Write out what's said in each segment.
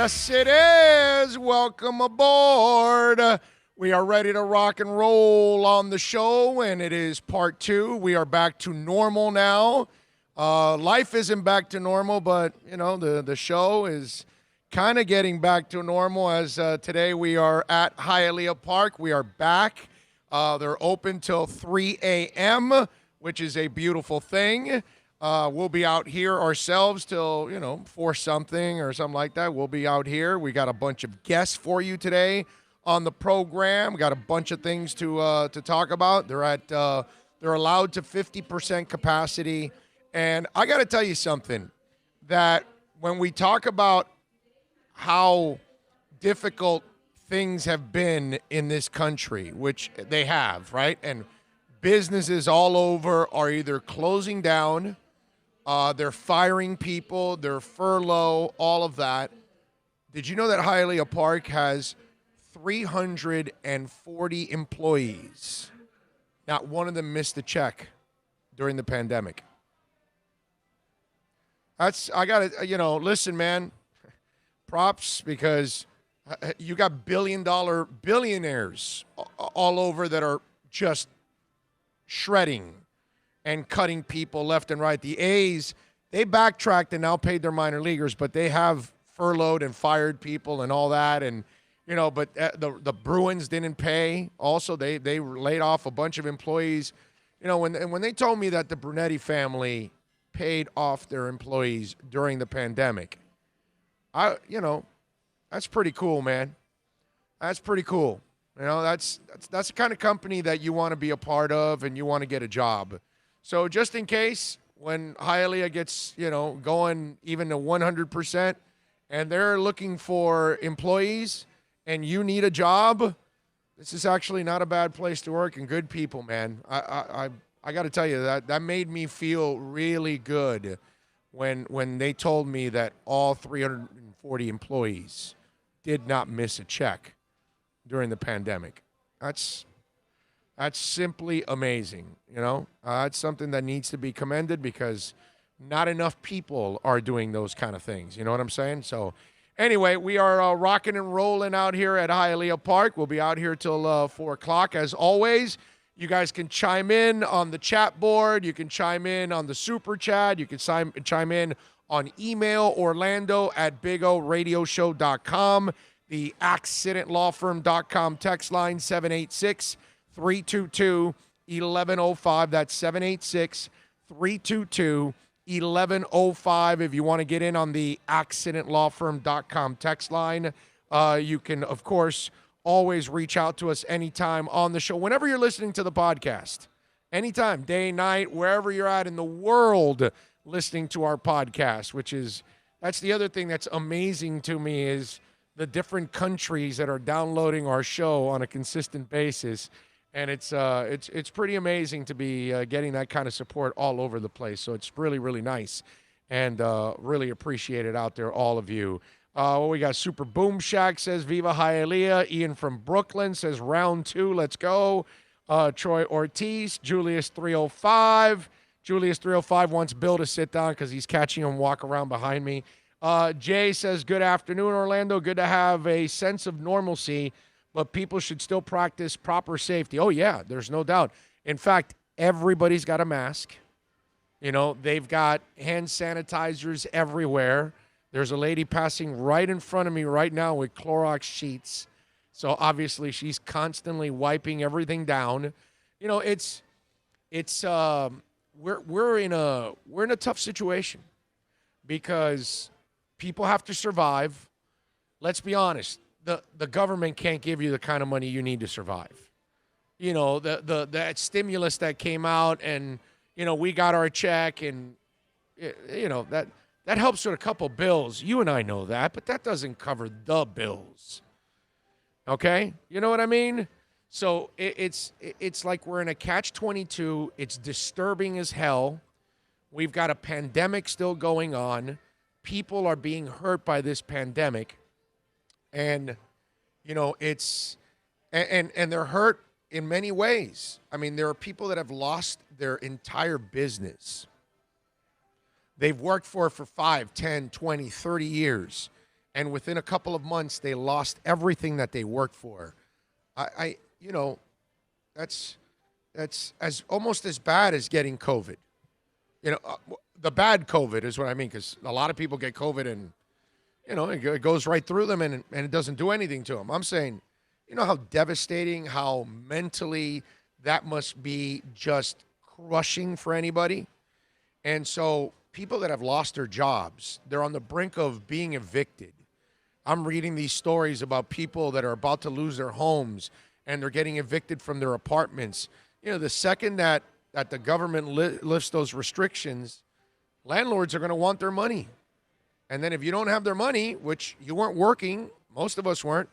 Yes, it is. Welcome aboard. We are ready to rock and roll on the show, and it is part 2. We are back to normal now. Life isn't back to normal, but, you know, the show is kind of getting back to normal as today we are at Hialeah Park. We are back. They're open till 3 a.m., which is a beautiful thing. We'll be out here ourselves till, 4 something or something like that. We'll be out here. We got a bunch of guests for you today on the program. We got a bunch of things to talk about. They're allowed to 50% capacity. And I got to tell you something, that when we talk about how difficult things have been in this country, which they have, right? And businesses all over are either closing down, they're firing people, they're furlough, all of that. Did you know that Hialeah Park has 340 employees? Not one of them missed a check during the pandemic. I got to, listen, man, props, because you got billionaires all over that are just shredding and cutting people left and right. The A's, they backtracked and now paid their minor leaguers, but they have furloughed and fired people and all that. And, but the Bruins didn't pay. Also, they laid off a bunch of employees. When they told me that the Brunetti family paid off their employees during the pandemic, that's pretty cool, man. That's pretty cool. That's the kind of company that you want to be a part of and you want to get a job. So just in case when Hialeah gets, going even to 100% and they're looking for employees and you need a job, this is actually not a bad place to work, and good people, man. I got to tell you, that made me feel really good when they told me that all 340 employees did not miss a check during the pandemic. That's simply amazing, It's something that needs to be commended, because not enough people are doing those kind of things. You know what I'm saying? So anyway, we are rocking and rolling out here at Hialeah Park. We'll be out here till 4 o'clock. As always, you guys can chime in on the chat board. You can chime in on the super chat. You can chime in on email, orlando@bigoradioshow.com. The accidentlawfirm.com text line, 786-322-1105. That's 786-322-1105. If you want to get in on the accidentlawfirm.com text line, you can, of course, always reach out to us anytime on the show. Whenever you're listening to the podcast, anytime, day, night, wherever you're at in the world listening to our podcast, that's the other thing that's amazing to me, is the different countries that are downloading our show on a consistent basis. And it's pretty amazing to be getting that kind of support all over the place. So it's really, really nice, and really appreciate it out there, all of you. We got Super Boom Shack says, Viva Hialeah. Ian from Brooklyn says, round 2, let's go. Troy Ortiz, Julius 305 wants Bill to sit down because he's catching him walk around behind me. Jay says, good afternoon, Orlando. Good to have a sense of normalcy, but people should still practice proper safety. Oh, yeah, there's no doubt. In fact, everybody's got a mask. They've got hand sanitizers everywhere. There's a lady passing right in front of me right now with Clorox sheets. So obviously she's constantly wiping everything down. We're in a tough situation because people have to survive. Let's be honest. The government can't give you the kind of money you need to survive. That stimulus that came out, and we got our check, and that helps with a couple bills. You and I know that, but that doesn't cover the bills. Okay? You know what I mean? So it's like we're in a catch-22. It's disturbing as hell. We've got a pandemic still going on. People are being hurt by this pandemic. And, and they're hurt in many ways. I mean, there are people that have lost their entire business. They've worked for 5, 10, 20, 30 years, and within a couple of months they lost everything that they worked for. That's as almost as bad as getting COVID. The bad COVID is what I mean, because a lot of people get COVID and it goes right through them and it doesn't do anything to them. I'm saying, how devastating, how mentally that must be just crushing for anybody. And so people that have lost their jobs, they're on the brink of being evicted. I'm reading these stories about people that are about to lose their homes and they're getting evicted from their apartments. The second that the government lifts those restrictions, landlords are going to want their money. And then if you don't have their money, which you weren't working, most of us weren't,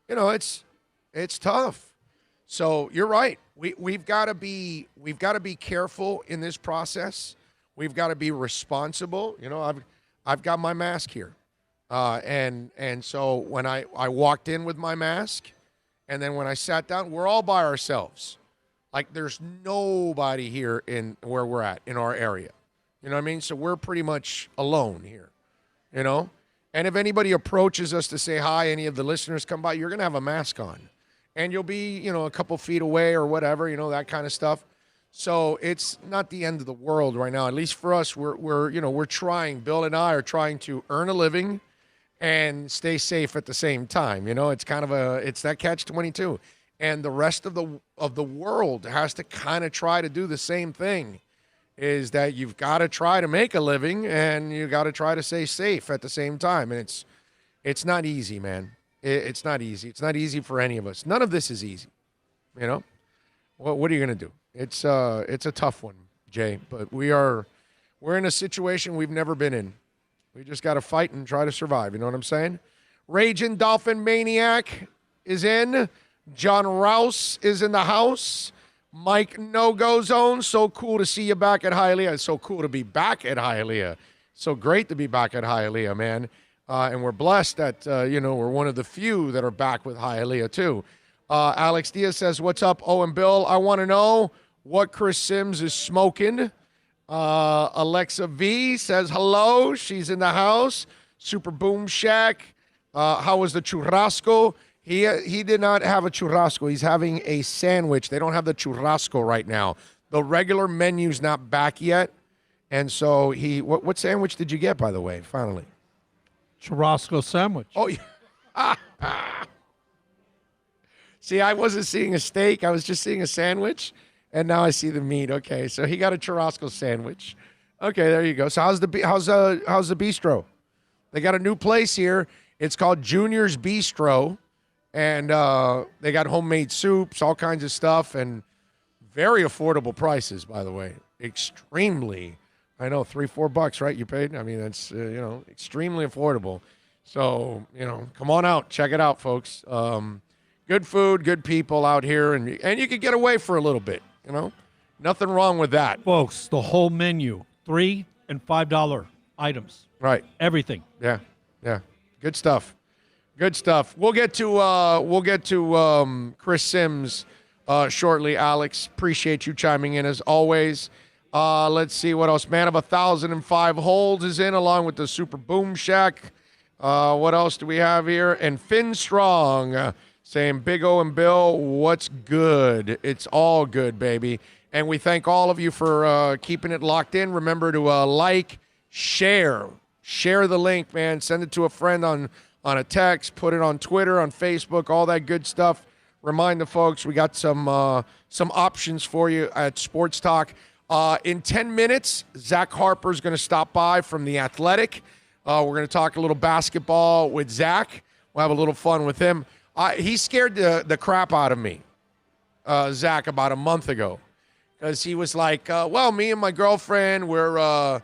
it's tough. So you're right. We've got to be careful in this process. We've got to be responsible. I've got my mask here. And so when I walked in with my mask, and then when I sat down, we're all by ourselves. Like there's nobody here in where we're at in our area. You know what I mean? So we're pretty much alone here, And if anybody approaches us to say hi, any of the listeners come by, you're going to have a mask on. And you'll be, a couple feet away or whatever, that kind of stuff. So it's not the end of the world right now. At least for us, we're trying. Bill and I are trying to earn a living and stay safe at the same time. It's kind of it's that catch-22. And the rest of the world has to kind of try to do the same thing, is that you've got to try to make a living and you got to try to stay safe at the same time. And it's not easy, man. It's not easy. It's not easy for any of us. None of this is easy. What are you going to do? It's a tough one, Jay, but we're in a situation we've never been in. We just got to fight and try to survive. You know what I'm saying? Raging Dolphin Maniac is in. John Rouse is in the house. Mike No-Go Zone, so cool to see you back at Hialeah. It's so cool to be back at Hialeah. So great to be back at Hialeah, man. And we're blessed that, we're one of the few that are back with Hialeah, too. Alex Diaz says, what's up, Owen Bill? I want to know what Chris Sims is smoking. Alexa V says, hello. She's in the house. Super Boom Shack. How was the churrasco? He did not have a churrasco. He's having a sandwich. They don't have the churrasco right now. The regular menu's not back yet. And so what sandwich did you get, by the way, finally? Churrasco sandwich. Oh, yeah. See, I wasn't seeing a steak. I was just seeing a sandwich. And now I see the meat. Okay, so he got a churrasco sandwich. Okay, there you go. So how's the bistro? They got a new place here. It's called Junior's Bistro. And they got homemade soups, all kinds of stuff, and very affordable prices, by the way. Extremely. I know, $3-4, right? You paid? I mean, that's, extremely affordable. So, come on out. Check it out, folks. Good food, good people out here, and you can get away for a little bit, Nothing wrong with that. Folks, the whole menu, $3 and $5 items. Right. Everything. Yeah. Good stuff. Good stuff. We'll get to Chris Sims shortly, Alex. Appreciate you chiming in as always. Let's see what else. Man of 1,005 Holds is in along with the Super Boom Shack. What else do we have here? And Finn Strong saying, Big O and Bill, what's good? It's all good, baby. And we thank all of you for keeping it locked in. Remember to like, share the link, man. Send it to a friend on a text, put it on Twitter, on Facebook, all that good stuff. Remind the folks we got some options for you at Sports Talk. In 10 minutes, Zach Harper's going to stop by from The Athletic. We're going to talk a little basketball with Zach. We'll have a little fun with him. He scared the crap out of me, Zach, about a month ago, because he was like, well, me and my girlfriend, we're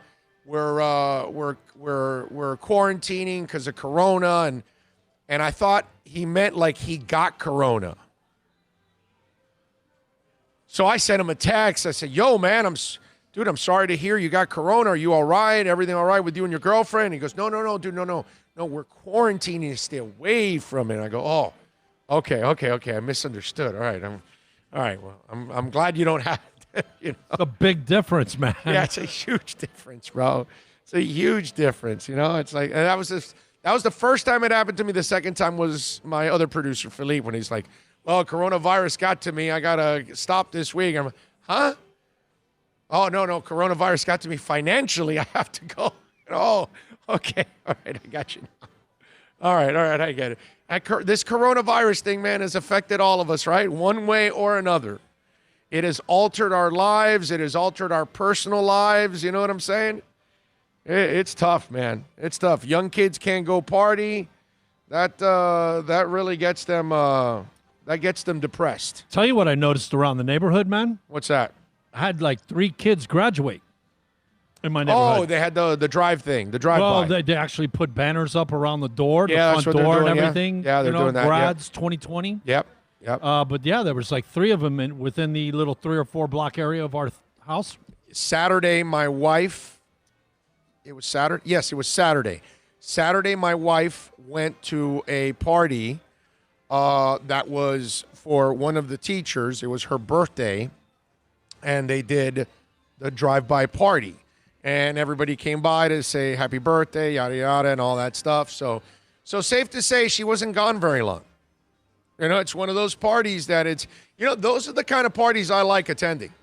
quarantining because of Corona, and I thought he meant like he got Corona. So I sent him a text. I said, yo, man, I'm sorry to hear you got Corona. Are you all right? Everything all right with you and your girlfriend? He goes, no, dude, no, we're quarantining to stay away from it. I go, oh, okay, I misunderstood. All right, well, I'm glad you don't have it. It's a big difference, man. Yeah, it's a huge difference, bro. It's a huge difference, It's like, and that was That was the first time it happened to me. The second time was my other producer, Philippe, when he's like, well, coronavirus got to me. I got to stop this week. I'm like, huh? Oh, no, coronavirus got to me financially. I have to go. Oh, okay. All right, I got you now. All right, I get it. This coronavirus thing, man, has affected all of us, right? One way or another. It has altered our lives. It has altered our personal lives. You know what I'm saying? It's tough, man. It's tough. Young kids can't go party. That really gets them depressed. Tell you what I noticed around the neighborhood, man. What's that? I had like 3 kids graduate in my neighborhood. Oh, they had the drive thing, the drive-by. Well, they actually put banners up around the door, the that's front what door they're doing, and everything. Yeah, they're doing that. Grads 2020. Yep. But yeah, there was like 3 of them within the little 3 or 4 block area of our house. Saturday, my wife. It was Saturday. Yes, it was Saturday. Saturday, my wife went to a party that was for one of the teachers. It was her birthday, and they did the drive-by party. And everybody came by to say happy birthday, yada, yada, and all that stuff. So safe to say she wasn't gone very long. You know, it's one of those parties that those are the kind of parties I like attending.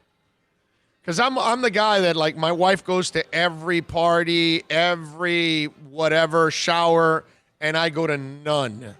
Because I'm the guy that, like, my wife goes to every party, every whatever, shower, and I go to none.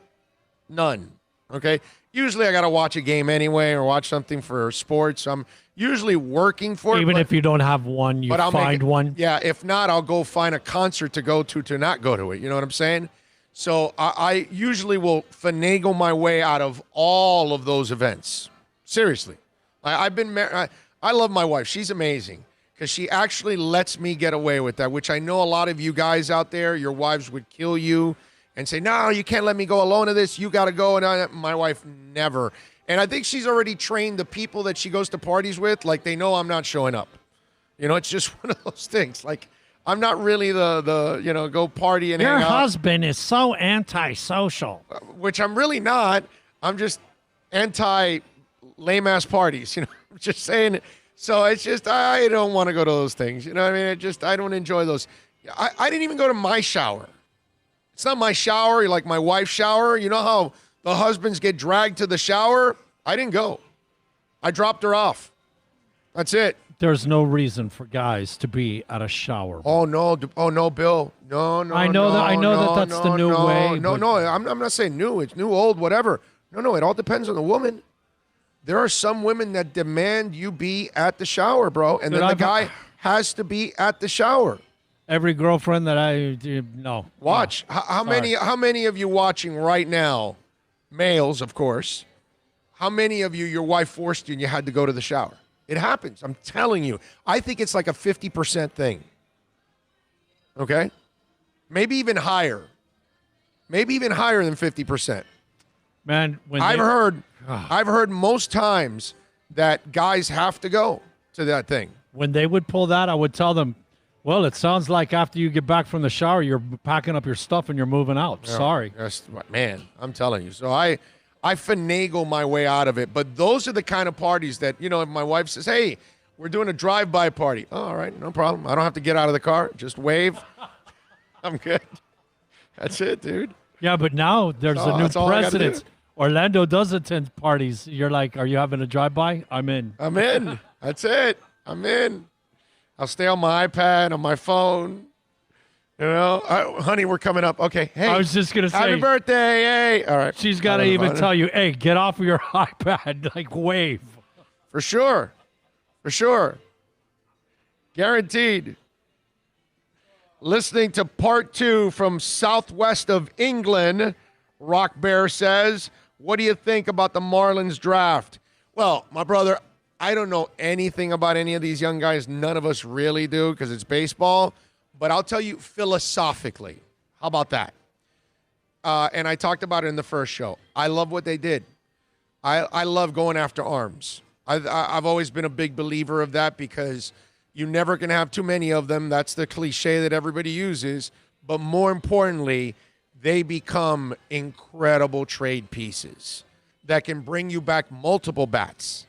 None, okay? Usually I got to watch a game anyway or watch something for sports. I'm usually working for it. Even if you don't have one, you find one. Yeah, if not, I'll go find a concert to go to not go to it. You know what I'm saying? So I usually will finagle my way out of all of those events. Seriously. I've been married. I love my wife. She's amazing because she actually lets me get away with that, which I know a lot of you guys out there, your wives would kill you and say, no, you can't let me go alone to this. You got to go. And my wife never. And I think she's already trained the people that she goes to parties with, like they know I'm not showing up. You know, it's just one of those things. Like, I'm not really the go party and hang out. Your husband is so antisocial. Which I'm really not. I'm just anti-lame-ass parties, you know. I'm just saying. So it's just, I don't want to go to those things. You know what I mean? I don't enjoy those. I didn't even go to my shower. It's not my shower, like my wife's shower. You know how the husbands get dragged to the shower? I didn't go. I dropped her off. That's it. There's no reason for guys to be at a shower. Oh no, Bill. No. I know that's the new way. No. I'm not saying new. It's new, old, whatever. No. It all depends on the woman. There are some women that demand you be at the shower, bro, and then the guy has to be at the shower. Every girlfriend that no. Watch. No. How many of you watching right now, males, of course, how many of you, your wife forced you and you had to go to the shower? It happens. I'm telling you. I think it's like a 50% thing. Okay? Maybe even higher. Maybe even higher than 50%. Man, I've heard most times that guys have to go to that thing. When they would pull that, I would tell them, well, it sounds like after you get back from the shower, you're packing up your stuff and you're moving out. Yeah, sorry. Man, I'm telling you. So I finagle my way out of it. But those are the kind of parties that, you know, if my wife says, hey, we're doing a drive-by party. Oh, all right, no problem. I don't have to get out of the car. Just wave. I'm good. That's it, dude. Yeah, but now there's a new precedent. Orlando does attend parties. You're like, are you having a drive-by? I'm in. I'm in. That's it. I'm in. I'll stay on my iPad, on my phone. You know, honey, we're coming up. Okay, hey. I was just going to say. Happy birthday, hey. All right. She's got to even tell you, hey, get off of your iPad. Like, wave. For sure. For sure. Guaranteed. Listening to part 2 from southwest of England, Rock Bear says, what do you think about the Marlins draft? Well, my brother, I don't know anything about any of these young guys. None of us really do because it's baseball. But I'll tell you philosophically. How about that? And I talked about it in the first show. I love what they did. I love going after arms. I've always been a big believer of that because you never can have too many of them. That's the cliche that everybody uses. But more importantly, they become incredible trade pieces that can bring you back multiple bats.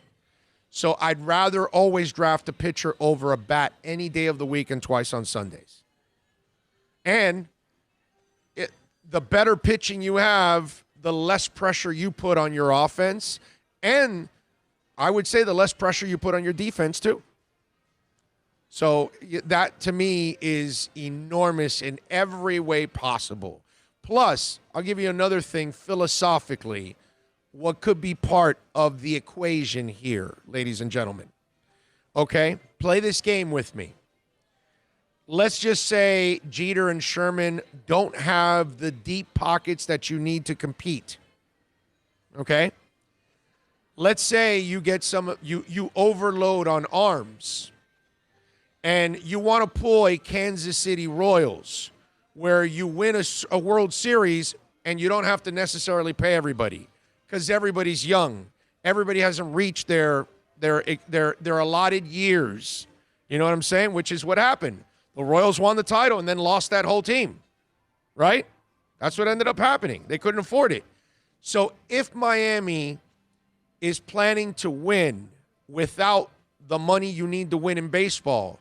So I'd rather always draft a pitcher over a bat any day of the week and twice on Sundays. And the better pitching you have, the less pressure you put on your offense. And I would say the less pressure you put on your defense, too. So that, to me, is enormous in every way possible. Plus, I'll give you another thing philosophically, what could be part of the equation here, ladies and gentlemen. Okay? Play this game with me. Let's just say Jeter and Sherman don't have the deep pockets that you need to compete. Okay? Let's say you get you overload on arms and you want to pull a Kansas City Royals where you win a World Series and you don't have to necessarily pay everybody because everybody's young. Everybody hasn't reached their allotted years. You know what I'm saying? Which is what happened. The Royals won the title and then lost that whole team, right? That's what ended up happening. They couldn't afford it. So if Miami is planning to win without the money you need to win in baseball,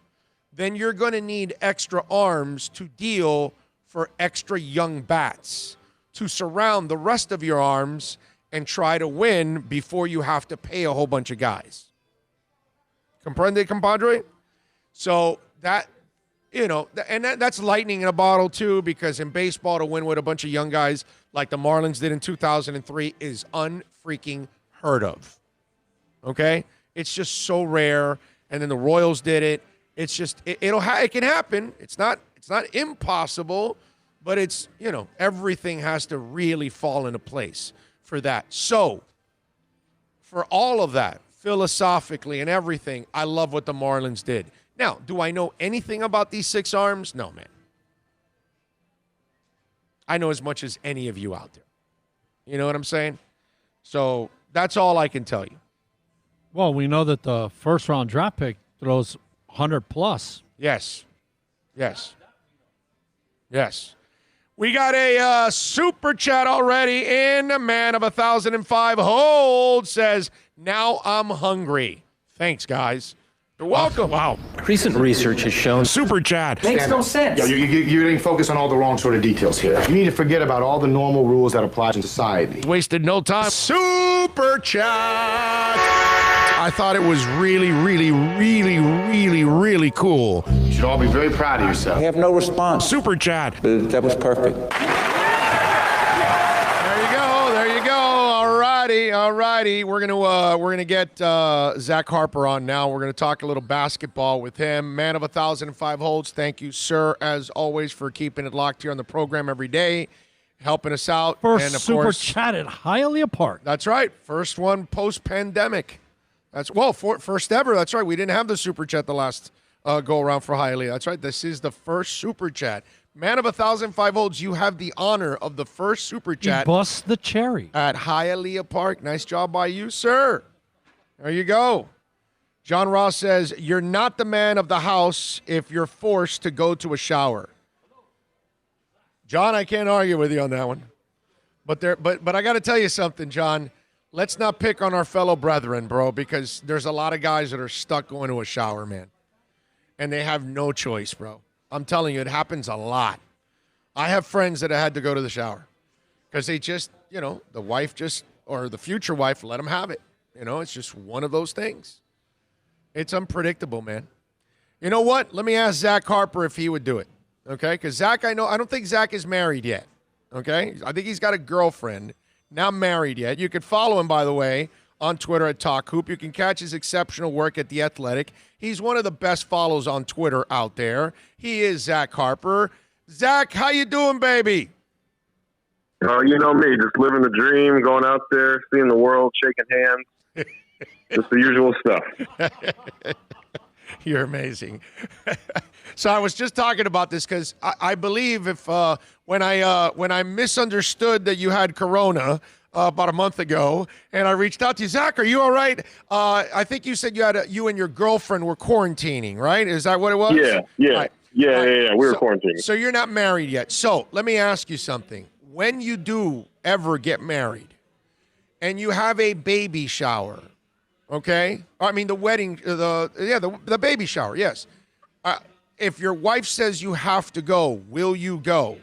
then you're going to need extra arms to deal for extra young bats to surround the rest of your arms and try to win before you have to pay a whole bunch of guys. Comprende, compadre? So that, you know, and that's lightning in a bottle too, because in baseball to win with a bunch of young guys like the Marlins did in 2003 is unfreaking heard of. Okay? It's just so rare. And then the Royals did it. It's just it can happen. It's not impossible, but it's, you know, everything has to really fall into place for that. So, for all of that, philosophically and everything, I love what the Marlins did. Now, do I know anything about these six arms? No, man. I know as much as any of you out there. You know what I'm saying? So, that's all I can tell you. Well, we know that the first round draft pick throws 100 plus. Yes. We got a super chat already in. A man of 1,005 hold says, now I'm hungry. Thanks, guys. You're welcome. Wow. Recent research has shown super chat. Makes no sense. Yeah, you're getting focused on all the wrong sort of details here. You need to forget about all the normal rules that apply in society. Wasted no time. Super chat. I thought it was really, really, really, really, really cool. You should all be very proud of yourself. I have no response. Super chat. That was perfect. There you go. All righty. We're gonna get Zach Harper on now. We're gonna talk a little basketball with him. Man of 1,005 holds. Thank you, sir, as always, for keeping it locked here on the program every day, helping us out. First and of super course, chat at Hialeah Park. That's right. First one post-pandemic. First ever. That's right. We didn't have the super chat the last go around for Hialeah. That's right. This is the first super chat. Man of 1,005 holds, you have the honor of the first super chat. He busts the cherry. At Hialeah Park. Nice job by you, sir. There you go. John Ross says, you're not the man of the house if you're forced to go to a shower. John, I can't argue with you on that one. But I got to tell you something, John. Let's not pick on our fellow brethren, bro, because there's a lot of guys that are stuck going to a shower, man. And they have no choice, bro. I'm telling you, it happens a lot. I have friends that have had to go to the shower because they just, you know, the wife just, or the future wife, let them have it. You know, it's just one of those things. It's unpredictable, man. You know what? Let me ask Zach Harper if he would do it, okay? Because Zach, I don't think Zach is married yet, okay? I think he's got a girlfriend, not married yet. You can follow him, by the way, on Twitter at Talk Hoop. You can catch his exceptional work at The Athletic. He's one of the best follows on Twitter out there. He is Zach Harper. Zach, how you doing, baby? Oh, you know me, just living the dream, going out there, seeing the world, shaking hands. Just the usual stuff. You're amazing. So I was just talking about this because I believe if when I misunderstood that you had corona about a month ago, and I reached out to you, Zach, are you all right? I think you said you and your girlfriend were quarantining, right? Is that what it was? Yeah. Right. Yeah. We were quarantining. So you're not married yet. So let me ask you something. When you do ever get married and you have a baby shower, okay? I mean, the wedding, the baby shower, yes. If your wife says you have to go, will you go?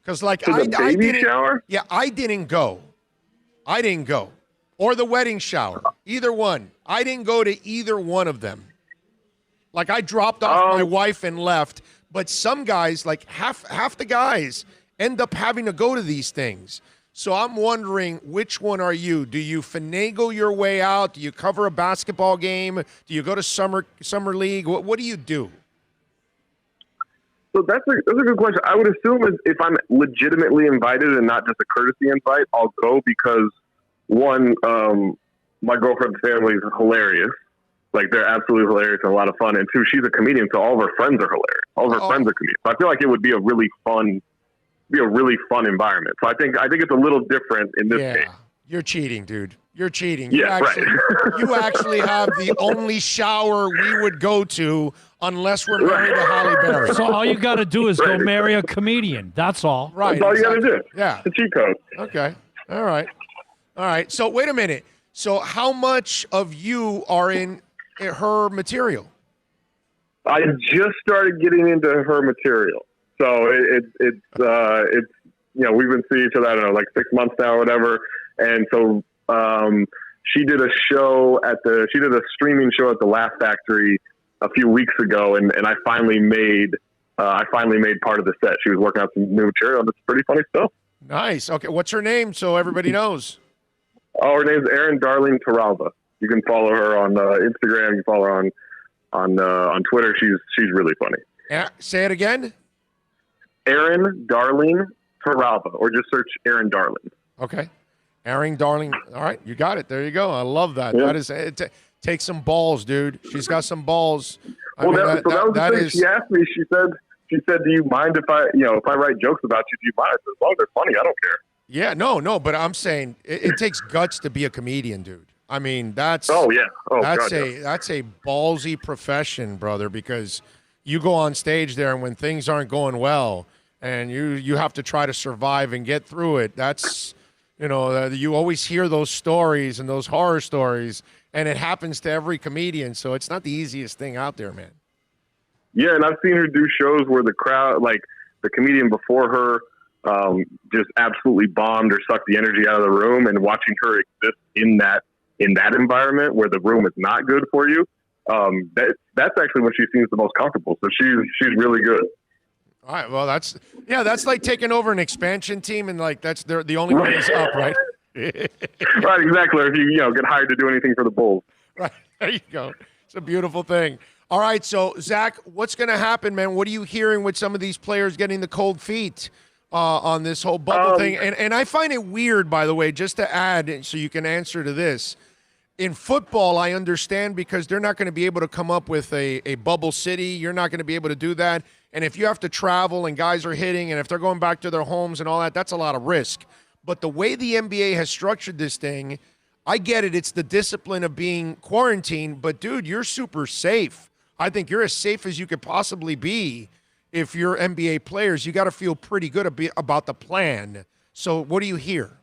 Because like To the I baby didn't. shower? Yeah, I didn't go. Or the wedding shower. Either one. I didn't go to either one of them. Like I dropped off my wife and left. But some guys, like half the guys, end up having to go to these things. So I'm wondering, which one are you? Do you finagle your way out? Do you cover a basketball game? Do you go to summer league? What do you do? So that's a good question. I would assume if I'm legitimately invited and not just a courtesy invite, I'll go because, one, my girlfriend's family is hilarious. Like, they're absolutely hilarious and a lot of fun. And two, she's a comedian, so all of her friends are hilarious. All of her friends are comedians. So I feel like it would be a really fun environment. So I think it's a little different in this case. You're cheating, dude. You're cheating. Yeah, right. You actually have the only shower we would go to unless we're married to Halle Berry. So all you got to do is go marry a comedian. That's all. Right. That's all you got to do. Yeah. The cheat code. Okay. All right. So wait a minute. So how much of you are in her material? I just started getting into her material. So it's we've been seeing each other, I don't know, like 6 months now or whatever. And so she did a streaming show at the Laugh Factory a few weeks ago, and I finally made part of the set. She was working out some new material, and it's pretty funny stuff. Nice. Okay, what's her name so everybody knows? Oh, her name's Erin Darling Torralba. You can follow her on Instagram. You can follow her on Twitter. She's really funny. Say it again. Erin Darling Torralba, or just search Erin Darling. Okay. Erin Darling. All right, you got it. There you go. I love that. Yeah. That is take some balls, dude. She's got some balls. That was the thing. She asked me. She said, "Do you mind if I write jokes about you? Do you mind?" I said, "As long as they're funny, I don't care." Yeah, no, but I'm saying it takes guts to be a comedian, dude. I mean, that's a ballsy profession, brother, because you go on stage there and when things aren't going well and you have to try to survive and get through it. That's, you always hear those stories and those horror stories, and it happens to every comedian. So it's not the easiest thing out there, man. Yeah, and I've seen her do shows where the crowd, like the comedian before her, just absolutely bombed or sucked the energy out of the room, and watching her exist in that environment where the room is not good for you, that's actually when she seems the most comfortable. So she's really good. All right, well that's like taking over an expansion team, and like that's the only way is up, right? Right, exactly. If you get hired to do anything for the Bulls. Right, there you go. It's a beautiful thing. All right, so Zach, what's going to happen, man? What are you hearing with some of these players getting the cold feet on this whole bubble thing? And I find it weird, by the way, just to add, so you can answer to this. In football, I understand because they're not going to be able to come up with a bubble city. You're not going to be able to do that. And if you have to travel and guys are hitting and if they're going back to their homes and all that, that's a lot of risk. But the way the NBA has structured this thing, I get it. It's the discipline of being quarantined. But, dude, you're super safe. I think you're as safe as you could possibly be if you're NBA players. You got to feel pretty good about the plan. So what do you hear?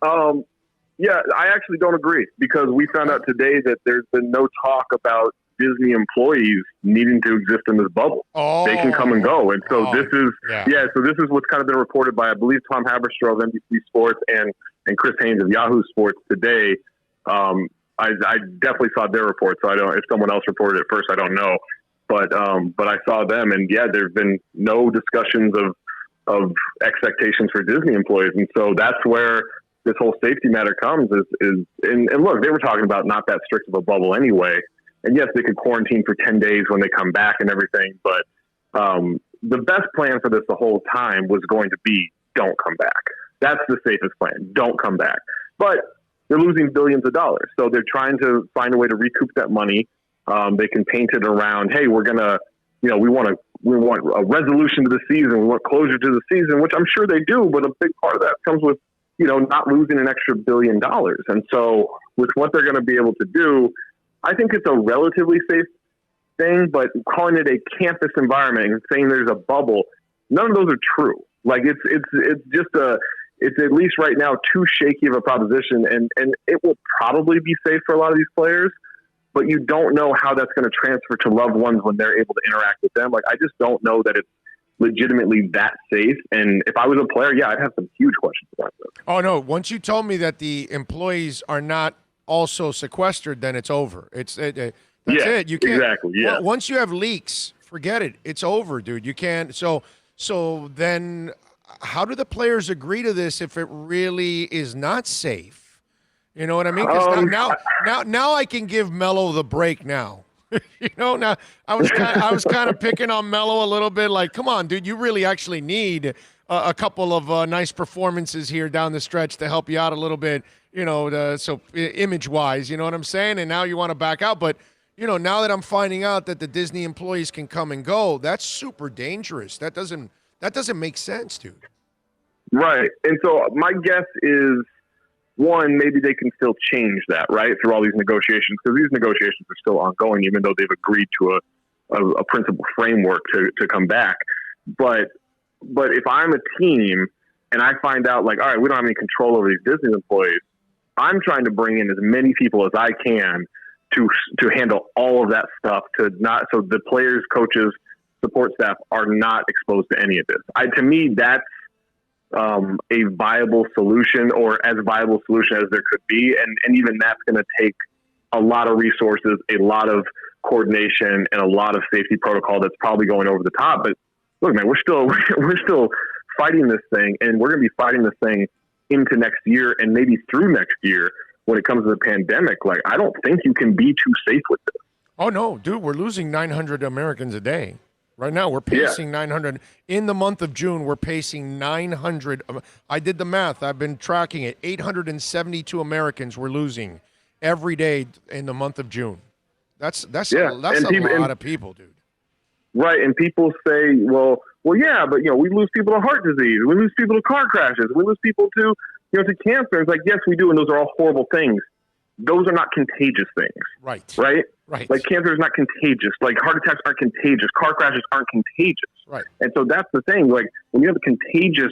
Yeah, I actually don't agree because we found out today that there's been no talk about Disney employees needing to exist in this bubble. They can come and go. And so this is what's kind of been reported by, I believe, Tom Haberstroh of NBC Sports and Chris Haynes of Yahoo Sports today. I definitely saw their report, so I don't. If someone else reported it first, I don't know. But I saw them, and yeah, there's been no discussions of expectations for Disney employees, and so that's where this whole safety matter comes. And look, they were talking about not that strict of a bubble anyway, and yes, they could quarantine for 10 days when they come back and everything. But the best plan for this the whole time was going to be don't come back. That's the safest plan. Don't come back. But they're losing billions of dollars, so they're trying to find a way to recoup that money. They can paint it around, hey, we're gonna, we want a resolution to the season, we want closure to the season, which I'm sure they do, but a big part of that comes with, not losing an extra $1 billion. And so with what they're going to be able to do, I think it's a relatively safe thing, but calling it a campus environment and saying there's a bubble, none of those are true. Like it's at least right now too shaky of a proposition, and it will probably be safe for a lot of these players. But you don't know how that's going to transfer to loved ones when they're able to interact with them. Like, I just don't know that legitimately that safe? And if I was a player, yeah, I'd have some huge questions about this. Oh, no. Once you told me that the employees are not also sequestered, then it's over. That's it. You can't. Exactly. Yeah. Once you have leaks, forget it. It's over, dude. You can't. So then how do the players agree to this if it really is not safe? You know what I mean? 'Cause now I can give Melo the break now. Now I was kind of picking on Melo a little bit, like, come on, dude, you really actually need a couple of nice performances here down the stretch to help you out a little bit, so image-wise, you know what I'm saying? And now you want to back out, but now that I'm finding out that the Disney employees can come and go, that's super dangerous. That doesn't make sense, dude. Right, and so my guess is, one, maybe they can still change that, right, through all these negotiations, because these negotiations are still ongoing, even though they've agreed to a principal framework to come back. But if I'm a team and I find out, like, all right, we don't have any control over these Disney employees, I'm trying to bring in as many people as I can to handle all of that stuff, so the players, coaches, support staff are not exposed to any of this. To me, that's a viable solution, or as viable solution as there could be. And even that's going to take a lot of resources, a lot of coordination, and a lot of safety protocol that's probably going over the top. But look, man, we're still fighting this thing, and we're going to be fighting this thing into next year and maybe through next year when it comes to the pandemic. Like, I don't think you can be too safe with this. Oh, no, dude, we're losing 900 Americans a day. Right now, we're pacing 900. In the month of June, we're pacing 900. I did the math. I've been tracking it. 872 Americans we're losing every day in the month of June. That's a lot of people, dude. Right, and people say, well, yeah, but we lose people to heart disease, we lose people to car crashes, we lose people to to cancer. It's like, yes, we do, and those are all horrible things. Those are not contagious things. Right. Like, cancer is not contagious. Like, heart attacks aren't contagious. Car crashes aren't contagious. Right. And so that's the thing. Like, when you have a contagious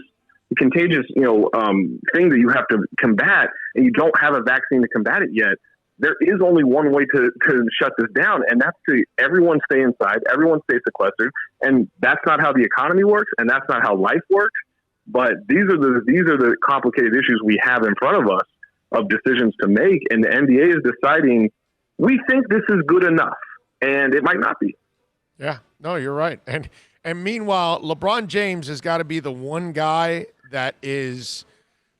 thing that you have to combat, and you don't have a vaccine to combat it yet, there is only one way to shut this down, and that's to everyone stay inside, everyone stay sequestered. And that's not how the economy works, and that's not how life works. But these are the complicated issues we have in front of us, of decisions to make, and the NBA is deciding, we think this is good enough, and it might not be. Yeah, no, you're right. And meanwhile, LeBron James has got to be the one guy that is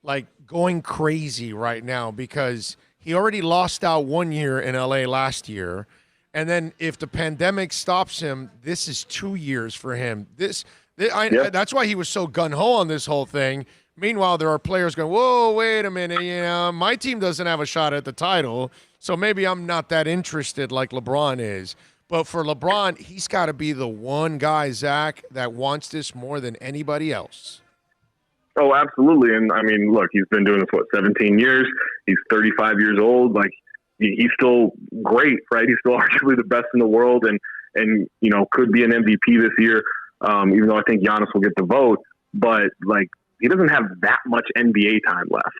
like going crazy right now, because he already lost out 1 year in LA last year, and then if the pandemic stops him, this is 2 years for him. That's why he was so gung-ho on this whole thing. Meanwhile, there are players going, whoa, wait a minute, my team doesn't have a shot at the title, so maybe I'm not that interested like LeBron is. But for LeBron, he's got to be the one guy, Zach, that wants this more than anybody else. Oh, absolutely. And, I mean, look, he's been doing this, 17 years? He's 35 years old. Like, he's still great, right? He's still arguably the best in the world, and could be an MVP this year, even though I think Giannis will get the vote. But, like, he doesn't have that much NBA time left,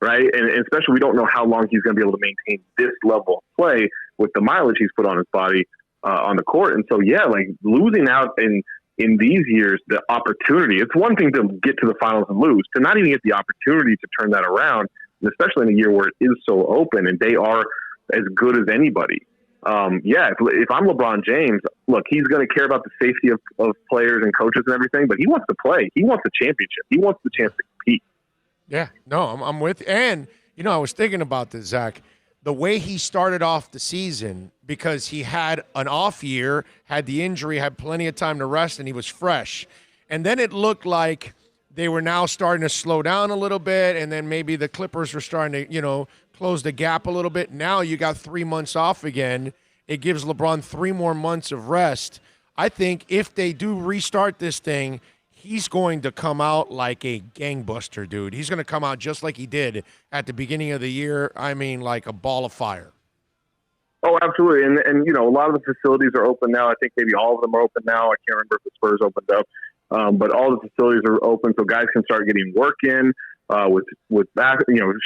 right? And especially, we don't know how long he's going to be able to maintain this level of play with the mileage he's put on his body on the court. And so, yeah, like, losing out in these years, the opportunity, it's one thing to get to the finals and lose, to not even get the opportunity to turn that around, and especially in a year where it is so open and they are as good as anybody. If I'm LeBron James, look, he's going to care about the safety of players and coaches and everything, but he wants to play. He wants the championship. He wants the chance to compete. Yeah, no, I'm with you. And, I was thinking about this, Zach, the way he started off the season, because he had an off year, had the injury, had plenty of time to rest, and he was fresh. And then it looked like they were now starting to slow down a little bit, and then maybe the Clippers were starting to, close the gap a little bit. Now you got 3 months off again. It gives LeBron 3 more months of rest. I think if they do restart this thing, he's going to come out like a gangbuster, dude. He's going to come out just like he did at the beginning of the year. I mean, like a ball of fire. Oh, absolutely. And a lot of the facilities are open now. I think maybe all of them are open now. I can't remember if the Spurs opened up. But all the facilities are open, so guys can start getting work in with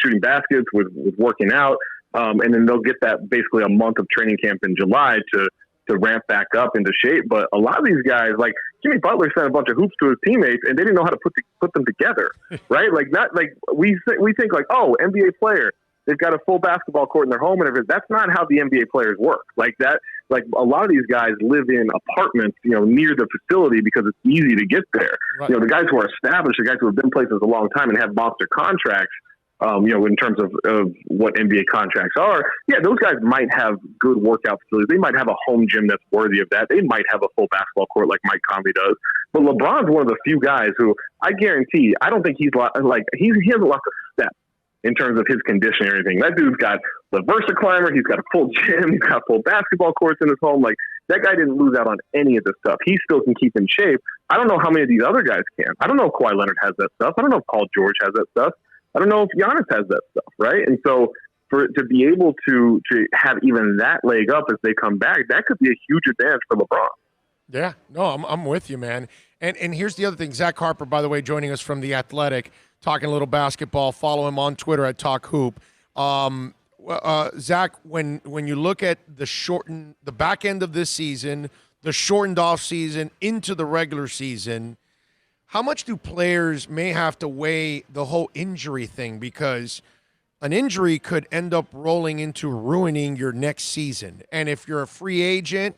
shooting baskets, with working out, and then they'll get that basically a month of training camp in July to to ramp back up into shape. But a lot of these guys, like Jimmy Butler, sent a bunch of hoops to his teammates, and they didn't know how to put them together, right? Like not like we think like, oh, NBA player, they've got a full basketball court in their home and everything. That's not how the NBA players work. Like that, like a lot of these guys live in apartments, near the facility because it's easy to get there. Right. The guys who are established, the guys who have been places a long time and have monster contracts, in terms of what NBA contracts are, those guys might have good workout facilities. They might have a home gym that's worthy of that. They might have a full basketball court like Mike Conley does. But LeBron's one of the few guys who I guarantee, I don't think he hasn't lost a step in terms of his condition or anything. That dude's got the Versa climber. He's got a full gym. He's got full basketball courts in his home. Like that guy didn't lose out on any of this stuff. He still can keep in shape. I don't know how many of these other guys can. I don't know if Kawhi Leonard has that stuff. I don't know if Paul George has that stuff. I don't know if Giannis has that stuff, right? And so to be able to have even that leg up as they come back, that could be a huge advantage for LeBron. Yeah, no, I'm with you, man. And here's the other thing. Zach Harper, by the way, joining us from The Athletic, talking a little basketball. Follow him on Twitter at Talk Hoop. Zach, when you look at the back end of this season, the shortened off season into the regular season, how much do players may have to weigh the whole injury thing? Because an injury could end up rolling into ruining your next season. And if you're a free agent,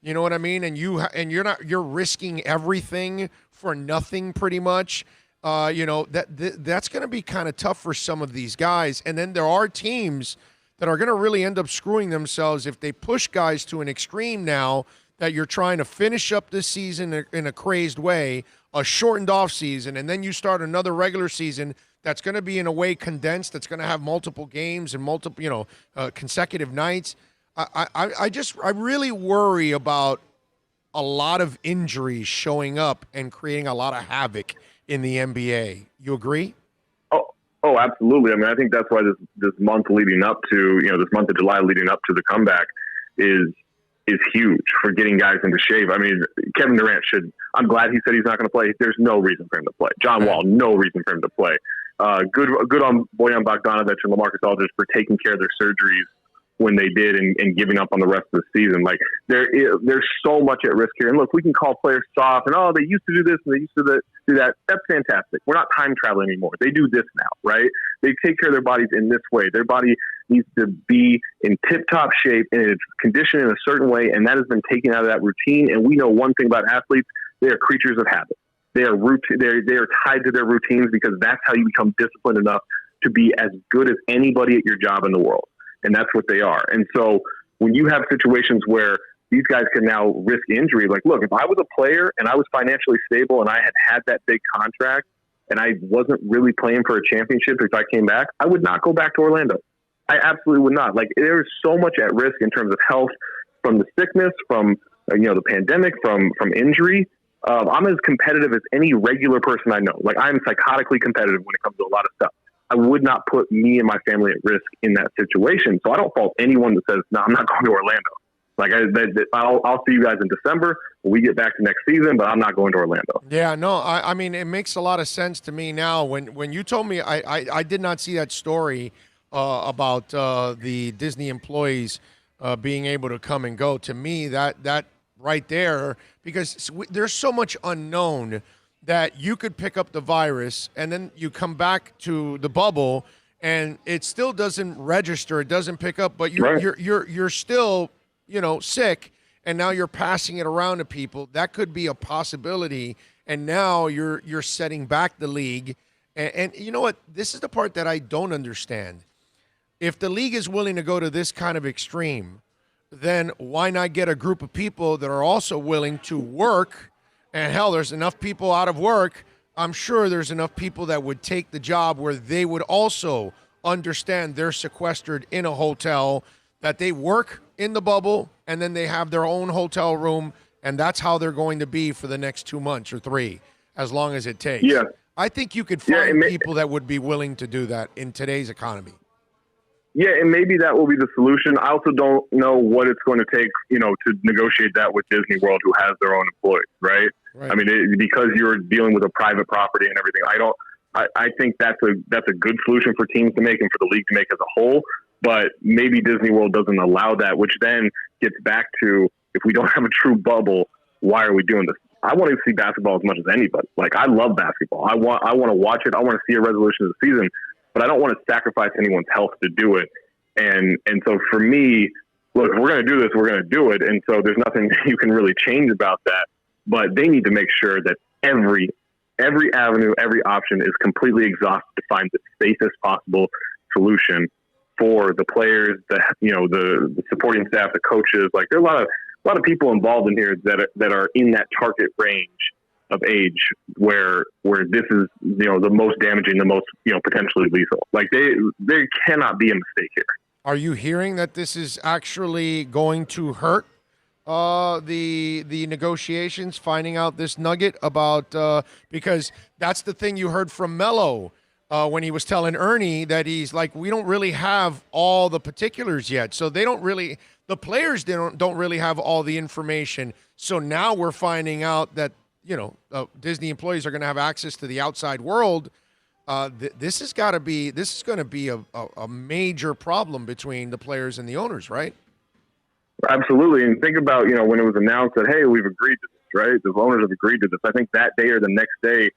you know what I mean, and you're risking everything for nothing pretty much. That's going to be kind of tough for some of these guys. And then there are teams that are going to really end up screwing themselves if they push guys to an extreme now that you're trying to finish up this season in a crazed way, a shortened off season, and then you start another regular season that's going to be in a way condensed, that's going to have multiple games and multiple, consecutive nights. I really worry about a lot of injuries showing up and creating a lot of havoc in the NBA. You agree? Oh, absolutely. I mean, I think that's why this month leading up to, this month of July leading up to the comeback is huge for getting guys into shape. I mean, Kevin Durant I'm glad he said he's not going to play. There's no reason for him to play. John Wall, no reason for him to play. Good on Bojan Bogdanovic and LaMarcus Aldridge for taking care of their surgeries when they did and giving up on the rest of the season. Like there's so much at risk here. And look, we can call players soft and, they used to do this and they used to do that. That's fantastic. We're not time traveling anymore. They do this now, right? They take care of their bodies in this way. Their body needs to be in tip-top shape and it's conditioned in a certain way, and that has been taken out of that routine. And we know one thing about athletes, they are creatures of habit. They are tied to their routines because that's how you become disciplined enough to be as good as anybody at your job in the world. And that's what they are. And so when you have situations where these guys can now risk injury, like, look, if I was a player and I was financially stable and I had that big contract and I wasn't really playing for a championship if I came back, I would not go back to Orlando. I absolutely would not. Like, there's so much at risk in terms of health from the sickness, from, the pandemic, from injury. I'm as competitive as any regular person I know. Like, I'm psychotically competitive when it comes to a lot of stuff. I would not put me and my family at risk in that situation. So I don't fault anyone that says, no, I'm not going to Orlando. Like, I'll see you guys in December when we get back to next season, but I'm not going to Orlando. Yeah, no, I mean, it makes a lot of sense to me now. When you told me, I did not see that story about the Disney employees being able to come and go. To me, that right there, because there's so much unknown that you could pick up the virus and then you come back to the bubble and it still doesn't register, it doesn't pick up, but you're still, sick, and now you're passing it around to people. That could be a possibility, and now you're setting back the league. And you know what? This is the part that I don't understand. If the league is willing to go to this kind of extreme, then why not get a group of people that are also willing to work? And hell, there's enough people out of work. I'm sure there's enough people that would take the job where they would also understand they're sequestered in a hotel, that they work in the bubble, and then they have their own hotel room, and that's how they're going to be for the next 2 months or 3, as long as it takes. Yeah. I think you could find people that would be willing to do that in today's economy. Yeah, and maybe that will be the solution. I also don't know what it's going to take, to negotiate that with Disney World, who has their own employees, right? I mean, because you're dealing with a private property and everything. I think that's a good solution for teams to make and for the league to make as a whole. But maybe Disney World doesn't allow that, which then gets back to if we don't have a true bubble, why are we doing this? I want to see basketball as much as anybody. Like, I love basketball. I want to watch it. I want to see a resolution of the season, but I don't want to sacrifice anyone's health to do it. And so for me, look, if we're going to do this, we're going to do it. And so there's nothing you can really change about that. But they need to make sure that every avenue, every option is completely exhausted to find the safest possible solution for the players, the supporting staff, the coaches. Like, there are a lot of people involved in here that are in that target range of age where this is, the most damaging, the most, potentially lethal. Like, there cannot be a mistake here. Are you hearing that this is actually going to hurt the negotiations, finding out this nugget about because that's the thing you heard from Melo when he was telling Ernie that he's like, we don't really have all the particulars yet. So the players don't really have all the information. So now we're finding out that, Disney employees are going to have access to the outside world. This is going to be a major problem between the players and the owners, right? Absolutely. And think about, when it was announced that, hey, we've agreed to this, right? The owners have agreed to this. I think that day or the next day,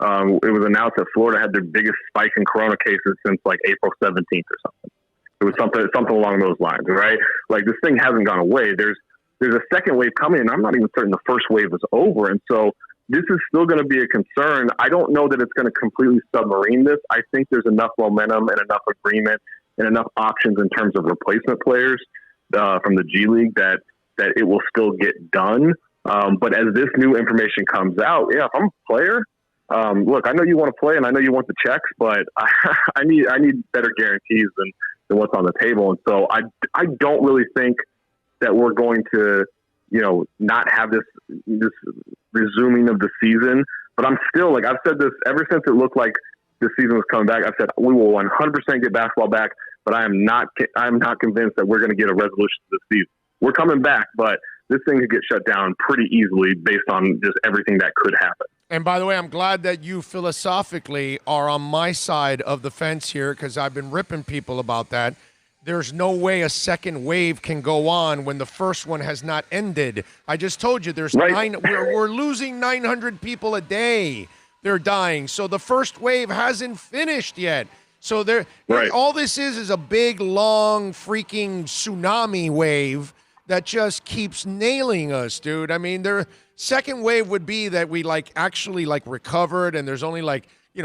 it was announced that Florida had their biggest spike in corona cases since like April 17th or something. It was something along those lines, right? Like, this thing hasn't gone away. There's a second wave coming, and I'm not even certain the first wave is over. And so this is still going to be a concern. I don't know that it's going to completely submarine this. I think there's enough momentum and enough agreement and enough options in terms of replacement players from the G League that it will still get done. But as this new information comes out, if I'm a player, look, I know you want to play and I know you want the checks, but I need better guarantees than what's on the table. And so I don't really think that we're going to, not have this resuming of the season. But I'm still, like, I've said this ever since it looked like the season was coming back. I've said we will 100% get basketball back, but I'm not convinced that we're going to get a resolution to this season. We're coming back, but this thing could get shut down pretty easily based on just everything that could happen. And by the way, I'm glad that you philosophically are on my side of the fence here, because I've been ripping people about that. There's no way a second wave can go on when the first one has not ended. I just told you there's we're losing 900 people a day. They're dying. So the first wave hasn't finished yet. So all this is a big, long, freaking tsunami wave that just keeps nailing us, dude. I mean, second wave would be that we actually recovered and there's only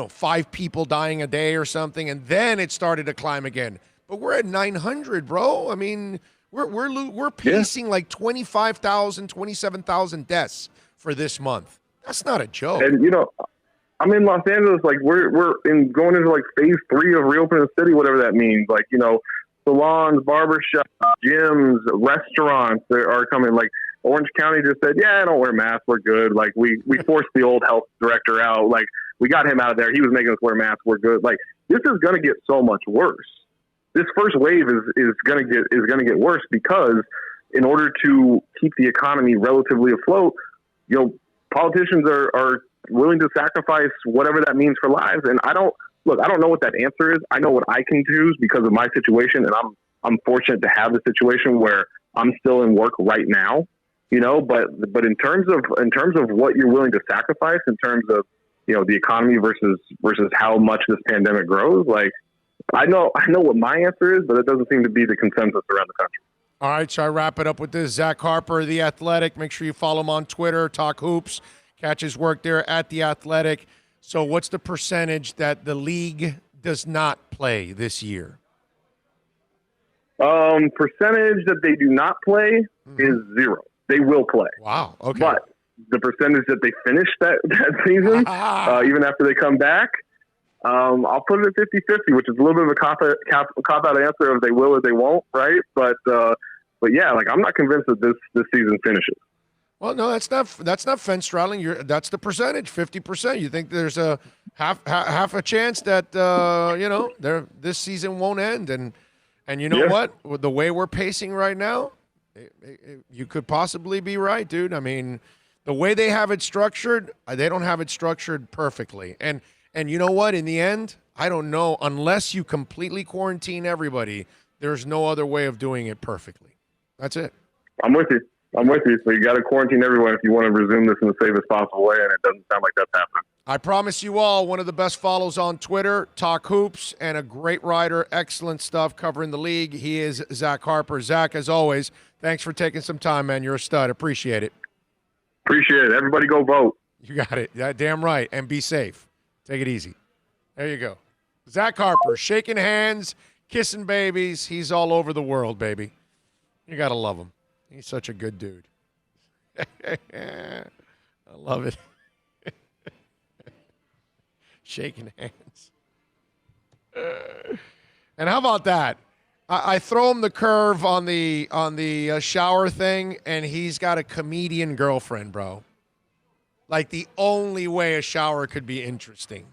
5 people dying a day or something, and then it started to climb again. But we're at 900, bro. I mean, we're pacing 25,000, 27,000 deaths for this month. That's not a joke. And I'm in Los Angeles. Like, we're going into phase 3 of reopening the city, whatever that means. Salons, barbershops, gyms, restaurants are coming. Like, Orange County just said, yeah, don't wear masks. We're good. Like, we forced the old health director out. Like, we got him out of there. He was making us wear masks. We're good. Like, this is going to get so much worse. This first wave is going to get worse because in order to keep the economy relatively afloat, politicians are willing to sacrifice whatever that means for lives. And I don't know what that answer is. I know what I can choose because of my situation, and I'm fortunate to have the situation where I'm still in work right now. But in terms of what you're willing to sacrifice, in terms of the economy versus how much this pandemic grows, like, I know what my answer is, but it doesn't seem to be the consensus around the country. All right, so I wrap it up with this. Zach Harper, The Athletic. Make sure you follow him on Twitter, Talk Hoops. Catch his work there at The Athletic. So what's the percentage that the league does not play this year? Percentage that they do not play is 0. They will play. Wow, okay. But the percentage that they finish that season, even after they come back, I'll put it at 50-50, which is a little bit of a cop-out answer of they will or they won't, right? But yeah, I'm not convinced that this season finishes. Well, no, that's not fence straddling. That's the percentage, 50%. You think there's a half a chance that this season won't end, and you know what? With the way we're pacing right now, you could possibly be right, dude. I mean, the way they have it structured, they don't have it structured perfectly, and you know what? In the end, I don't know, unless you completely quarantine everybody, there's no other way of doing it perfectly. That's it. I'm with you. I'm with you. So you got to quarantine everyone if you want to resume this in the safest possible way, and it doesn't sound like that's happening. I promise you all, one of the best follows on Twitter, Talk Hoops, and a great writer, excellent stuff covering the league. He is Zach Harper. Zach, as always, thanks for taking some time, man. You're a stud. Appreciate it. Appreciate it. Everybody go vote. You got it. Yeah, damn right. And be safe. Take it easy. There you go. Zach Harper, shaking hands, kissing babies. He's all over the world, baby. You got to love him. He's such a good dude. I love it. Shaking hands. And how about that? I throw him the curve on the shower thing, and he's got a comedian girlfriend, bro. Like the only way a shower could be interesting.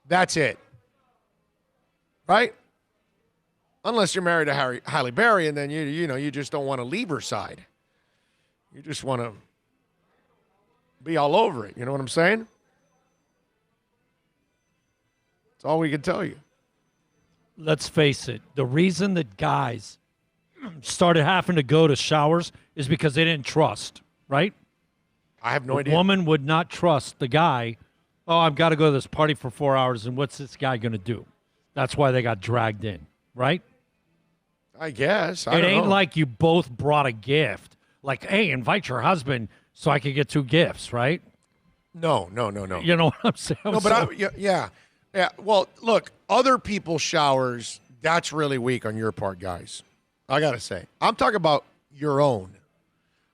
That's it. Right? Unless you're married to Halle Berry, and then you just don't want to leave her side. You just want to be all over it. You know what I'm saying? That's all we can tell you. Let's face it. The reason that guys started having to go to showers is because they didn't trust, right? I have no idea. The woman would not trust the guy. Oh, I've got to go to this party for 4 hours, and what's this guy going to do? That's why they got dragged in, right? I guess. It ain't like you both brought a gift. Like, hey, invite your husband so I could get 2 gifts, right? No. You know what I'm saying? No, but yeah. Well, look, other people's showers, that's really weak on your part, guys. I got to say. I'm talking about your own.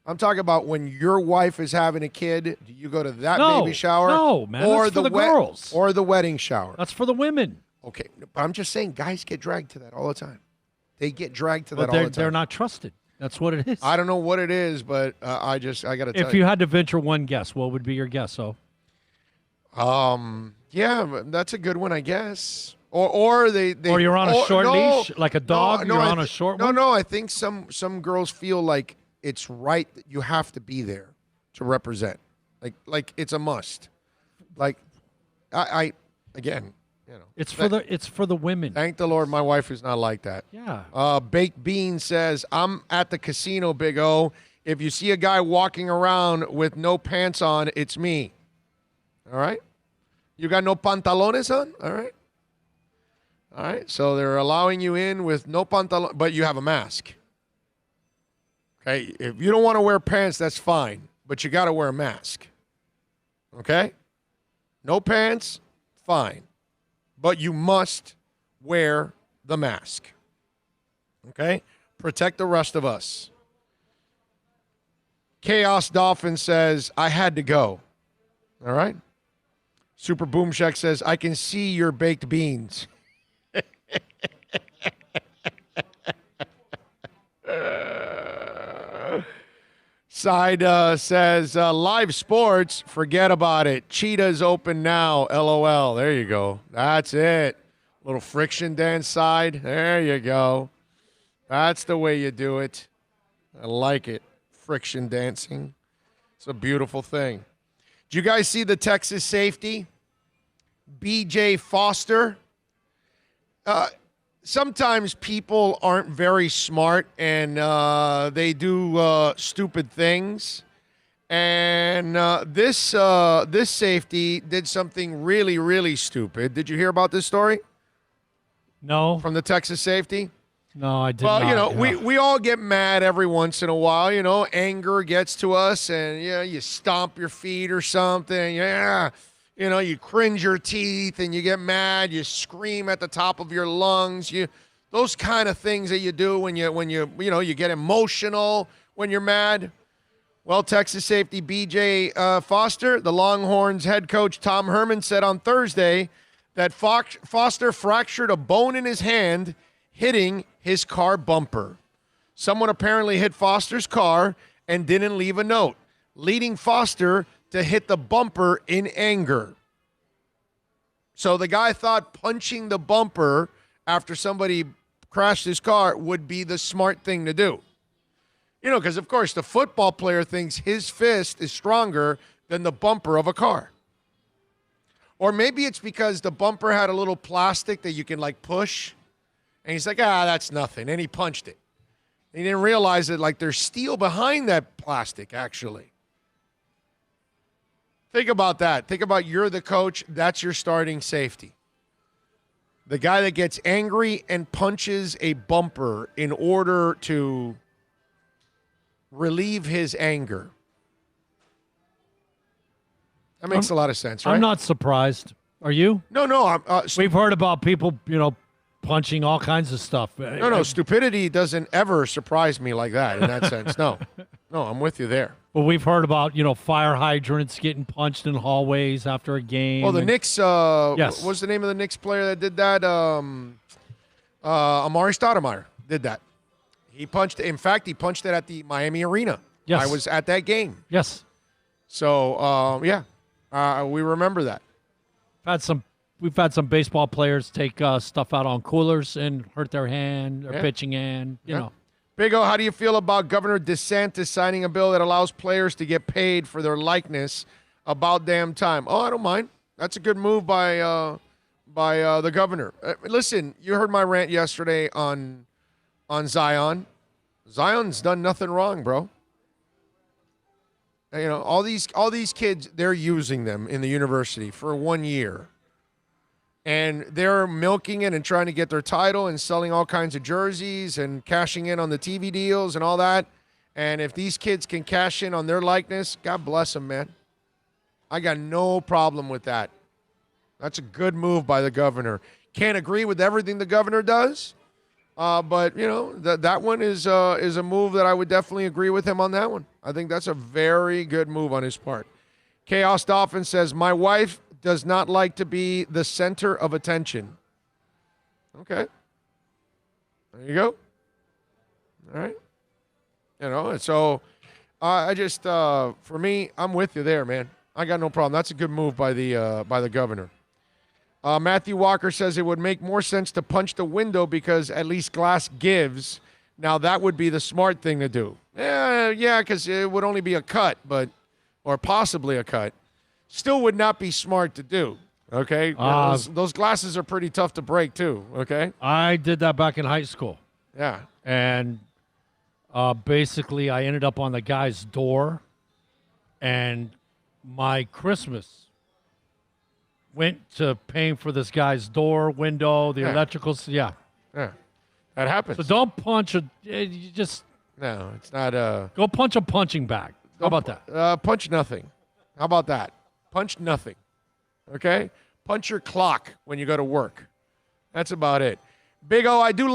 I'm talking about when your wife is having a kid, do you go to that baby shower? No, man, that's for the girls. Or the wedding shower. That's for the women. Okay, but I'm just saying guys get dragged to that all the time. They get dragged to that all the time. They're not trusted. That's what it is. I don't know what it is, but I got to tell you. If you had to venture one guess, what would be your guess, Yeah, that's a good one, I guess. Or they or you're on a short leash, like a dog. You're on a short one. No. I think some girls feel like it's right that you have to be there to represent. Like it's a must. Like I again, It's for the women. Thank the Lord, my wife is not like that. Yeah. Baked Bean says, I'm at the casino, Big O. If you see a guy walking around with no pants on, it's me. All right? You got no pantalones on? All right. All right. So they're allowing you in with no pantalon, but you have a mask. Okay. If you don't want to wear pants, that's fine, but you got to wear a mask. Okay? No pants, fine. But you must wear the mask. Okay? Protect the rest of us. Chaos Dolphin says, I had to go. All right? Super Boom Shack says, I can see your baked beans. Side says, live sports, forget about it. Cheetah's open now, LOL. There you go. That's it. Little friction dance side. There you go. That's the way you do it. I like it. Friction dancing. It's a beautiful thing. Did you guys see the Texas safety? B.J. Foster? Sometimes people aren't very smart and they do stupid things. And this safety did something really, really stupid. Did you hear about this story? No. From the Texas safety? No, I did not. Well, we all get mad every once in a while. Anger gets to us and, you stomp your feet or something. Yeah. You cringe your teeth and you get mad. You scream at the top of your lungs. Those kind of things that you do when you get emotional when you're mad. Well, Texas safety B.J. Foster, the Longhorns head coach Tom Herman said on Thursday that Foster fractured a bone in his hand hitting his car bumper. Someone apparently hit Foster's car and didn't leave a note, leading Foster to hit the bumper in anger. So the guy thought punching the bumper after somebody crashed his car would be the smart thing to do. Because, of course, the football player thinks his fist is stronger than the bumper of a car. Or maybe it's because the bumper had a little plastic that you can, push. And he's like, that's nothing. And he punched it. He didn't realize that, like, there's steel behind that plastic, actually. Think about that. Think about you're the coach. That's your starting safety. The guy that gets angry and punches a bumper in order to relieve his anger. That makes a lot of sense, right? I'm not surprised. Are you? No. We've heard about people, punching all kinds of stuff. No. Stupidity doesn't ever surprise me like that in that sense. No, I'm with you there. Well, we've heard about, fire hydrants getting punched in hallways after a game. Well, the Knicks, yes. What's the name of the Knicks player that did that? Amari Stoudemire did that. He punched it at the Miami Arena. Yes. I was at that game. Yes. So, we remember that. We've had some baseball players take stuff out on coolers and hurt their hand, their pitching hand, you know. Big O, how do you feel about Governor DeSantis signing a bill that allows players to get paid for their likeness about damn time? Oh, I don't mind. That's a good move by the governor. Listen, you heard my rant yesterday on Zion. Zion's done nothing wrong, bro. All these kids, they're using them in the university for 1 year. And they're milking it and trying to get their title and selling all kinds of jerseys and cashing in on the TV deals and all that. And if these kids can cash in on their likeness, God bless them, man. I got no problem with that. That's a good move by the governor. Can't agree with everything the governor does, but that one is a move that I would definitely agree with him on that one. I think that's a very good move on his part. Chaos Dolphin says, my wife does not like to be the center of attention. Okay. There you go. All right. And so I just, for me, I'm with you there, man. I got no problem. That's a good move by the governor. Matthew Walker says it would make more sense to punch the window because at least glass gives. Now, that would be the smart thing to do. Yeah, because it would only be a cut, or possibly a cut. Still would not be smart to do, okay? Those glasses are pretty tough to break, too, okay? I did that back in high school. Yeah. And basically I ended up on the guy's door, and my Christmas went to paying for this guy's door, window, the electricals. Yeah. Yeah. That happens. So don't punch you just... No, it's not... Go punch a punching bag. How about that? Punch nothing. How about that? Punch nothing, okay? Punch your clock when you go to work. That's about it. Big O, I do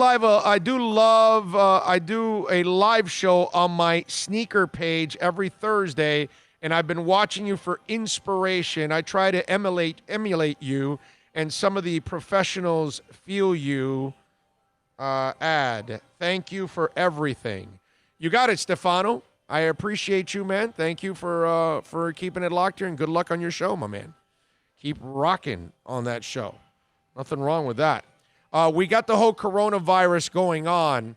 a live show on my sneaker page every Thursday, and I've been watching you for inspiration. I try to emulate you, and some of the professionals feel you. Ad. Thank you for everything. You got it, Stefano. I appreciate you, man. Thank you for keeping it locked here, and good luck on your show, my man. Keep rocking on that show. Nothing wrong with that. We got the whole coronavirus going on,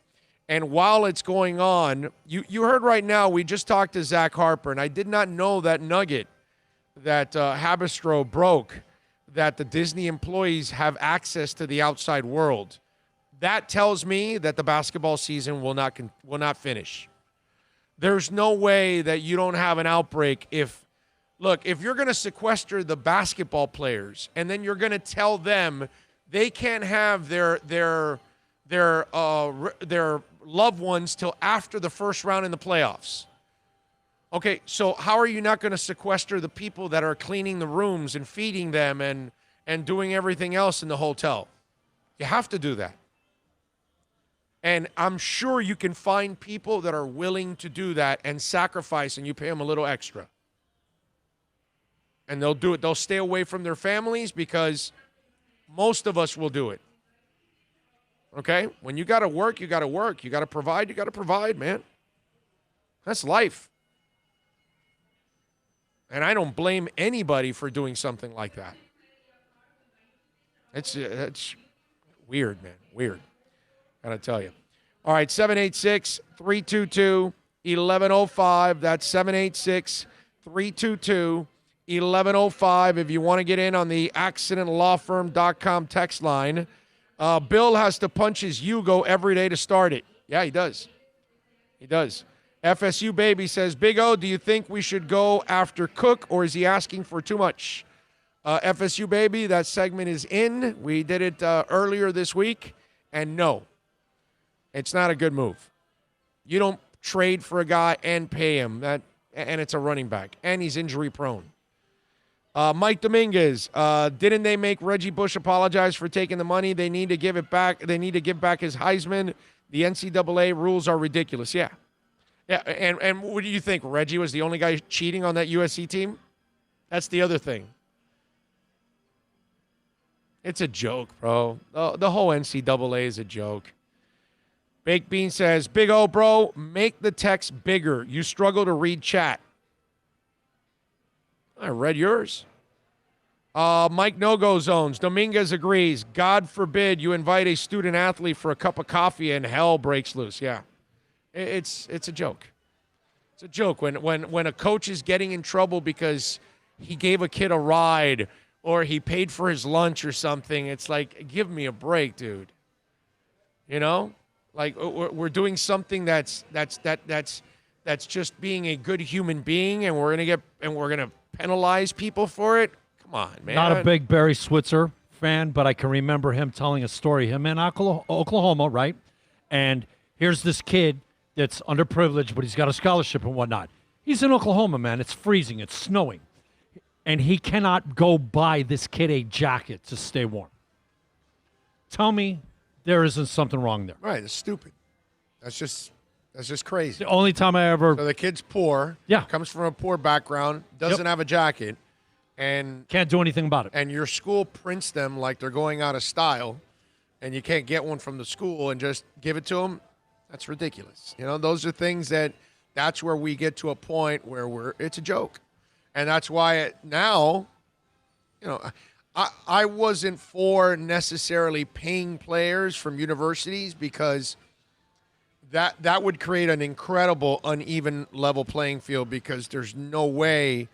and while it's going on, you heard right now, we just talked to Zach Harper, and I did not know that nugget that Habistro broke, that the Disney employees have access to the outside world. That tells me that the basketball season will not finish. There's no way that you don't have an outbreak if you're going to sequester the basketball players and then you're going to tell them they can't have their loved ones till after the first round in the playoffs. Okay, so how are you not going to sequester the people that are cleaning the rooms and feeding them and doing everything else in the hotel? You have to do that. And I'm sure you can find people that are willing to do that and sacrifice, and you pay them a little extra. And they'll do it. They'll stay away from their families because most of us will do it. Okay? When you got to work, you got to work. You got to provide, man. That's life. And I don't blame anybody for doing something like that. It's weird, man. Weird. Gotta tell you. All right, 786-322-1105. That's 786-322-1105 if you want to get in on the accidentlawfirm.com text line. Bill has to punch his Yugo every day to start it. Yeah, he does. He does. FSU Baby says, Big O, do you think we should go after Cook, or is he asking for too much? FSU Baby, that segment is in. We did it earlier this week, and no, it's not a good move. You don't trade for a guy and pay him, and it's a running back, and he's injury prone. Mike Dominguez, didn't they make Reggie Bush apologize for taking the money? They need to give it back. They need to give back his Heisman. The NCAA rules are ridiculous. Yeah. Yeah, and what do you think? Reggie was the only guy cheating on that USC team? That's the other thing. It's a joke, bro. The whole NCAA is a joke. Baked Bean says, Big O, bro, make the text bigger. You struggle to read chat. I read yours. Mike No-Go Zones. Dominguez agrees. God forbid you invite a student athlete for a cup of coffee and hell breaks loose. Yeah. It's a joke. It's a joke when a coach is getting in trouble because he gave a kid a ride or he paid for his lunch or something. It's like, give me a break, dude. You know, like we're doing something that's just being a good human being, and we're gonna penalize people for it. Come on, man. Not a big Barry Switzer fan, but I can remember him telling a story. Him in Oklahoma, right? And here's this kid that's underprivileged, but he's got a scholarship and whatnot. He's in Oklahoma, man. It's freezing. It's snowing. And he cannot go buy this kid a jacket to stay warm. Tell me there isn't something wrong there. Right. It's stupid. That's just crazy. The only time I ever... So the kid's poor. Yeah. Comes from a poor background. Doesn't have a jacket. And can't do anything about it. And your school prints them like they're going out of style. And you can't get one from the school and just give it to them. That's ridiculous. You know, those are things that's where we get to a point where it's a joke. And that's why now, you know, I wasn't for necessarily paying players from universities because that would create an incredible uneven level playing field, because there's no way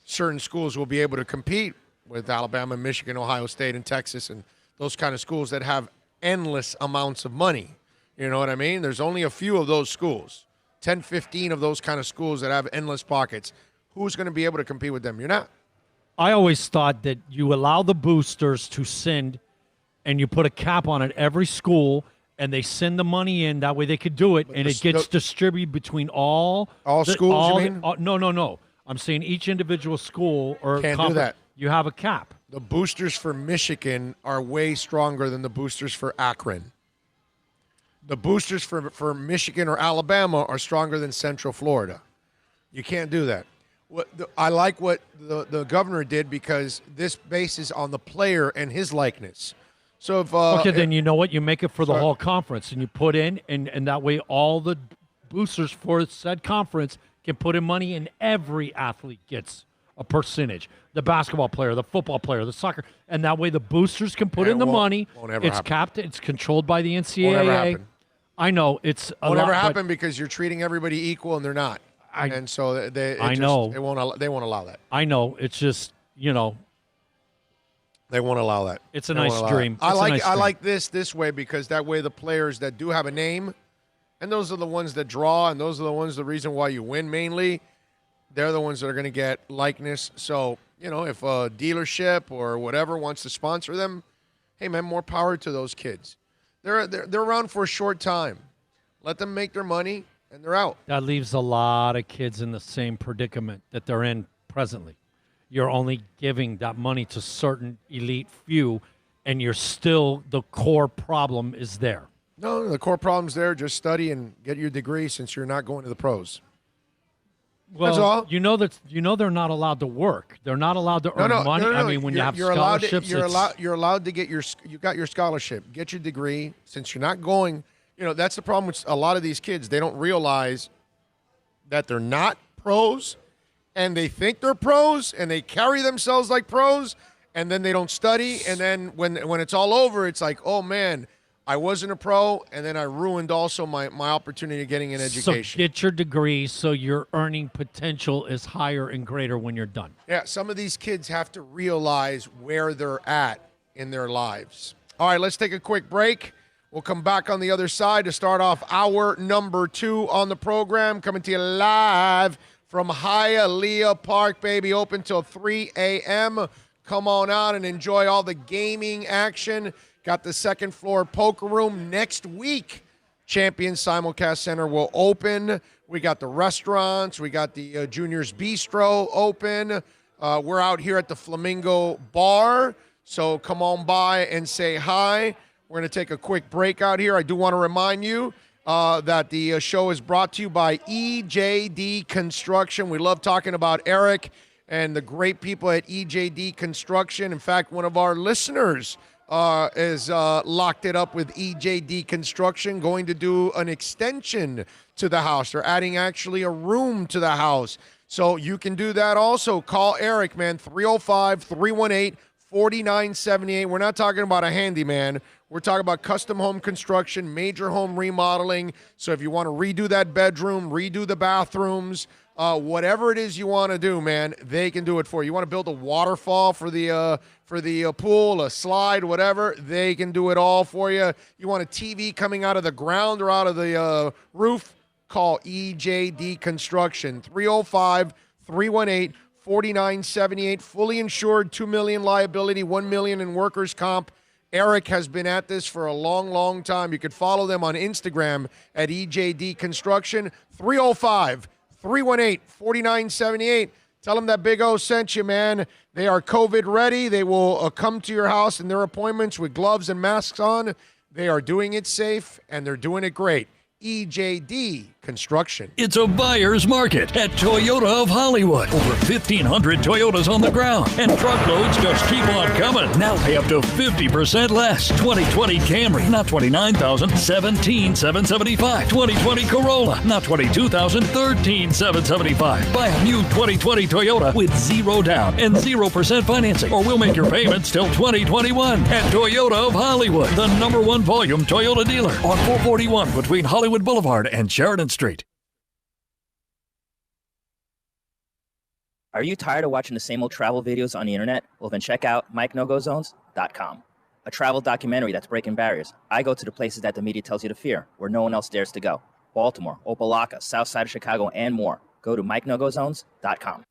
certain schools will be able to compete with Alabama, Michigan, Ohio State, and Texas, and those kind of schools that have endless amounts of money. You know what I mean? There's only a few of those schools, 10, 15 of those kind of schools that have endless pockets. Who's going to be able to compete with them? You're not. I always thought that you allow the boosters to send, and you put a cap on it every school, and they send the money in. That way they could do it, and it gets distributed between all schools, you mean? No. I'm saying each individual school or can't do that. You have a cap. The boosters for Michigan are way stronger than the boosters for Akron. The boosters for Michigan or Alabama are stronger than Central Florida. You can't do that. I like what the governor did, because this bases on the player and his likeness. So if then you know what? You make it for the whole conference, and you put in, and that way all the boosters for said conference can put in money, and every athlete gets a percentage. The basketball player, the football player, the soccer, and that way the boosters can put in the money. It's capped. It's controlled by the NCAA. Won't ever happen. I know it's a won't ever happen, because you're treating everybody equal, and they're not. And so they won't allow that. I know. It's just, you know, they won't allow that. It's a nice dream. I like this way, because that way the players that do have a name, and those are the ones that draw, and those are the reason why you win mainly, they're the ones that are going to get likeness. So, you know, if a dealership or whatever wants to sponsor them, hey man, more power to those kids. They're around for a short time. Let them make their money, and they're out. That leaves a lot of kids in the same predicament that they're in presently. You're only giving that money to certain elite few, and you're still, the core problem is there. No, the core problem's there. Just study and get your degree, since you're not going to the pros. Well, that's all. You know they're not allowed to work. They're not allowed to earn money. No. I mean, when you have scholarships, you're allowed to get you got your scholarship, get your degree, since you're not going. You know, that's the problem with a lot of these kids. They don't realize that they're not pros, and they think they're pros, and they carry themselves like pros, and then they don't study, and then when it's all over, it's like, oh man, I wasn't a pro, and then I ruined also my opportunity of getting an education. So get your degree so your earning potential is higher and greater when you're done. Yeah, some of these kids have to realize where they're at in their lives. All right, let's take a quick break. We'll come back on the other side to start off hour number 2 on the program. Coming to you live from Hialeah Park, baby. Open till 3 a.m. Come on out and enjoy all the gaming action. Got the second floor poker room next week. Champion Simulcast Center will open. We got the restaurants. We got the Junior's Bistro open. We're out here at the Flamingo Bar, so come on by and say hi. We're going to take a quick break out here. I do want to remind you that the show is brought to you by EJD Construction. We love talking about Eric and the great people at EJD Construction. In fact, one of our listeners is locked it up with EJD Construction, going to do an extension to the house. They're adding actually a room to the house. So you can do that also. Call Eric, man, 305-318-4978. We're not talking about a handyman. We're talking about custom home construction, major home remodeling. So if you want to redo that bedroom, redo the bathrooms, whatever it is you want to do, man, they can do it for you. You want to build a waterfall for the pool, a slide, whatever, they can do it all for you. You want a TV coming out of the ground or out of the roof, call EJD Construction, 305-318-4978, fully insured, $2 million liability, $1 million in workers' comp. Eric has been at this for a long, long time. You could follow them on Instagram at EJD Construction, 305-318-4978. Tell them that Big O sent you, man. They are COVID ready. They will come to your house in their appointments with gloves and masks on. They are doing it safe, and they're doing it great. EJD Construction. It's a buyer's market at Toyota of Hollywood. Over 1,500 Toyotas on the ground, and truckloads just keep on coming. Now pay up to 50% less. 2020 Camry, not $29,000, $17,775. 2020 Corolla, not $22,000, $13,775. Buy a new 2020 Toyota with 0 down and 0% financing, or we'll make your payments till 2021. At Toyota of Hollywood, the #1 volume Toyota dealer on 441 between Hollywood Boulevard and Sheridan Street. Are you tired of watching the same old travel videos on the internet? Well, then check out MikeNoGoZones.com, a travel documentary that's breaking barriers. I go to the places that the media tells you to fear, where no one else dares to go. Baltimore, Opelika, South Side of Chicago, and more. Go to MikeNoGoZones.com.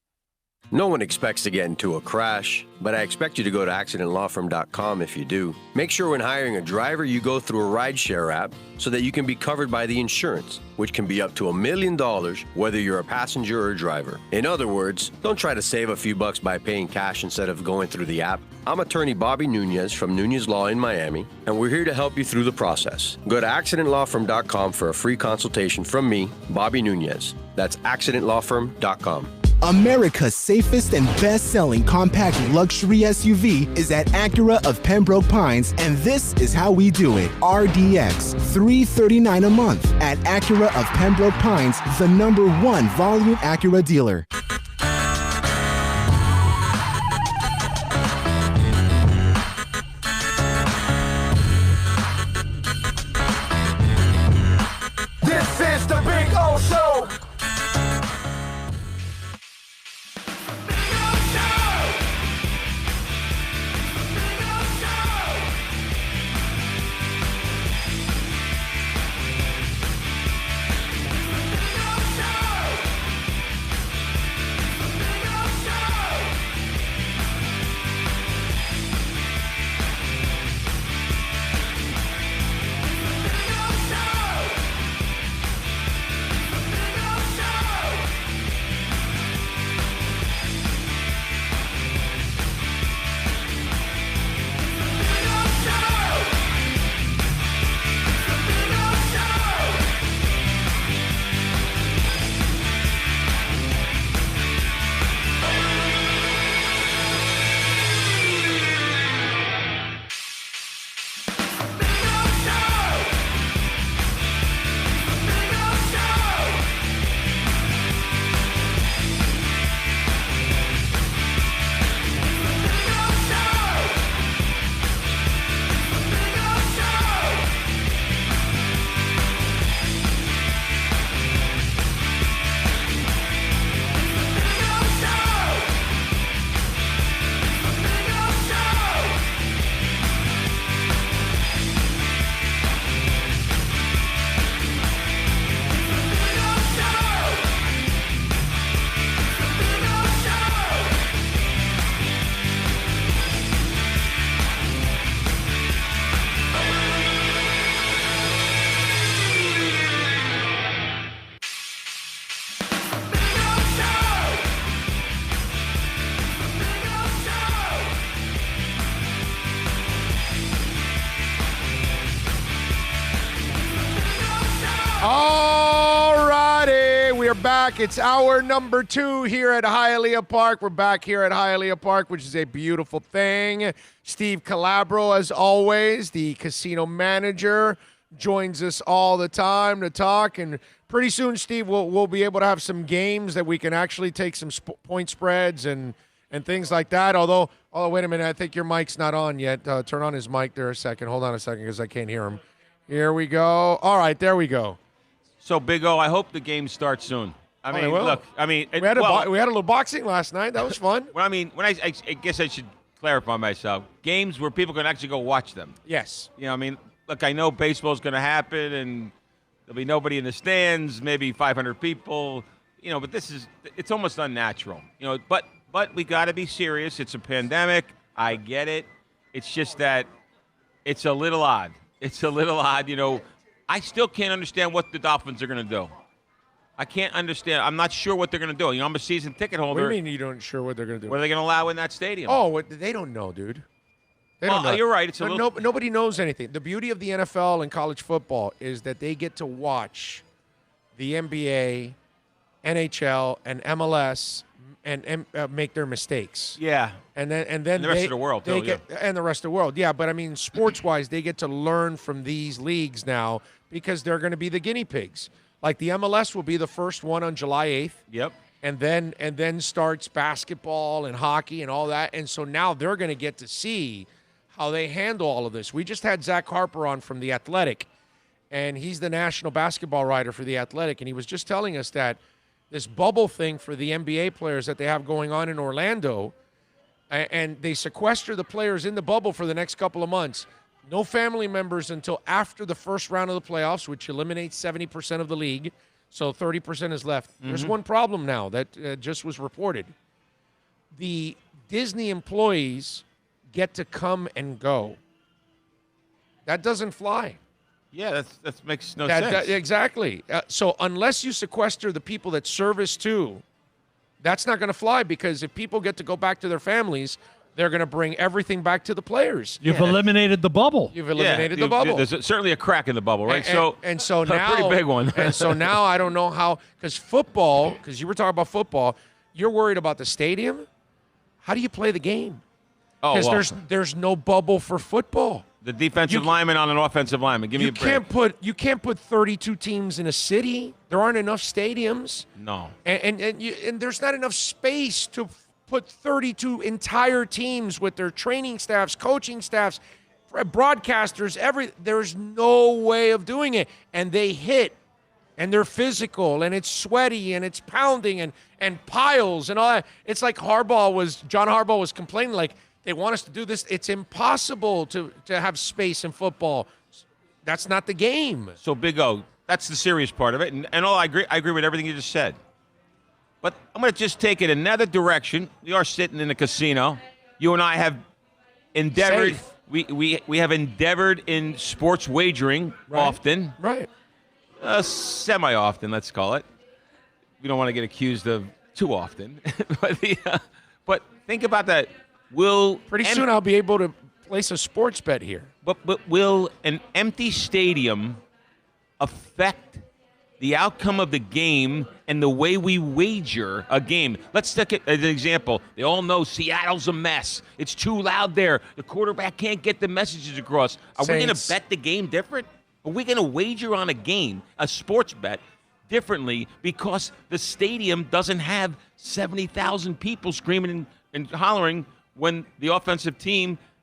No one expects to get into a crash, but I expect you to go to accidentlawfirm.com if you do. Make sure when hiring a driver, you go through a rideshare app so that you can be covered by the insurance, which can be up to $1 million whether you're a passenger or a driver. In other words, don't try to save a few bucks by paying cash instead of going through the app. I'm attorney Bobby Nunez from Nunez Law in Miami, and we're here to help you through the process. Go to accidentlawfirm.com for a free consultation from me, Bobby Nunez. That's accidentlawfirm.com. America's safest and best-selling compact luxury SUV is at Acura of Pembroke Pines, and this is how we do it. RDX, $339 a month at Acura of Pembroke Pines, the #1 volume Acura dealer. This is the Big O Show. back. It's hour number 2 here at Hialeah Park. We're back here at Hialeah Park, which is a beautiful thing. Steve Calabro, as always, the casino manager, joins us all the time to talk. And pretty soon, Steve, we'll be able to have some games that we can actually take some point spreads and things like that. Although, wait a minute, I think your mic's not on yet. Turn on his mic there a second. Hold on a second because I can't hear him. Here we go. All right, there we go. So, Big O, I hope the game starts soon. I mean, look. we had a little boxing last night. That was fun. Well, I mean, I guess I should clarify myself. Games where people can actually go watch them. Yes. You know, I mean, look, I know baseball's going to happen, and there'll be nobody in the stands, maybe 500 people. You know, but it's almost unnatural. You know, but we got to be serious. It's a pandemic. I get it. It's just that it's a little odd. It's a little odd, you know. I still can't understand what the Dolphins are going to do. I can't understand. I'm not sure what they're going to do. You know, I'm a season ticket holder. What do you mean you don't sure what they're going to do? What are they going to allow in that stadium? Oh, they don't know, dude. They don't know. You're right. It's nobody knows anything. The beauty of the NFL and college football is that they get to watch the NBA, NHL, and MLS and make their mistakes. Yeah. And then the rest of the world, too, and the rest of the world. Yeah, but I mean, sports-wise, they get to learn from these leagues now because they're going to be the guinea pigs. Like the MLS will be the first one on July 8th. Yep. And then starts basketball and hockey and all that. And so now they're going to get to see how they handle all of this. We just had Zach Harper on from The Athletic, and he's the national basketball writer for The Athletic, and he was just telling us that this bubble thing for the NBA players that they have going on in Orlando, and they sequester the players in the bubble for the next couple of months. No family members until after the first round of the playoffs, which eliminates 70% of the league, so 30% is left. Mm-hmm. There's one problem now that just was reported. The Disney employees get to come and go. That doesn't fly. Yeah, that makes no sense. Exactly. So unless you sequester the people that service too, that's not going to fly because if people get to go back to their families, they're going to bring everything back to the players. You've eliminated the bubble. You've eliminated the bubble. There's certainly a crack in the bubble, right? And so now, a pretty big one. And so now I don't know how, because football, because you were talking about football, you're worried about the stadium. How do you play the game? Because there's no bubble for football. The defensive lineman on an offensive lineman. Give me a break. You can't put 32 teams in a city. There aren't enough stadiums. No. And there's not enough space to put 32 entire teams with their training staffs, coaching staffs, broadcasters. There's no way of doing it. And they hit, and they're physical, and it's sweaty, and it's pounding, and piles, and all that. It's like John Harbaugh was complaining, like, they want us to do this. It's impossible to have space in football. That's not the game. So, Big O, that's the serious part of it. And I agree with everything you just said. But I'm going to just take it another direction. We are sitting in a casino. You and I have endeavored. We have endeavored in sports wagering often. Right. Semi-often, let's call it. We don't want to get accused of too often. But think about that. Pretty soon I'll be able to place a sports bet here. But will an empty stadium affect the outcome of the game and the way we wager a game? Let's take it as an example. They all know Seattle's a mess. It's too loud there. The quarterback can't get the messages across. Are we going to bet the game different? Are we going to wager on a game, a sports bet, differently because the stadium doesn't have 70,000 people screaming and hollering when the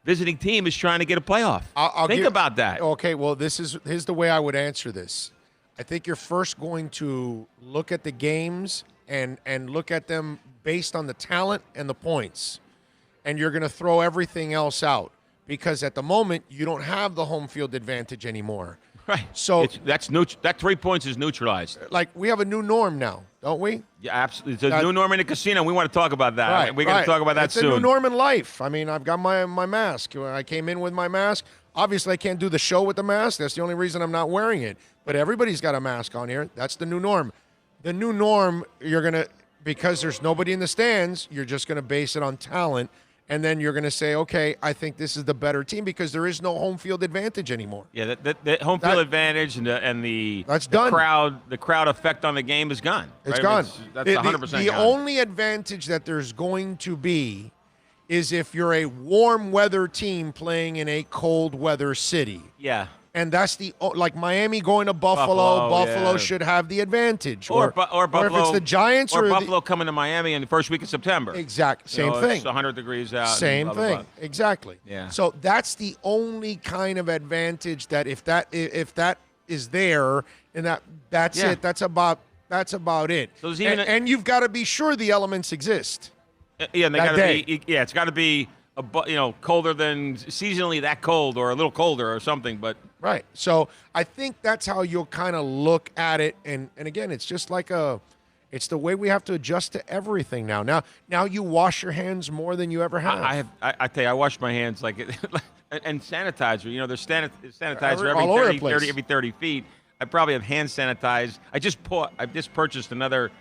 visiting team is trying to get a playoff? Think about that. Okay, well, here's the way I would answer this. I think you're first going to look at the games and look at them based on the talent and the points. And you're going to throw everything else out because at the moment you don't have the home field advantage anymore. Right. So that 3 points is neutralized. Like we have a new norm now, don't we? Yeah, absolutely. It's a new norm in the casino. We want to talk about that. Right, We're going to talk about that soon. It's a new norm in life. I mean, I've got my mask. I came in with my mask. Obviously, I can't do the show with the mask. That's the only reason I'm not wearing it. But everybody's got a mask on here. That's the new norm. The new norm, because there's nobody in the stands, you're just going to base it on talent and then you're going to say, okay, I think this is the better team because there is no home field advantage anymore. Yeah, the home field advantage and the that's done. The crowd effect on the game is gone. It's right? gone. That's 100% The gone. only advantage that there's going to be is if you're a warm weather team playing in a cold weather city. Yeah. And that's like Miami going to Buffalo yeah. should have the advantage. Or Buffalo. Or if it's the Giants or Buffalo coming to Miami in the first week of September. Exactly. Same thing. It's 100 degrees out. Same blah, blah, thing. blah. Exactly. Yeah. So that's the only kind of advantage that if that is there and that's it. That's about it. So there's even and you've got to be sure the elements exist. Yeah, and they got to be. Yeah, it's got to be colder than seasonally that cold or a little colder or something. But right. So I think that's how you'll kind of look at it. And again, it's just like it's the way we have to adjust to everything now. Now you wash your hands more than you ever have. I tell you, I wash my hands like and sanitizer. You know, there's sanitizer every 30 feet. I probably have hand sanitized. I just purchased another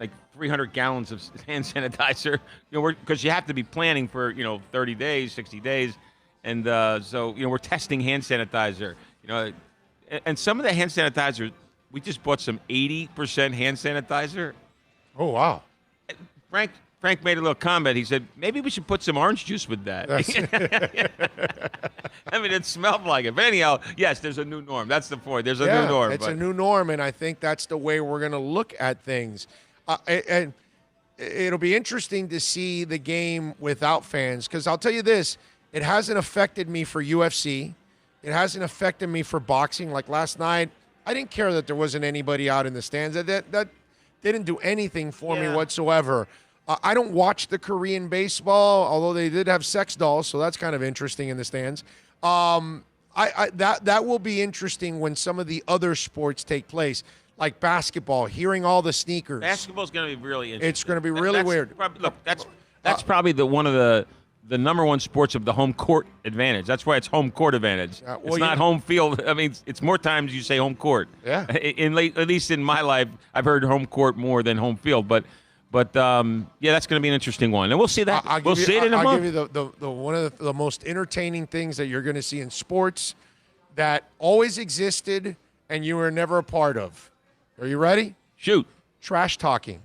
like 300 gallons of hand sanitizer. You know, because you have to be planning for 30 days, 60 days, and so we're testing hand sanitizer. You know, and some of the hand sanitizer, we just bought some 80% hand sanitizer. Oh wow! Frank made a little comment. He said, maybe we should put some orange juice with that. I mean, it smelled like it. But anyhow, yes, there's a new norm. That's the point. There's a new norm. It's a new norm, and I think that's the way we're going to look at things. And it'll be interesting to see the game without fans because I'll tell you this, it hasn't affected me for UFC. It hasn't affected me for boxing. Like last night, I didn't care that there wasn't anybody out in the stands. That didn't do anything for me whatsoever. I don't watch the Korean baseball, although they did have sex dolls, so that's kind of interesting in the stands. That will be interesting when some of the other sports take place, like basketball. Hearing all the sneakers. Basketball's going to be really interesting. It's going to be really weird. That's probably one of the number one sports of the home court advantage. That's why it's home court advantage. It's not home field. I mean, it's more times you say home court. Yeah. At least in my life, I've heard home court more than home field, But that's going to be an interesting one, and we'll see that. We'll see it in a month. I'll give you the one of the most entertaining things that you're going to see in sports that always existed and you were never a part of. Are you ready? Shoot. Trash talking.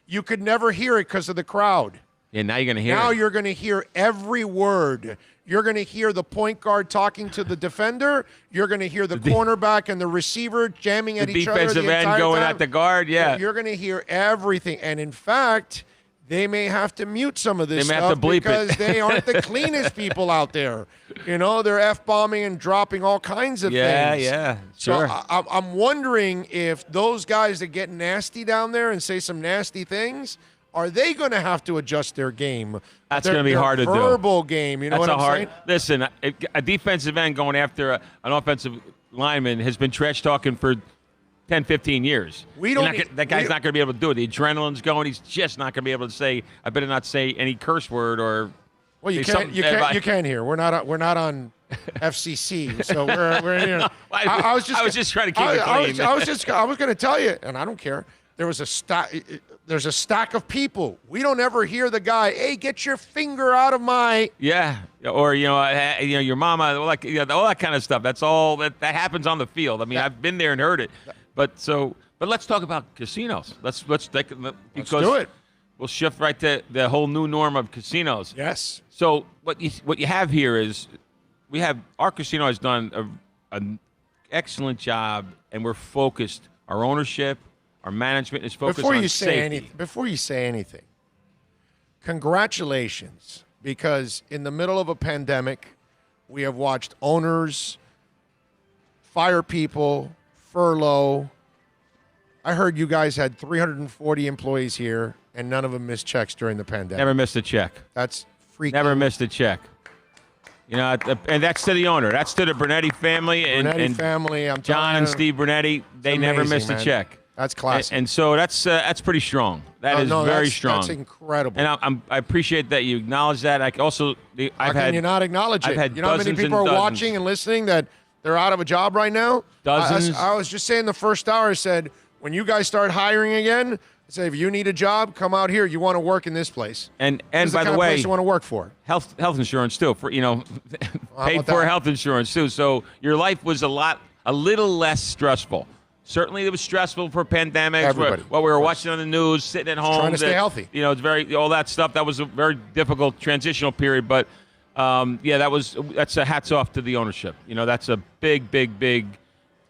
You could never hear it because of the crowd. Yeah, now you're going to hear it. Now you're going to hear every word. You're going to hear the point guard talking to the defender. You're going to hear the cornerback and the receiver jamming at each other. The defensive end going at the guard, yeah. You're going to hear everything. And in fact, they may have to mute some of this stuff stuff because it. they aren't the cleanest people out there. They're F-bombing and dropping all kinds of things. Yeah, sure. So I'm wondering if those guys that get nasty down there and say some nasty things, are they going to have to adjust their game? That's going to be hard to do. Verbal game, you know what I'm saying? Listen, a defensive end going after an offensive lineman has been trash talking for 10, 15 years. That guy's not going to be able to do it. The adrenaline's going. He's just not going to be able to say, I better not say any curse word or. Well, you can't hear. We're not on FCC, so we're here. I was just trying to keep it clean. I was going to tell you, and I don't care. There's a stack of people. We don't ever hear the guy, hey, get your finger out of my. Yeah, or your mama, all that kind of stuff. That's all that happens on the field. I mean, I've been there and heard it. But let's talk about casinos. Let's do it. We'll shift right to the whole new norm of casinos. Yes. So what you have here is our casino has done an excellent job, and we're focused. Our ownership. Our management is focused on safety. Before you say anything, congratulations, because in the middle of a pandemic, we have watched owners fire people, furlough. I heard you guys had 340 employees here, and none of them missed checks during the pandemic. Never missed a check. That's freaking. Never missed a check. And that's to the owner. That's to the Brunetti family and family. John and Steve Brunetti. They never missed a check. That's classic. And so that's pretty strong. That is very strong. That's incredible. And I appreciate that you acknowledge that. How can you not acknowledge it? You know how many people are watching and listening that they're out of a job right now? Dozens. I was just saying the first hour, I said, when you guys start hiring again, Say, if you need a job, come out here. You want to work in this place. And this is by the the kind way, of place you want to work for. Health insurance too, for paid for health insurance too. So your life was a little less stressful. Certainly, it was stressful for pandemics. Everybody. What we were watching on the news, sitting at home, trying to stay healthy. It's very all that stuff. That was a very difficult transitional period. But that's a hats off to the ownership. That's a big.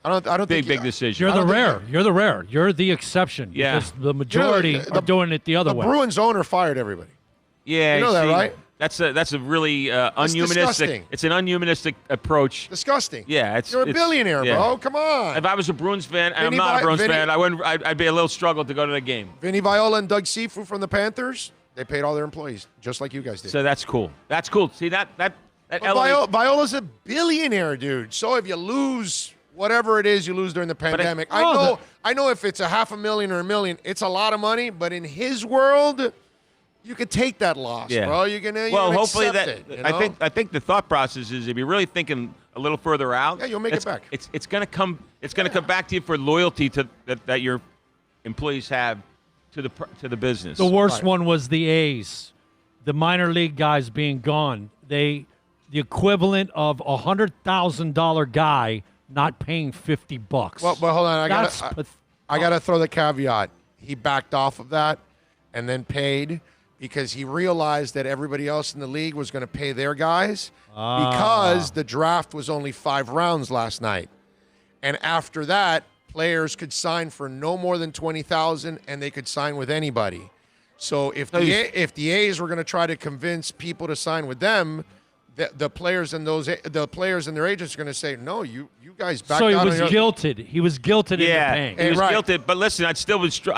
I don't think big decision. You're the rare. You're the rare. You're the exception. Yeah. Because the majority are doing it the other way. The Bruins owner fired everybody. Yeah, you know that, right? That's a really unhumanistic. Disgusting. It's an unhumanistic approach. Disgusting. Yeah, you're a billionaire, bro. Come on. If I was a Bruins fan, and I'm not a Bruins fan, I'd be a little struggle to go to the game. Vinny Viola and Doug Sifu from the Panthers, they paid all their employees just like you guys did. So that's cool. That's cool. See that Viola's a billionaire, dude. So if you lose whatever it is you lose during the pandemic, I know if it's $500,000 or $1 million, it's a lot of money. But in his world, you could take that loss, bro. You can hopefully accept it, I think the thought process is if you're really thinking a little further out, you'll make it back. It's going to come. It's going to come back to you for loyalty that your employees have to the business. The worst one was the A's, the minor league guys being gone. The equivalent of $100,000 guy not paying $50. Well, but hold on, I gotta throw the caveat. He backed off of that and then paid because he realized that everybody else in the league was going to pay their guys because the draft was only 5 rounds last night, and after that, players could sign for no more than $20,000, and they could sign with anybody. So if the A's were going to try to convince people to sign with them, the players and their agents are going to say, no, you guys backed out. So he was guilted. He was guilted into paying. He was guilted. But listen, I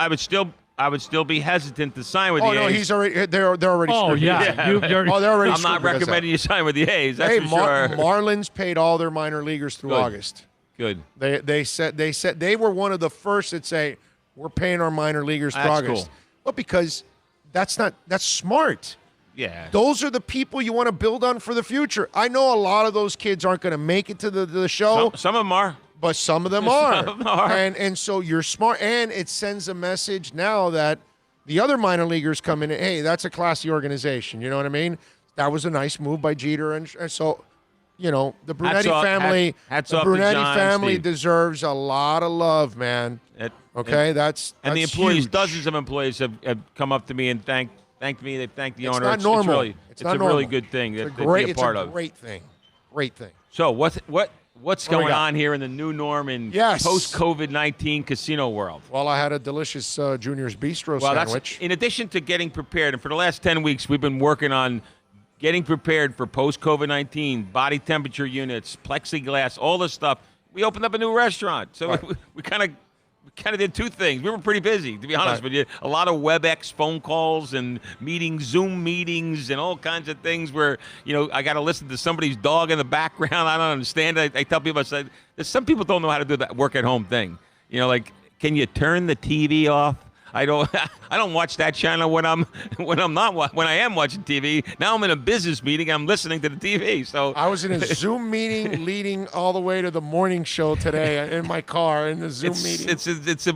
would still be hesitant to sign with the A's. Oh no, he's already. They're already. Oh yeah. They're already. I'm not recommending you sign with the A's. That's for sure. Marlins paid all their minor leagers through August. Good. They said they were one of the first that say we're paying our minor leaguers through August. Cool. Well, because that's smart. Yeah. Those are the people you want to build on for the future. I know a lot of those kids aren't going to make it to the show. Some of them are. But some of them are. Some of them are. And so you're smart. And it sends a message now that the other minor leaguers come in and, hey, that's a classy organization. You know what I mean? That was a nice move by Jeter. And so, the Brunetti family, Steve. deserves a lot of love, man. That's the employees, huge. dozens of employees have come up to me and thanked me. They've thanked the owner. Not normal. It's a really good thing to be a part of. It's a great thing. Great thing. So what's going on here in the new norm in post-COVID-19 casino world? Well, I had a delicious Junior's Bistro sandwich. In addition to getting prepared, and for the last 10 weeks, we've been working on getting prepared for post-COVID-19, body temperature units, plexiglass, all this stuff. We opened up a new restaurant. So we kind of did 2 things. We were pretty busy, to be honest with you. A lot of WebEx phone calls and meetings, Zoom meetings, and all kinds of things where, I got to listen to somebody's dog in the background. I don't understand it. I tell people, some people don't know how to do that work-at-home thing. Can you turn the TV off? I don't watch that channel when I am watching TV. Now I'm in a business meeting. I'm listening to the TV. So I was in a Zoom meeting leading all the way to the morning show today in my car in the Zoom meeting.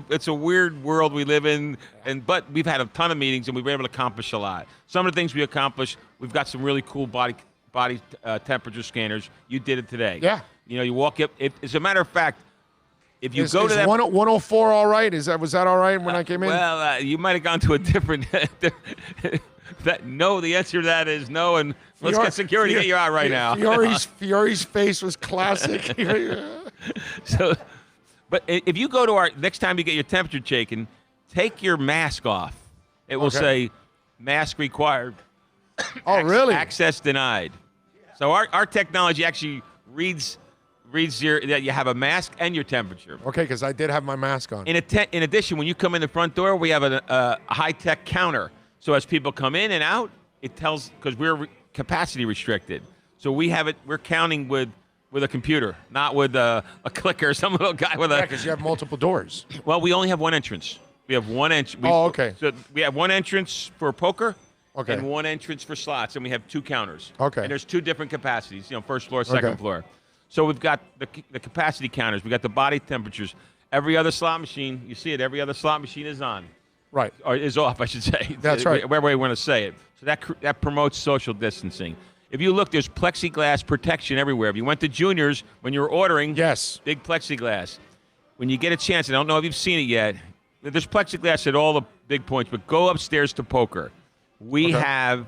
It's a weird world we live in, but we've had a ton of meetings and we've been able to accomplish a lot. Some of the things we accomplished, we've got some really cool body temperature scanners. You did it today. Yeah. You walk up. As a matter of fact, if you go to that 104, all right? Was that all right when I came in? Well, you might have gone to a different. No, the answer to that is no. And let's get security get you out right now. Fiore's face was classic. But if you go to next time you get your temperature taken, take your mask off. It will say mask required. Oh, really? Access denied. So our technology actually reads that you have a mask and your temperature. Okay, because I did have my mask on. In addition, when you come in the front door, we have a high-tech counter. So as people come in and out, it tells, because we're capacity restricted. So we're counting with a computer, not with a clicker, some little guy with a... Yeah, because you have multiple doors. Well, we only have one entrance. We have one entrance. Okay. So we have one entrance for poker. Okay. And one entrance for slots, and we have 2 counters. Okay. And there's 2 different capacities, first floor, second floor. So we've got the capacity counters. We've got the body temperatures. Every other slot machine, you see it, every other slot machine is on. Right. Or is off, I should say. That's right. Whatever way you want to say it. So that promotes social distancing. If you look, there's plexiglass protection everywhere. If you went to Junior's when you were ordering, yes, big plexiglass. When you get a chance, I don't know if you've seen it yet, there's plexiglass at all the big points, but go upstairs to poker. We have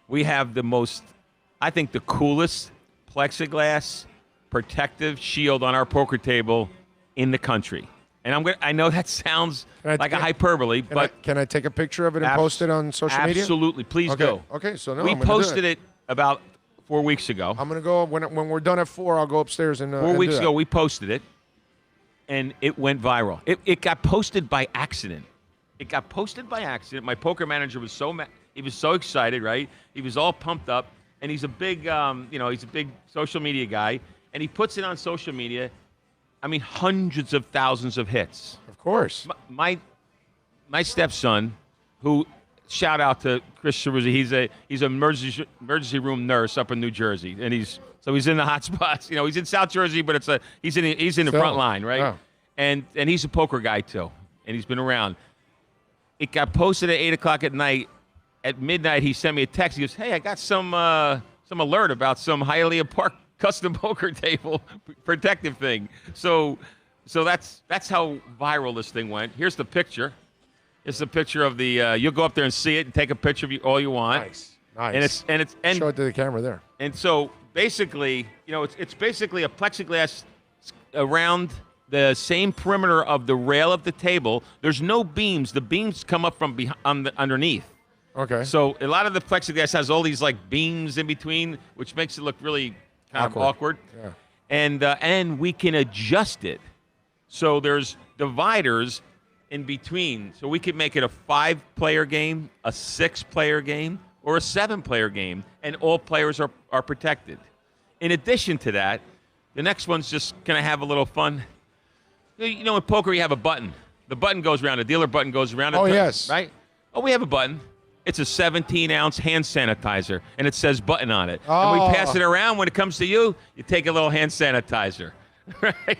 the most, I think, the coolest plexiglass protective shield on our poker table in the country. And I know that sounds like a hyperbole, but can I take a picture of it and post it on social media? Absolutely, please go. Okay, so we posted it about 4 weeks ago. I'm gonna go when we're done at 4. I'll go upstairs and 4 weeks ago we posted it, and it went viral. It got posted by accident. It got posted by accident. My poker manager was he was so excited, right? He was all pumped up, and he's a big he's a big social media guy, and he puts it on social media. I mean, hundreds of thousands of hits. Of course. My stepson, who shout out to Chris Ceruzzi, he's an emergency room nurse up in New Jersey, and he's in the hot spots. He's in South Jersey, but he's in the front line, right? Yeah. And he's a poker guy too, and he's been around. It got posted at 8:00 at night. At midnight, he sent me a text. He goes, "Hey, I got some alert about some Hialeah Park custom poker table protective thing." So that's how viral this thing went. Here's the picture. It's a picture of the. You'll go up there and see it and take a picture of all you want. Nice. And show it to the camera there. And so basically, it's basically a plexiglass around the same perimeter of the rail of the table. There's no beams. The beams come up from underneath. Okay. So a lot of the plexiglass has all these like beams in between, which makes it look really kind of awkward. Yeah. And we can adjust it. So there's dividers in between. So we could make it a 5-player game, a 6-player game, or a 7-player game, and all players are protected. In addition to that, the next one's just going to have a little fun. In poker, you have a button. The button goes around. The dealer button goes around. Oh, yes. Right? Oh, we have a button. It's a 17-ounce hand sanitizer, and it says button on it. Oh. And we pass it around. When it comes to you, you take a little hand sanitizer. Right?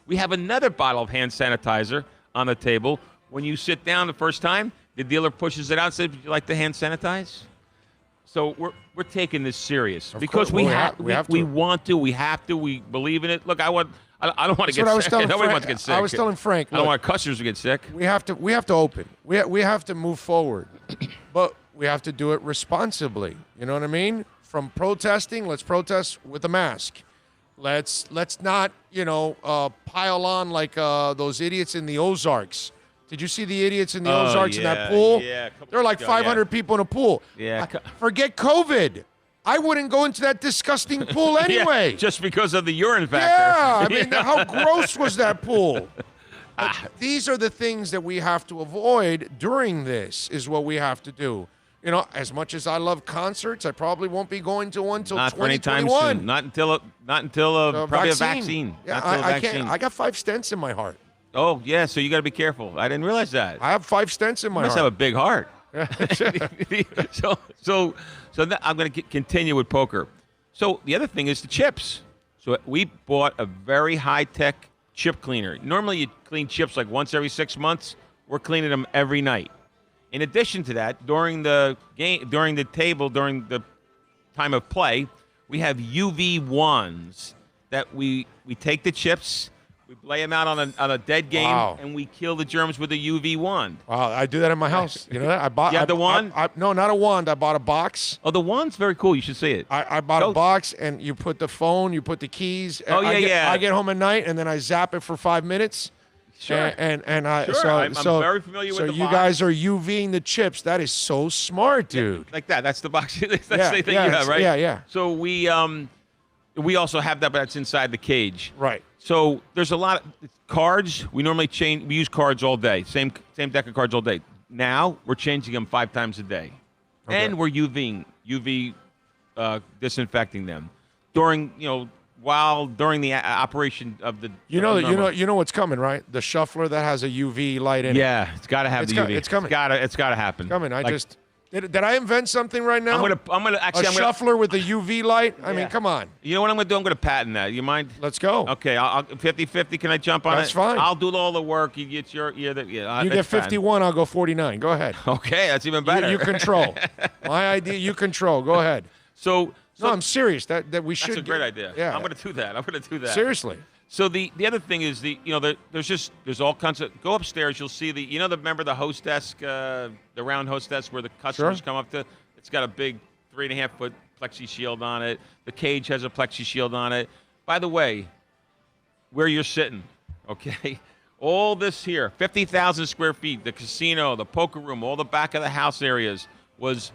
We have another bottle of hand sanitizer on the table. When you sit down the first time, the dealer pushes it out and says, "Would you like the hand sanitize?" So we're taking this serious because we want to, we have to, we believe in it. Look, I don't want to get sick. Nobody wants to get sick. I was telling Frank, I don't want our customers to get sick. We have to open. We have to move forward, but we have to do it responsibly. You know what I mean? From protesting, let's protest with a mask. Let's not pile on like those idiots in the Ozarks. Did you see the idiots in the Ozarks in that pool? Yeah, there are like 500 people in a pool. Yeah. Forget COVID. I wouldn't go into that disgusting pool anyway. Yeah, just because of the urine factor. Yeah, I mean, how gross was that pool? These are the things that we have to avoid during this, is what we have to do. As much as I love concerts, I probably won't be going to one until 2021. Not until probably a vaccine. Yeah, I can't. I got 5 stents in my heart. Oh, yeah, so you got to be careful. I didn't realize that. I have 5 stents in my heart. You must have a big heart. So I'm going to continue with poker. So the other thing is the chips. So we bought a very high-tech chip cleaner. Normally you clean chips like once every 6 months. We're cleaning them every night. In addition to that, during the time of play, we have UV wands that we take the chips. We lay them out on a dead game, and we kill the germs with a UV wand. Wow, I do that in my house. You know that? I bought. You have the wand? No, not a wand. I bought a box. Oh, the wand's very cool. You should see it. I bought a box, and you put the phone, you put the keys. Oh, yeah, I get home at night, and then I zap it for 5 minutes. Sure. I'm very familiar with the box. So you guys are UVing the chips. That is so smart, dude. Like that. That's the box. That's the thing you have, right? Yeah. So we also have that, but it's inside the cage. Right. So there's a lot of cards. We normally we use cards all day. Same deck of cards all day. Now we're changing them 5 times a day, and we're UV disinfecting them during the operation of the. You know what's coming, right? The shuffler that has a UV light in it. Yeah, it's got to have the UV. It's coming. It's got to happen. It's coming. Did I invent something right now? I'm gonna actually a shuffler with a UV light. I mean, come on. You know what I'm gonna do? I'm gonna patent that. You mind? Let's go. Okay, I'll 50-50. Can I jump on it? That's fine. I'll do all the work. You get your You get 51. I'll go 49. Go ahead. Okay, that's even better. You control. My idea. You control. Go ahead. So no, I'm serious. That we should. That's a great idea. Yeah, I'm gonna do that. Seriously. So the other thing is there's all kinds of go upstairs. You'll see remember the host desk, the round host desk where the customers come up to. It's got a big 3.5-foot plexi shield on it. The cage has a plexi shield on it. By the way, where you're sitting, okay, all this here, 50,000 square feet, the casino, the poker room, all the back of the house areas was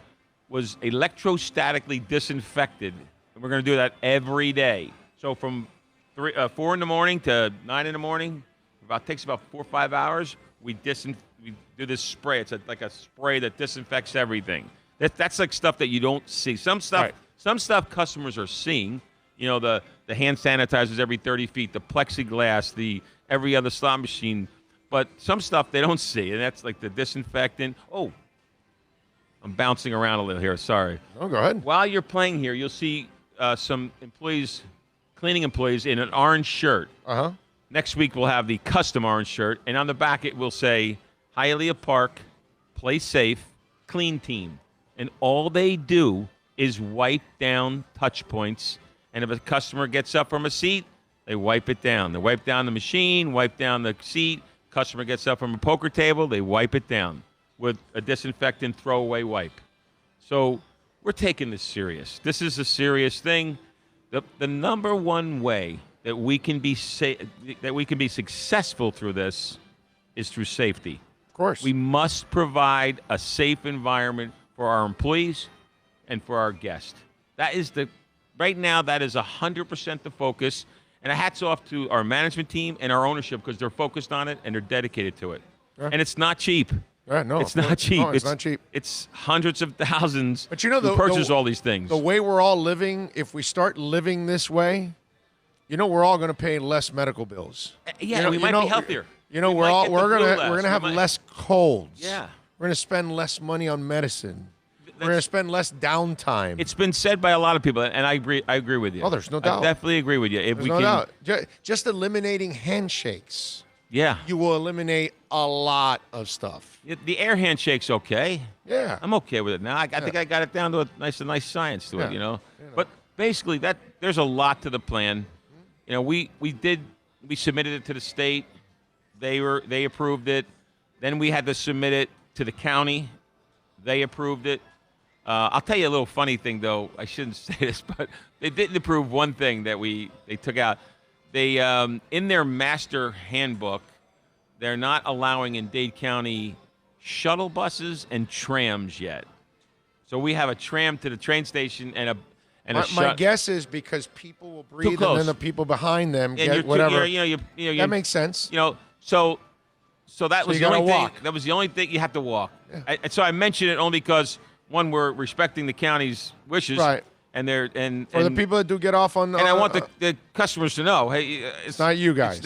electrostatically disinfected. And we're going to do that every day. So from 4 in the morning to 9 in the morning, takes about 4 or 5 hours. We do this spray. It's like a spray that disinfects everything. That's like stuff that you don't see. Some stuff customers are seeing. The hand sanitizers every 30 feet, the plexiglass, the every other slot machine. But some stuff they don't see, and that's like the disinfectant. Oh, I'm bouncing around a little here. Sorry. Oh, go ahead. While you're playing here, you'll see some cleaning employees in an orange shirt. Uh-huh. Next week we'll have the custom orange shirt, and on the back it will say Hialeah Park, play safe, clean team. And all they do is wipe down touch points. And if a customer gets up from a seat, they wipe it down. They wipe down the machine, wipe down the seat. Customer gets up from a poker table, they wipe it down with a disinfectant throwaway wipe. So we're taking this serious. This is a serious thing. The number one way that we can be successful through this is through safety. Of course. We must provide a safe environment for our employees and for our guests. Right now, that is 100% the focus. And hats off to our management team and our ownership because they're focused on it and they're dedicated to it. Yeah. And it's not cheap. No, it's not cheap. No, it's not cheap. It's hundreds of thousands but who purchase all these things. The way we're all living, if we start living this way, we're all going to pay less medical bills. Yeah, we might be healthier. We're gonna have less colds. Yeah. We're going to spend less money on medicine. We're going to spend less downtime. It's been said by a lot of people, and I agree with you. Oh, there's no doubt. I definitely agree with you. There's no doubt. Just eliminating handshakes. Yeah. You will eliminate a lot of stuff. The air handshake's okay. Yeah. I'm okay with it now. I think I got it down to a nice science to it, But basically, there's a lot to the plan. We submitted it to the state. They approved it. Then we had to submit it to the county. They approved it. I'll tell you a little funny thing, though. I shouldn't say this, but they didn't approve one thing that they took out. They in their master handbook, they're not allowing in Dade County shuttle buses and trams yet. So we have a tram to the train station and my guess is because people will breathe and then the people behind them get whatever. That makes sense. So that was the only thing. That was the only thing you have to walk. Yeah. So I mentioned it only because one, we're respecting the county's wishes, right? And for the people that do get off on. And I want the customers to know, hey, it's not you guys.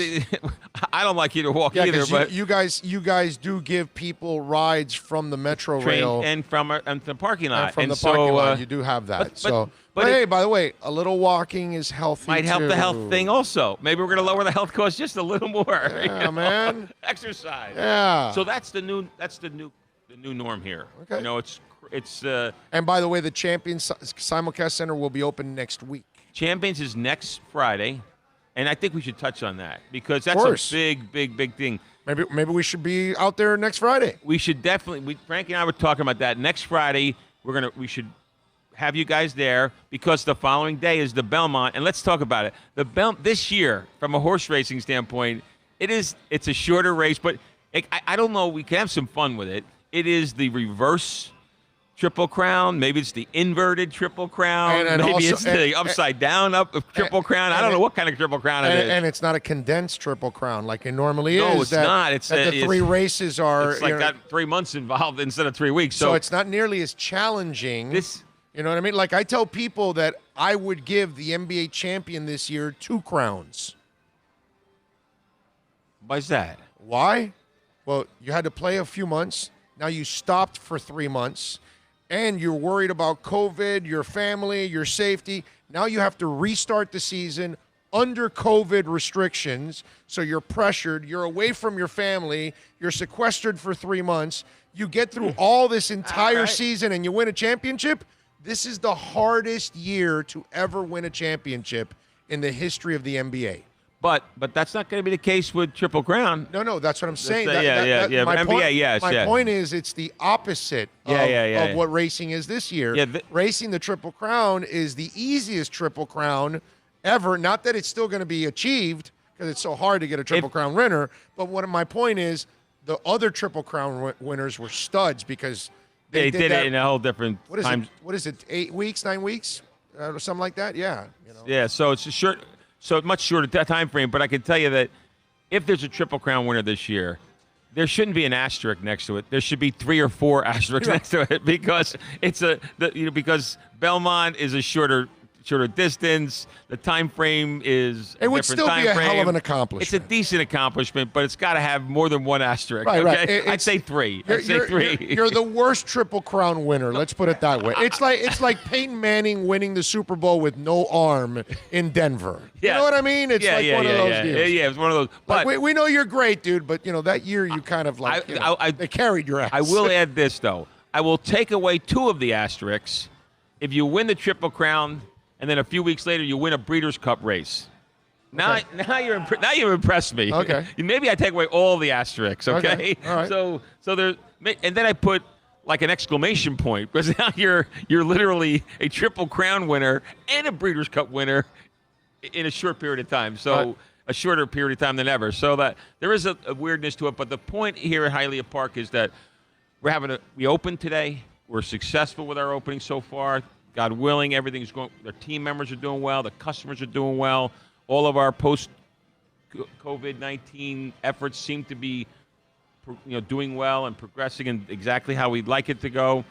I don't like you to walk either, but you guys do give people rides from the Metro Rail and from the parking lot. And from the parking lot, you do have that. But hey, by the way, a little walking is healthy. Might help the health thing also. Maybe we're going to lower the health cost just a little more. Yeah, man. Exercise. Yeah. So that's the new norm here. Okay. It's and by the way, the Champions Simulcast Center will be open next week. Champions is next Friday, and I think we should touch on that because that's a big thing. Maybe we should be out there next Friday. We should definitely. Frankie and I were talking about that. Next Friday, we should have you guys there because the following day is the Belmont, and let's talk about it. This year, from a horse racing standpoint, it's a shorter race, but I don't know. We can have some fun with it. It is the reverse Triple Crown. Maybe it's the inverted Triple Crown. And maybe also, it's the upside down Triple Crown. I don't know what kind of Triple Crown it is. And it's not a condensed Triple Crown like it normally is. No, it's not. It's the 3 races are. It's like got 3 months involved instead of 3 weeks. So it's not nearly as challenging. You know what I mean? Like I tell people that I would give the NBA champion this year 2 crowns. Why's that? Why? Well, you had to play a few months. Now you stopped for 3 months. and you're worried about COVID, your family, your safety. Now you have to restart the season under COVID restrictions, so you're pressured. You're away from your family. You're sequestered for 3 months. You get through all this entire season and you win a championship. This is the hardest year to ever win a championship in the history of the NBA. But that's not going to be the case with Triple Crown. No, that's what I'm saying. Yeah. My NBA, point, yes. My point is it's the opposite of what racing is this year. Yeah, racing the Triple Crown is the easiest Triple Crown ever. Not that it's still going to be achieved because it's so hard to get a Triple Crown winner. But my point is the other Triple Crown winners were studs because they did it in a whole different time. What is it? 8 weeks, 9 weeks, something like that. Yeah. Yeah. So it's a short. So much shorter time frame, but I can tell you that if there's a Triple Crown winner this year, there shouldn't be an asterisk next to it. There should be 3 or 4 asterisks next to it because because Belmont is a shorter distance. The time frame is it would still be a hell of an accomplishment. It's a decent accomplishment, but it's got to have more than one asterisk. Right, okay? I'd say 3. You're the worst Triple Crown winner. Let's put it that way. It's like Peyton Manning winning the Super Bowl with no arm in Denver. You know what I mean? It's one of those deals. Yeah, it's one of those. But we know you're great, dude. But that year you kind of they carried your ass. I will add this though. I will take away 2 of the asterisks if you win the Triple Crown. And then a few weeks later, you win a Breeders' Cup race. Now you've impressed me. Okay. Maybe I take away all the asterisks. Okay. All right. So there's, and then I put like an exclamation point because now you're literally a Triple Crown winner and a Breeders' Cup winner in a short period of time. So a shorter period of time than ever. So that there is a weirdness to it. But the point here at Hialeah Park is that we opened today. We're successful with our opening so far. God willing, everything's going. The team members are doing well. The customers are doing well. All of our post-COVID-19 efforts seem to be, doing well and progressing in exactly how we'd like it to go,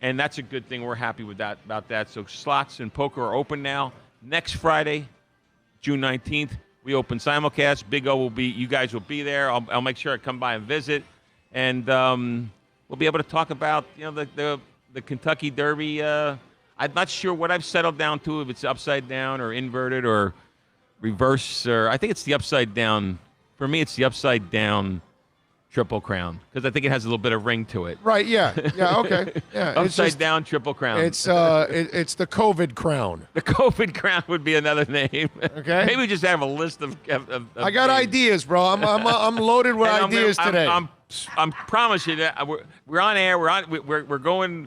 and that's a good thing. We're happy with about that. So slots and poker are open now. Next Friday, June 19th, we open simulcast. Big O will be. You guys will be there. I'll make sure I come by and visit, and we'll be able to talk about the Kentucky Derby. I'm not sure what I've settled down to, if it's upside down or inverted or reverse, or I think it's the upside down. For me, it's the upside down Triple Crown because I think it has a little bit of ring to it. Right, yeah, okay. Yeah, upside down Triple Crown. It's the COVID Crown. The COVID Crown would be another name. Okay. Maybe we just have a list of I got names. Ideas, bro. I'm loaded with ideas today. I'm promising that we're on air. We're going.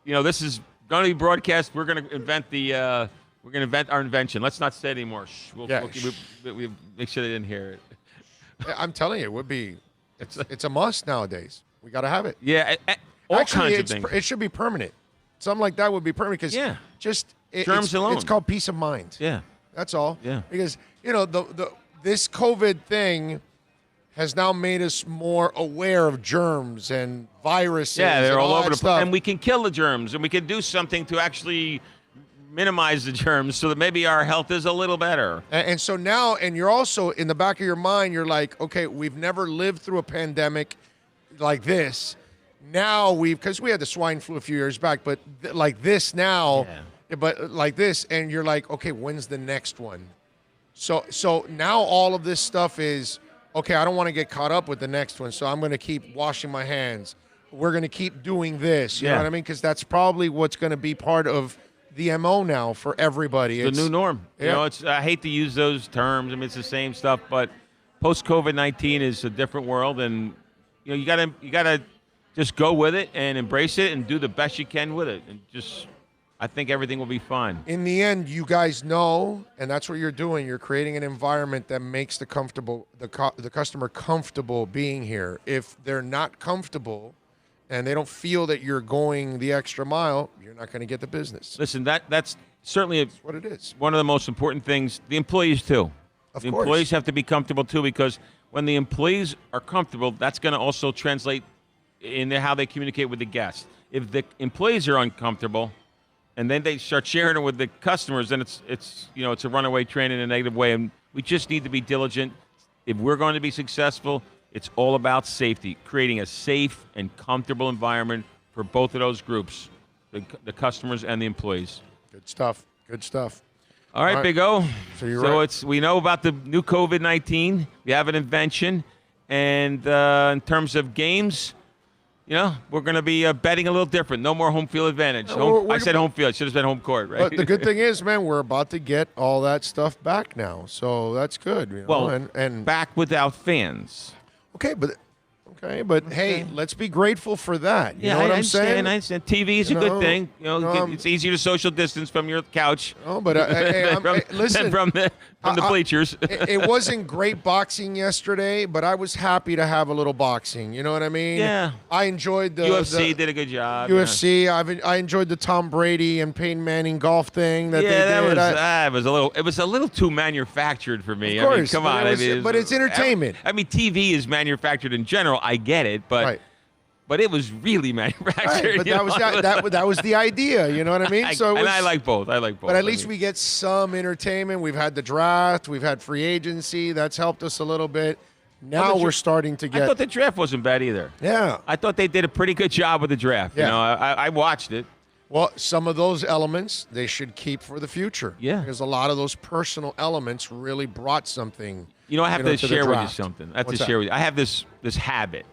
This is going to be broadcast. We're going to invent our invention. Let's not say it anymore. Shh. We'll make sure they didn't hear it. I'm telling you, it would be. It's a must nowadays. We got to have it. Yeah, all kinds of things. It should be permanent. Something like that would be permanent because germs alone. It's called peace of mind. Yeah, that's all. Yeah, because this COVID thing has now made us more aware of germs and viruses. Yeah, they're all over the place. And we can kill the germs, and we can do something to actually minimize the germs so that maybe our health is a little better. And so now, and you're also, in the back of your mind, you're like, okay, we've never lived through a pandemic like this. Now because we had the swine flu a few years back, but like this now, but like this, and you're like, okay, when's the next one? So now all of this stuff is, okay, I don't want to get caught up with the next one, so I'm going to keep washing my hands. We're going to keep doing this. You know what I mean? Because that's probably what's going to be part of the MO now for everybody. It's the new norm. Yeah. I hate to use those terms. I mean, it's the same stuff, but post-COVID-19 is a different world, and you gotta just go with it and embrace it and do the best you can with it, and I think everything will be fine. In the end, you guys know, and that's what you're doing. You're creating an environment that makes the customer comfortable being here. If they're not comfortable and they don't feel that you're going the extra mile, you're not going to get the business. Listen, that's certainly what it is. One of the most important things. The employees too. Of the course. Employees have to be comfortable too, because when the employees are comfortable, that's going to also translate into how they communicate with the guests. If the employees are uncomfortable, and then they start sharing it with the customers, then it's a runaway train in a negative way. And we just need to be diligent. If we're going to be successful, it's all about safety, creating a safe and comfortable environment for both of those groups. the customers and the employees. Good stuff. Good stuff. All right, Big O. So you're so right. we know about the new COVID-19. We have an invention, and in terms of games, we're going to be betting a little different. No more home field advantage. I said home field. It should have been home court, right? But the good thing is, man, we're about to get all that stuff back now, so that's good. Well, and back without fans. Okay, but hey, let's be grateful for that. You know what I'm saying? I understand. TV is a good thing. It's easier to social distance from your couch. Oh, but listen, than from the bleachers. It wasn't great boxing yesterday, but I was happy to have a little boxing. You know what I mean? Yeah. I enjoyed the UFC did a good job. UFC. I enjoyed the Tom Brady and Peyton Manning golf thing that they did. It was a little too manufactured for me. Of course, I mean, come on. But it's entertainment. I mean, TV is manufactured in general. I get it, but. Right. But it was really manufactured. Right, but that was the idea. You know what I mean? I like both. But at least we get some entertainment. We've had the draft. We've had free agency. That's helped us a little bit. Now we're starting to get. I thought the draft wasn't bad either. Yeah. I thought they did a pretty good job with the draft. Yeah. I watched it. Well, some of those elements they should keep for the future. Yeah. Because a lot of those personal elements really brought something. I have to share with you something. I have this habit.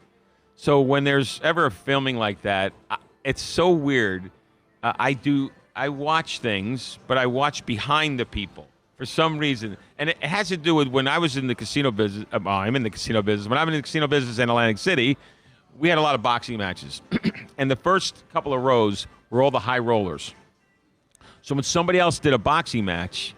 So when there's ever a filming like that, it's so weird. I watch things, but I watch behind the people for some reason. And it has to do with when I was in the casino business. I'm in the casino business. When I'm in the casino business in Atlantic City, we had a lot of boxing matches. And the first couple of rows were all the high rollers. So when somebody else did a boxing match,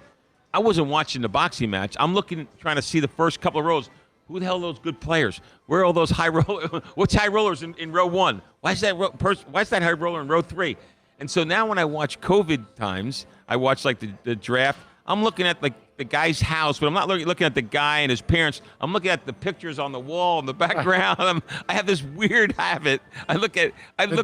I wasn't watching the boxing match. I'm trying to see the first couple of rows. Who the hell are those good players? Where are all those high rollers? What's high rollers in row one? Why is that high roller in row three? And so now when I watch COVID times, I watch like the draft. I'm looking at like the guy's house, but I'm not looking at the guy and his parents. I'm looking at the pictures on the wall in the background. I have this weird habit. I look at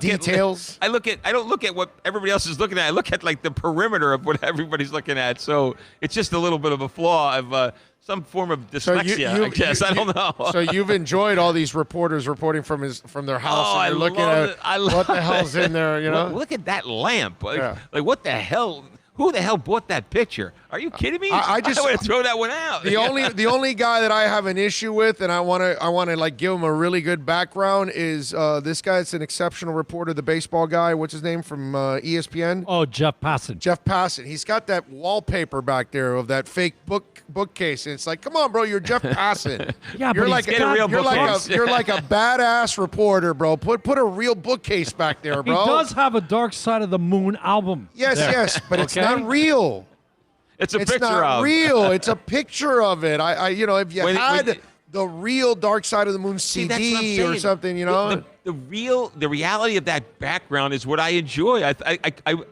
details. I don't look at what everybody else is looking at. I look at like the perimeter of what everybody's looking at. So it's just a little bit of a flaw of some form of dyslexia, I guess. I don't know. So you've enjoyed all these reporters reporting from their house. Oh, and you're looking at what the hell's in there, you know? Look at that lamp. Like what the hell? Who the hell bought that picture? Are you kidding me? I want to throw that one out. The only guy that I have an issue with, and I want to like give him a really good background, is this guy. It's an exceptional reporter, the baseball guy. What's his name from ESPN? Oh, Jeff Passan. Jeff Passan. He's got that wallpaper back there of that fake bookcase, and it's like, come on, bro, you're Jeff Passan. Yeah, you're but like you're like a badass reporter, bro. Put a real bookcase back there, bro. He does have a Dark Side of the Moon album. Yes, but it's not real. It's not of. real. It's a picture of it. If you had the real Dark Side of the Moon CD or something, the reality of that background is what I enjoy.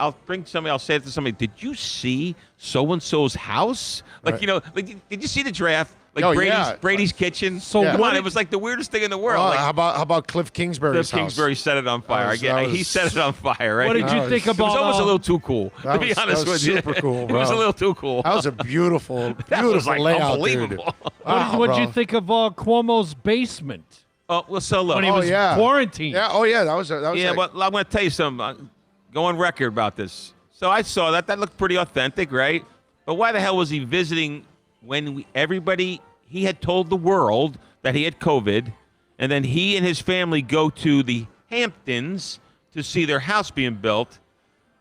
I'll bring somebody. I'll say it to somebody. Did you see so and so's house? Like did you see the draft? Like Brady's kitchen. So come on, it was like the weirdest thing in the world. How about Cliff Kingsbury's Cliff Kingsbury set it on fire. He set it on fire. Right? What did you think about? It was almost a little too cool. To be honest with you, super cool. Bro. It was a little too cool. That was a beautiful layout, unbelievable. Dude. What did you think of Cuomo's basement? Oh well, so look. When he was quarantined. Yeah. Oh yeah, that was. Yeah, but I'm going to tell you something. Go on record about this. So I saw that. That looked pretty authentic, right? But why the hell was he visiting when everybody? He had told the world that he had COVID, and then he and his family go to the Hamptons to see their house being built.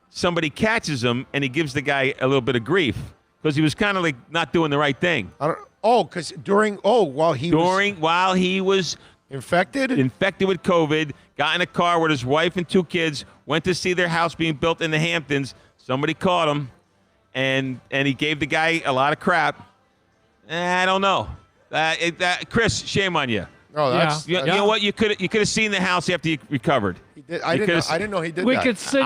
Somebody catches him, and he gives the guy a little bit of grief because he was kind of like not doing the right thing. Because while he was infected with COVID, got in a car with his wife and 2 kids, went to see their house being built in the Hamptons. Somebody caught him, and he gave the guy a lot of crap. I don't know. Chris, shame on you. Oh, that's you know what? You could have seen the house after you recovered. I didn't know he did that. We could send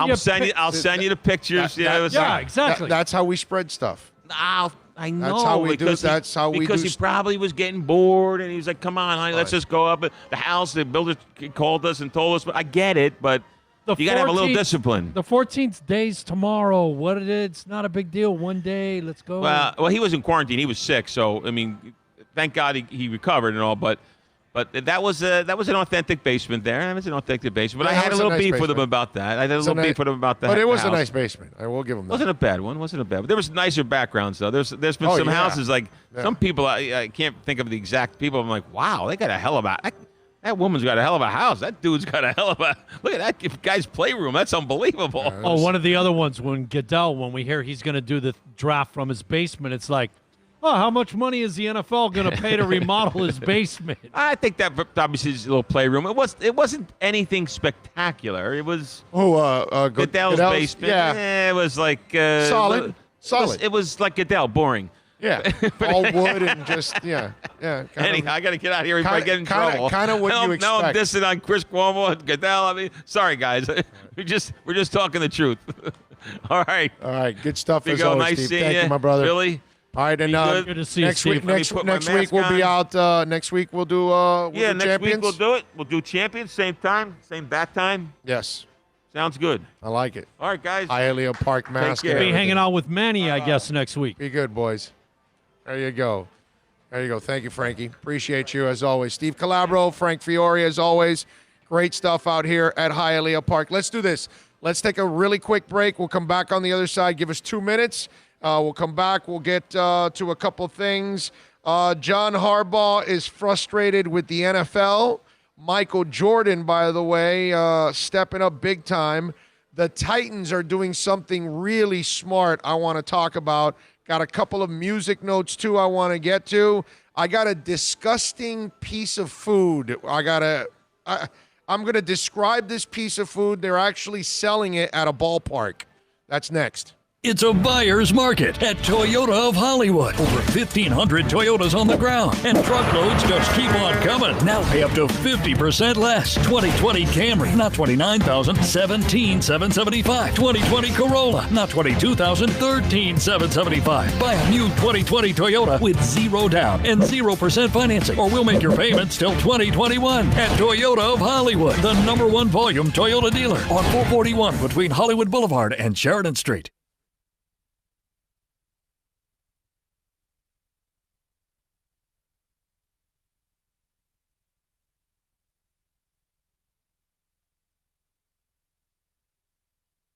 I'll send you the pictures. Exactly. That's how we spread stuff. I know. That's how we do. Because he probably was getting bored, and he was like, "Come on, honey, let's just go up." The house, the builder called us and told us. But I get it, but you got to have a little discipline. The 14th day's tomorrow. It's not a big deal. One day, let's go. Well, he was in quarantine. He was sick, so I mean, thank God he recovered and all. But But that was an authentic basement there. It was an authentic basement. But I had a little beef with him about that. I had a little beef with him about that. But it was a house. nice basement. I will give him that. Wasn't a bad one. There was nicer backgrounds though. There's been some houses like some people. I can't think of the exact people. I'm like, wow, they got a hell of a. That woman's got a hell of a house. That dude's got a hell of a. Look at that guy's playroom. That's unbelievable. One of the other ones when we hear he's going to do the draft from his basement, it's like, oh, how much money is the NFL going to pay to remodel his basement? I think that obviously is a little playroom. It wasn't anything spectacular. It was Goodell's basement. Yeah, it was like solid. It was like Goodell, boring. Yeah, all wood and just Anyhow, I got to get out of here before I get in trouble. Kind of what you expect. Now I'm dissing on Chris Cuomo and Goodell. I mean, sorry guys, we're just talking the truth. All right, good stuff as go. always, Nice Steve. seeing Thank you, you, my brother. Billy. All right, and good to see you, next week, Steve. next week we'll be out. Next week we'll do. We'll do next champions. week we'll do it. We'll do champions, same time, same bat time. Yes. Sounds good. I like it. All right, guys. Hialeah Park mask. Be hanging out with Manny, I guess, next week. Be good, boys. There you go. Thank you, Frankie. Appreciate you as always. Steve Calabro, Frank Fiore as always. Great stuff out here at Hialeah Park. Let's do this. Let's take a really quick break. We'll come back on the other side. Give us 2 minutes. We'll come back. We'll get to a couple things. John Harbaugh is frustrated with the NFL. Michael Jordan, by the way, stepping up big time. The Titans are doing something really smart I want to talk about. Got a couple of music notes, too, I want to get to. I got a disgusting piece of food. I'm going to describe this piece of food. They're actually selling it at a ballpark. That's next. It's a buyer's market at Toyota of Hollywood. Over 1,500 Toyotas on the ground, and truckloads just keep on coming. Now pay up to 50% less. 2020 Camry, not $29,000, $17,775. 2020 Corolla, not $22,000, $13,775. Buy a new 2020 Toyota with 0 down and 0% financing, or we'll make your payments till 2021 at Toyota of Hollywood, the #1 volume Toyota dealer on 441 between Hollywood Boulevard and Sheridan Street.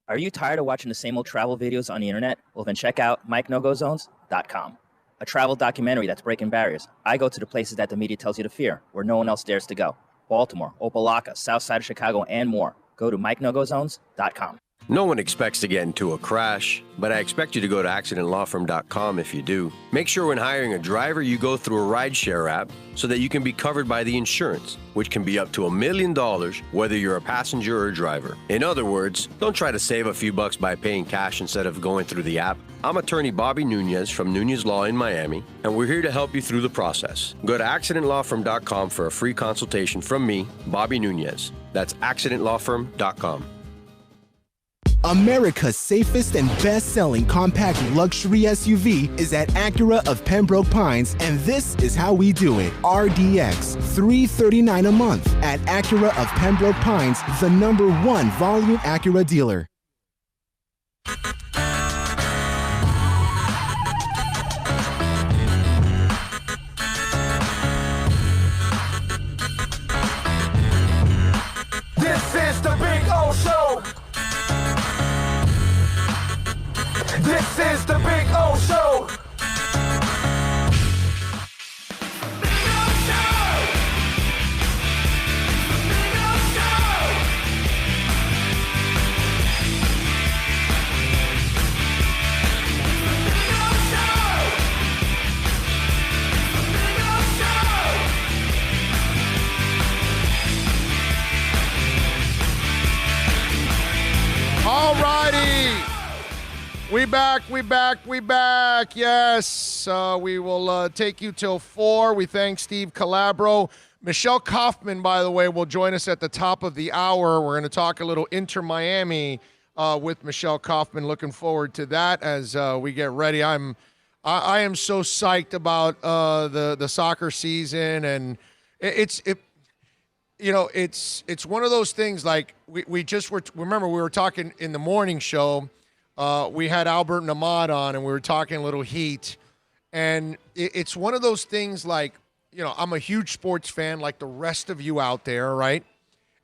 Are you tired of watching the same old travel videos on the internet? Well, then check out MikeNoGoZones.com, a travel documentary that's breaking barriers. I go to the places that the media tells you to fear, where no one else dares to go. Baltimore, Opelika, South Side of Chicago, and more. Go to MikeNoGoZones.com. No one expects to get into a crash, but I expect you to go to accidentlawfirm.com if you do. Make sure when hiring a driver, you go through a rideshare app so that you can be covered by the insurance, which can be up to $1 million, whether you're a passenger or a driver. In other words, don't try to save a few bucks by paying cash instead of going through the app. I'm attorney Bobby Nunez from Nunez Law in Miami, and we're here to help you through the process. Go to accidentlawfirm.com for a free consultation from me, Bobby Nunez. That's accidentlawfirm.com. America's safest and best-selling compact luxury SUV is at Acura of Pembroke Pines, and this is how we do it. RDX, $339 a month at Acura of Pembroke Pines, the #1 volume Acura dealer. This is the Big O Show. This is the Big O Show. All righty. We back. Yes, we will take you till 4. We thank Steve Calabro. Michelle Kaufman, by the way, will join us at the top of the hour. We're going to talk a little Inter Miami with Michelle Kaufman. Looking forward to that as we get ready. I am so psyched about the soccer season, and it's one of those things. Like we just were. Remember, we were talking in the morning show. We had Albert Namad on, and we were talking a little Heat, and it's one of those things. Like, I'm a huge sports fan like the rest of you out there, right?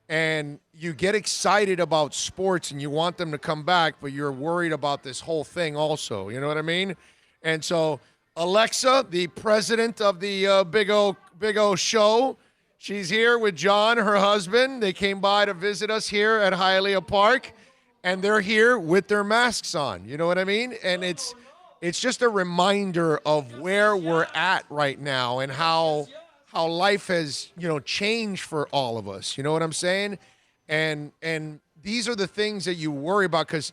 And you get excited about sports and you want them to come back, but you're worried about this whole thing also. You know what I mean? And so Alexa, the president of the Big O show, she's here with John, her husband. They came by to visit us here at Hialeah Park, and they're here with their masks on. You know what I mean? And it's just a reminder of where we're at right now and how life has, changed for all of us. You know what I'm saying? And these are the things that you worry about because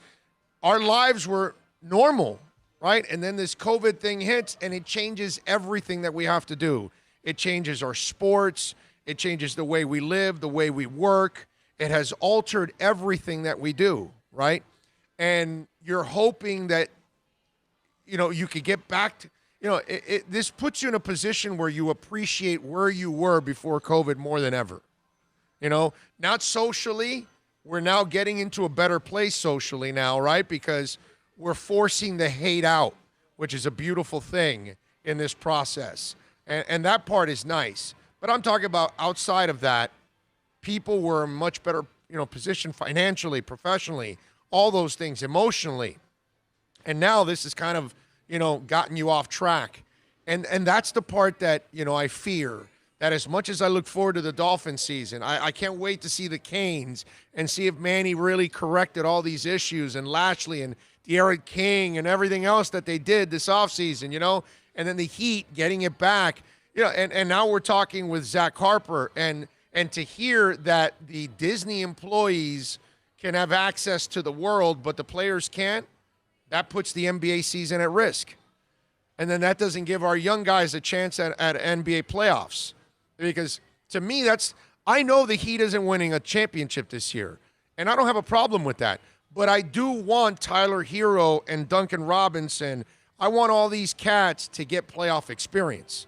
our lives were normal, right? And then this COVID thing hits and it changes everything that we have to do. It changes our sports. It changes the way we live, the way we work. It has altered everything that we do, right? And you're hoping that, you could get back to, this puts you in a position where you appreciate where you were before COVID more than ever. Not socially. We're now getting into a better place socially now, right? Because we're forcing the hate out, which is a beautiful thing in this process. And that part is nice. But I'm talking about outside of that, people were in much better, position financially, professionally, all those things, emotionally. And now this has kind of, gotten you off track. And that's the part that, I fear. That as much as I look forward to the Dolphins season, I can't wait to see the Canes and see if Manny really corrected all these issues and Lashley and De'Aaron King and everything else that they did this offseason, and then the Heat getting it back. And now we're talking with Zach Harper and to hear that the Disney employees can have access to the world, but the players can't, that puts the NBA season at risk. And then that doesn't give our young guys a chance at NBA playoffs. Because to me, I know the Heat isn't winning a championship this year, and I don't have a problem with that. But I do want Tyler Hero and Duncan Robinson. I want all these cats to get playoff experience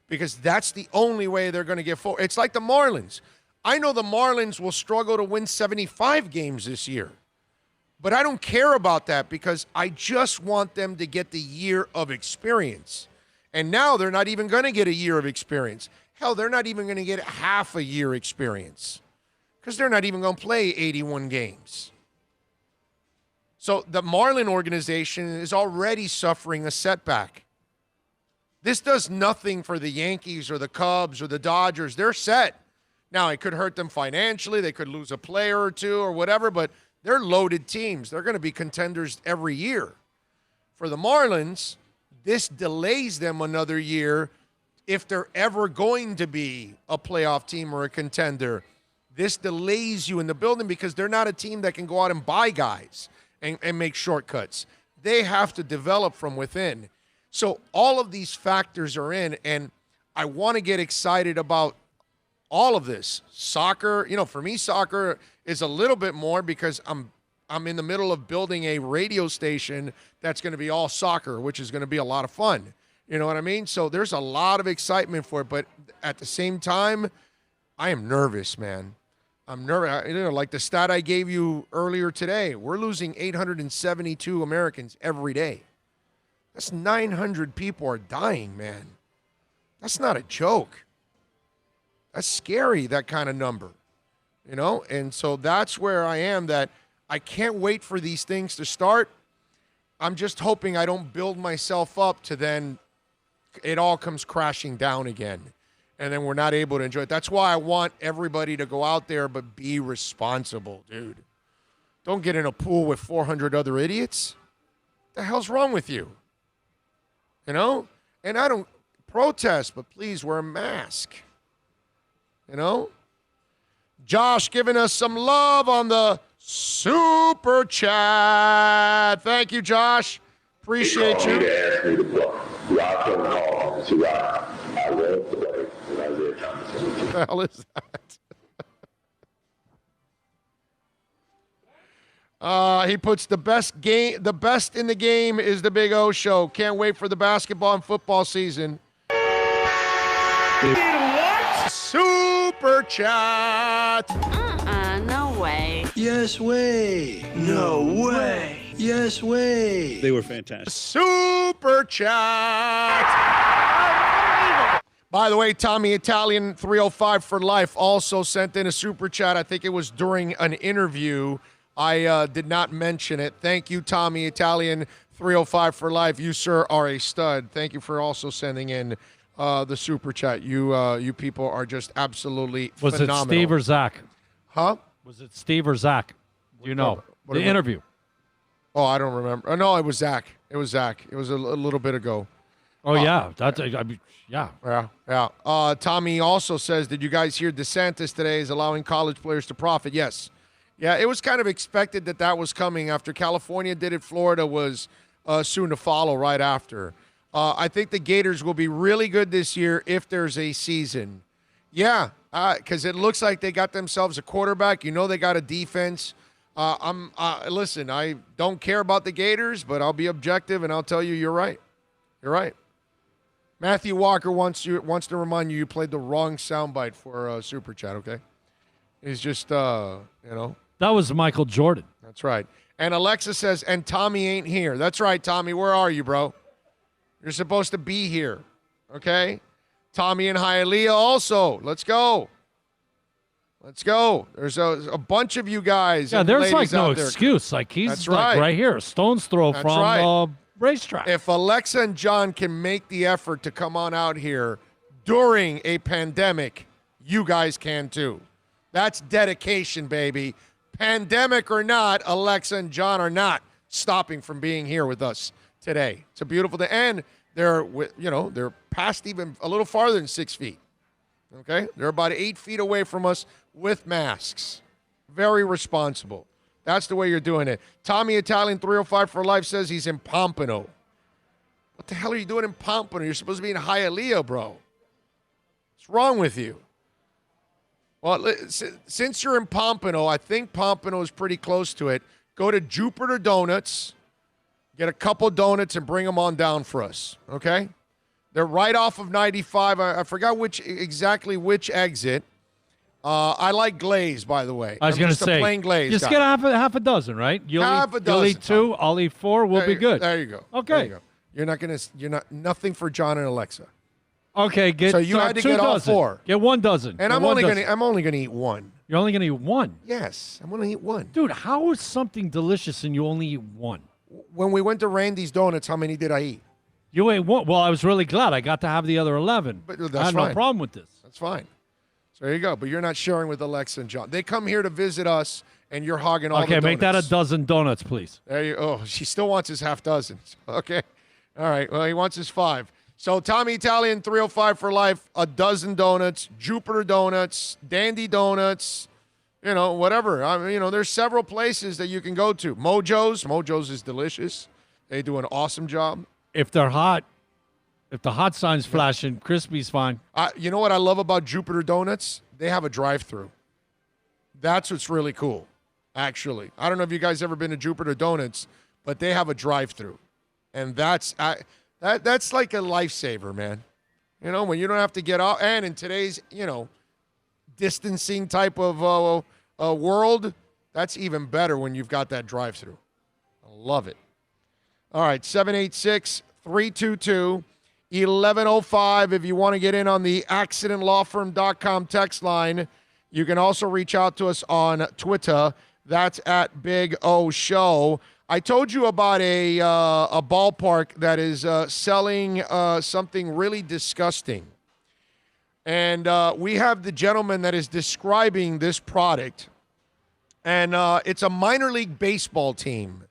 because that's the only way they're going to get forward. It's like the Marlins. I know the Marlins will struggle to win 75 games this year, but I don't care about that because I just want them to get the year of experience. And now they're not even going to get a year of experience. Hell, they're not even going to get half a year experience because they're not even going to play 81 games. So the Marlin organization is already suffering a setback. This does nothing for the Yankees or the Cubs or the Dodgers. They're set. Now, it could hurt them financially. They could lose a player or two or whatever, but they're loaded teams. They're going to be contenders every year. For the Marlins, this delays them another year if they're ever going to be a playoff team or a contender. This delays you in the building because they're not a team that can go out and buy guys and make shortcuts. They have to develop from within. So all of these factors are in, and I want to get excited about all of this. Soccer, for me, soccer is a little bit more because I'm in the middle of building a radio station that's going to be all soccer, which is going to be a lot of fun. You know what I mean? So there's a lot of excitement for it, but at the same time, I am nervous, man. I'm nervous. Like the stat I gave you earlier today, we're losing 872 Americans every day. That's 900 people are dying, man. That's not a joke. That's scary, that kind of number. And so that's where I am, that I can't wait for these things to start. I'm just hoping I don't build myself up to then it all comes crashing down again. And then we're not able to enjoy it. That's why I want everybody to go out there, but be responsible, dude. Don't get in a pool with 400 other idiots. What the hell's wrong with you? And I don't protest, but please wear a mask. Josh giving us some love on the super chat. Thank you, Josh. Appreciate you. What the hell is that? He puts the best in the game is the Big O show. Can't wait for the basketball and football season. What? Super chat. No way. Yes way. No way. Yes way. They were fantastic. Super chat. By the way, Tommy Italian 305 for life also sent in a super chat. I think it was during an interview. I did not mention it. Thank you, Tommy Italian 305 for life. You, sir, are a stud. Thank you for also sending in the super chat. You people are just absolutely phenomenal. Was it Steve or Zach? Huh? Was it Steve or Zach? Do you know? The interview. Oh, I don't remember. Oh, no, it was Zach. It was Zach. It was a little bit ago. Oh, yeah. That's, I mean, yeah. Yeah. Tommy also says, did you guys hear DeSantis today is allowing college players to profit? Yes. Yeah, it was kind of expected that was coming after California did it. Florida was soon to follow right after. I think the Gators will be really good this year if there's a season. Yeah, because it looks like they got themselves a quarterback. You know they got a defense. Listen, I don't care about the Gators, but I'll be objective and I'll tell you you're right. You're right. Matthew Walker wants to remind you played the wrong soundbite for Super Chat, okay? He's just, That was Michael Jordan. That's right. And Alexa says, and Tommy ain't here. That's right, Tommy. Where are you, bro? You're supposed to be here, okay? Tommy and Hialeah also. Let's go. Let's go. There's a bunch of you guys. Yeah, there's like no excuse. Like he's right here, a stone's throw from racetrack. If Alexa and John can make the effort to come on out here during a pandemic, you guys can too. That's dedication, baby. Pandemic or not, Alexa and John are not stopping from being here with us today. It's a beautiful day. And they're past even a little farther than 6 feet. Okay? They're about 8 feet away from us with masks. Very responsible. That's the way you're doing it. Tommy Italian 305 for life says he's in Pompano. What the hell are you doing in Pompano? You're supposed to be in Hialeah, bro. What's wrong with you? Well, since you're in Pompano, I think Pompano is pretty close to it. Go to Jupiter Donuts, get a couple donuts, and bring them on down for us, okay? They're right off of 95. I forgot which exit. I like glaze, by the way. I was going to say, plain glaze just guy. get half a dozen, right? Half a dozen. You'll eat two. I'll eat four. We'll be good. There you go. Okay. There you go. You're not nothing for John and Alexa. Okay, so you had to get all four. Get 1 dozen. And I'm only gonna eat one. You're only gonna eat one? Yes, I'm gonna eat one. Dude, how is something delicious and you only eat one? When we went to Randy's Donuts, how many did I eat? You ate one. Well, I was really glad I got to have the other 11. But that's I have no problem with this. That's fine. So there you go. But you're not sharing with Alexa and John. They come here to visit us, and you're hogging all the donuts. Okay, make that a dozen donuts, please. There you. Oh, she still wants his half dozen. Okay. All right. Well, he wants his 5. So Tommy Italian 305 for life, a dozen donuts, Jupiter Donuts, Dandy Donuts, whatever. There's several places that you can go to. Mojo's is delicious. They do an awesome job. If they're hot, if the hot sign's flashing, crispy's fine. You know what I love about Jupiter Donuts? They have a drive-thru. That's what's really cool, actually. I don't know if you guys ever been to Jupiter Donuts, but they have a drive-thru. And that's like a lifesaver, man. When you don't have to get out. And in today's, distancing type of world, that's even better when you've got that drive-thru. I love it. All right, 786-322-1105. If you want to get in on the accidentlawfirm.com text line, you can also reach out to us on Twitter. That's at Big O Show. I told you about a ballpark that is selling something really disgusting. And we have the gentleman that is describing this product. And it's a minor league baseball team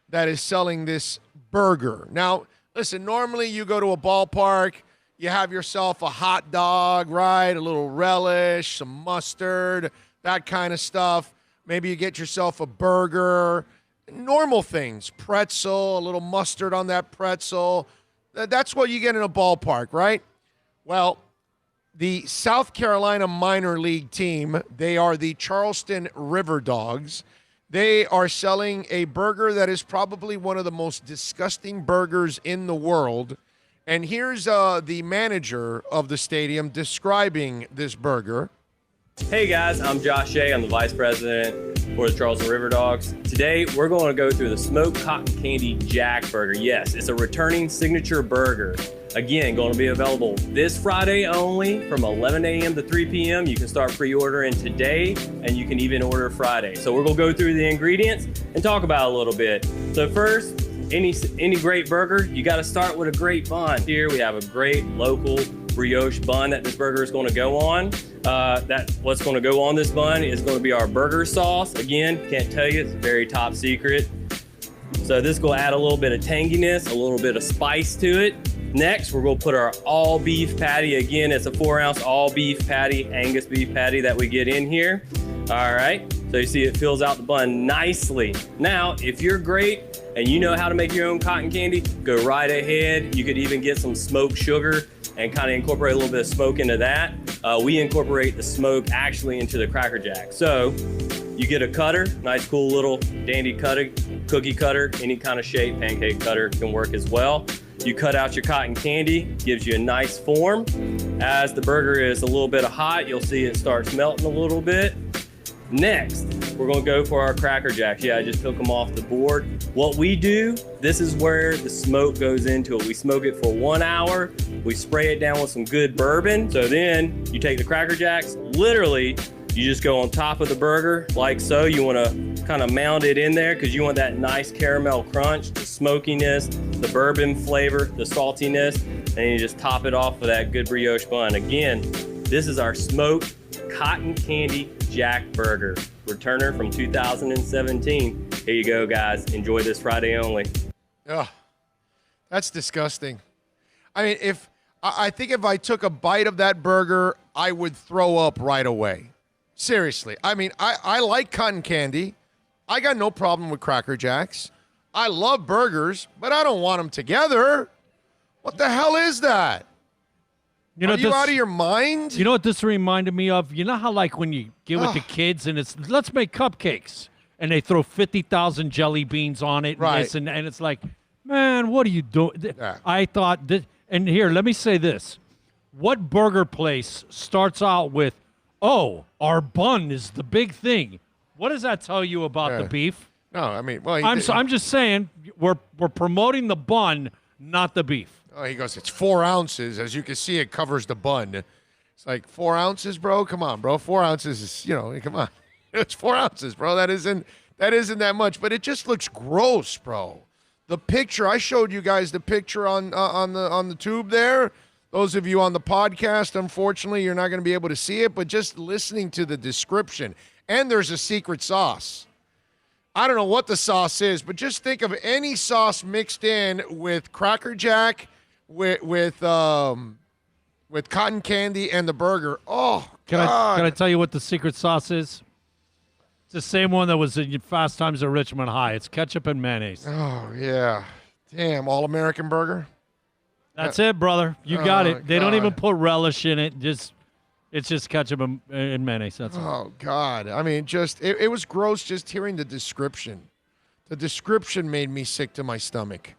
that is selling this burger. Now, listen, normally you go to a ballpark, you have yourself a hot dog, right? A little relish, some mustard, that kind of stuff. Maybe you get yourself a burger. Normal things, pretzel, a little mustard on that pretzel. That's what you get in a ballpark, right? Well, the South Carolina minor league team, they are the Charleston Riverdogs. They are selling a burger that is probably one of the most disgusting burgers in the world. And here's the manager of the stadium describing this burger. Hey guys, I'm Josh Shea. I'm the Vice President for the Charleston Riverdogs. Today, we're going to go through the Smoked Cotton Candy Jack Burger. Yes, it's a returning signature burger. Again, going to be available this Friday only from 11 a.m. to 3 p.m. You can start pre-ordering today, and you can even order Friday. So we're going to go through the ingredients and talk about it a little bit. So first, any great burger, you got to start with a great bun. Here we have a great local brioche bun that this burger is going to go on. What's going to go on this bun is going to be our burger sauce. Again, can't tell you, it's very top secret. So this will add a little bit of tanginess, a little bit of spice to it. Next, we're going to put our all beef patty. Again, it's a 4-ounce all beef patty, Angus beef patty that we get in here. All right, so you see it fills out the bun nicely. Now, if you're great and you know how to make your own cotton candy, go right ahead. You could even get some smoked sugar and kind of incorporate a little bit of smoke into that. We incorporate the smoke actually into the Cracker Jack. So you get a cutter, nice cool little dandy cookie cutter, any kind of shape, pancake cutter can work as well. You cut out your cotton candy, gives you a nice form. As the burger is a little bit hot, you'll see it starts melting a little bit. Next, we're gonna go for our Cracker Jacks. Yeah, I just took them off the board. What we do, this is where the smoke goes into it. We smoke it for 1 hour. We spray it down with some good bourbon. So then you take the Cracker Jacks, literally, you just go on top of the burger like so. You wanna kind of mound it in there because you want that nice caramel crunch, the smokiness, the bourbon flavor, the saltiness, and you just top it off with that good brioche bun. Again, this is our smoked cotton candy Jack Burger, returner from 2017. Here you go, guys. Enjoy this Friday only. Ugh, that's disgusting. I mean, I think if I took a bite of that burger, I would throw up right away. Seriously. I mean, I like cotton candy. I got no problem with Cracker Jacks. I love burgers, but I don't want them together. What the hell is that? Are you out of your mind? You know what this reminded me of? You know how like when you get with the kids and it's, let's make cupcakes, and they throw 50,000 jelly beans on it, right? And it's like, man, what are you doing? Yeah. I thought that, and here, let me say this. What burger place starts out with, oh, our bun is the big thing? What does that tell you about the beef? No, I mean, well, I'm just saying we're promoting the bun, not the beef. Oh, he goes, it's 4 ounces. As you can see, it covers the bun. It's like 4 ounces, bro. Come on, bro. 4 ounces is, come on. It's 4 ounces, bro. That isn't that much, but it just looks gross, bro. The picture, I showed you guys the picture on the tube there. Those of you on the podcast, unfortunately, you're not going to be able to see it, but just listening to the description. And there's a secret sauce. I don't know what the sauce is, but just think of any sauce mixed in with Cracker Jack, with cotton candy and the burger. Oh, can I tell you what the secret sauce is? It's the same one that was in Fast Times at Richmond High. It's ketchup and mayonnaise. Oh, yeah. Damn, all-American burger? That's it, brother. You got it. They don't even put relish in it. It's just ketchup and mayonnaise. That's all. Oh, God. I mean, it was gross just hearing the description. The description made me sick to my stomach.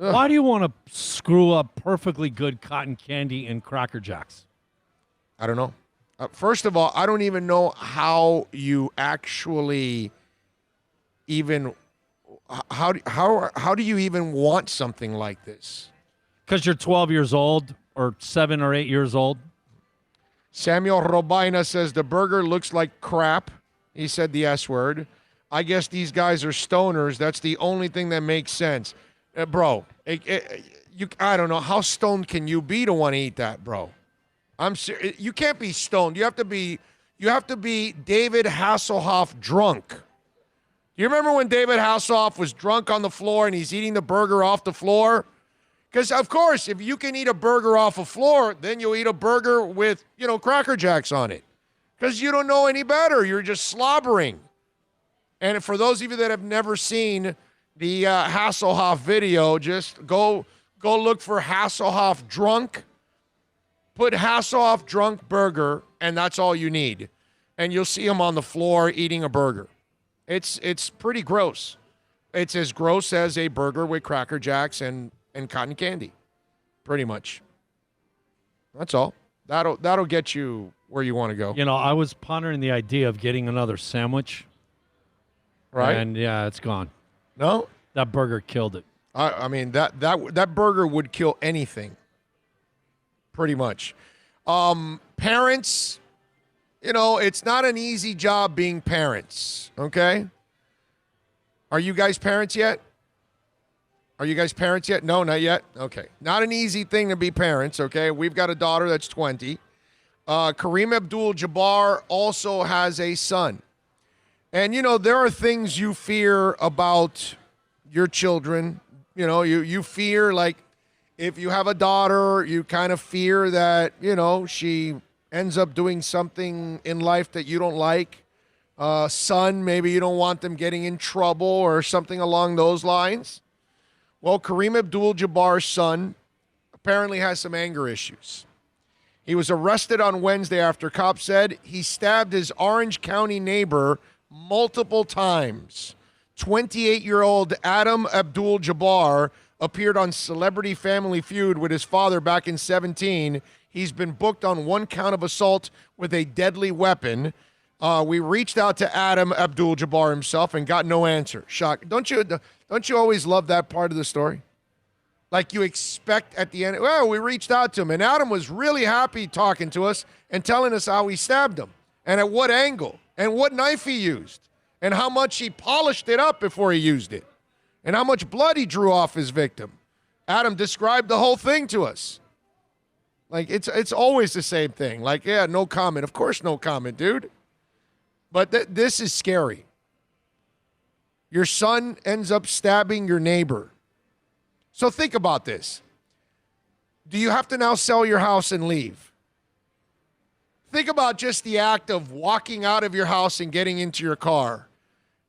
Ugh. Why do you want to screw up perfectly good cotton candy and Cracker Jacks? I don't know. First of all, I don't even know how you actually even how do you even want something like this? Because you're 12 years old or 7 or 8 years old. Samuel Robina says the burger looks like crap. He said the S word. I guess these guys are stoners. That's the only thing that makes sense. Bro, I don't know. How stoned can you be to want to eat that, bro? I'm serious. You can't be stoned. You have to be David Hasselhoff drunk. You remember when David Hasselhoff was drunk on the floor and he's eating the burger off the floor? Because, of course, if you can eat a burger off a floor, then you'll eat a burger with, Cracker Jacks on it. Because you don't know any better. You're just slobbering. And for those of you that have never seen the Hasselhoff video, just go look for Hasselhoff drunk. Put Hasselhoff drunk burger, and that's all you need. And you'll see him on the floor eating a burger. It's pretty gross. It's as gross as a burger with Cracker Jacks and cotton candy, pretty much. That's all. That'll get you where you want to go. You know, I was pondering the idea of getting another sandwich. Right. And yeah, it's gone. No? That burger killed it. I mean, that burger would kill anything. Pretty much. Parents, you know, it's not an easy job being parents, okay? Are you guys parents yet? No, not yet? Okay. Not an easy thing to be parents, okay? We've got a daughter that's 20. Kareem Abdul-Jabbar also has a son. And, you know, there are things you fear about your children. You know, you fear, like, if you have a daughter, you kind of fear that, you know, she ends up doing something in life that you don't like. Son, maybe you don't want them getting in trouble or something along those lines. Well, Kareem Abdul-Jabbar's son apparently has some anger issues. He was arrested on Wednesday after cops said he stabbed his Orange County neighbor multiple times. 28-year-old Adam Abdul-Jabbar appeared on Celebrity Family Feud with his father back in 2017. He's been booked on one count of assault with a deadly weapon. We reached out to Adam Abdul-Jabbar himself and got no answer. Shock. Don't you always love that part of the story? Like you expect at the end, well, we reached out to him, and Adam was really happy talking to us and telling us how he stabbed him and at what angle and what knife he used and how much he polished it up before he used it and how much blood he drew off his victim. Adam described the whole thing to us. Like, it's always the same thing. Like, yeah, no comment. Of course, no comment, dude. But this is scary. Your son ends up stabbing your neighbor. So think about this. Do you have to now sell your house and leave? Think about just the act of walking out of your house and getting into your car.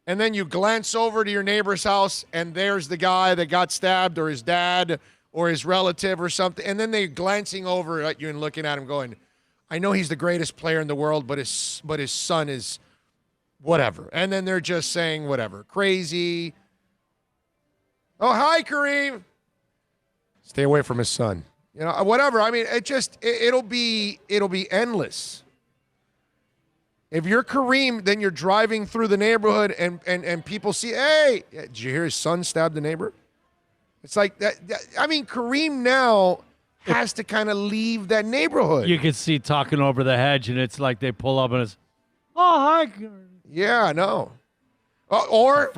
And then you glance over to your neighbor's house, and there's the guy that got stabbed, or his dad, or his relative, or something. And then they're glancing over at you and looking at him going, I know he's the greatest player in the world, but his son is whatever. And then they're just saying whatever. Crazy. Oh, hi, Kareem. Stay away from his son. You know, whatever. I mean, it'll be endless. If you're Kareem, then you're driving through the neighborhood and people see, hey, did you hear his son stab the neighbor? It's like that. I mean, Kareem now has to kind of leave that neighborhood. You can see talking over the hedge, and it's like they pull up and it's, oh, hi. Yeah, I know. Or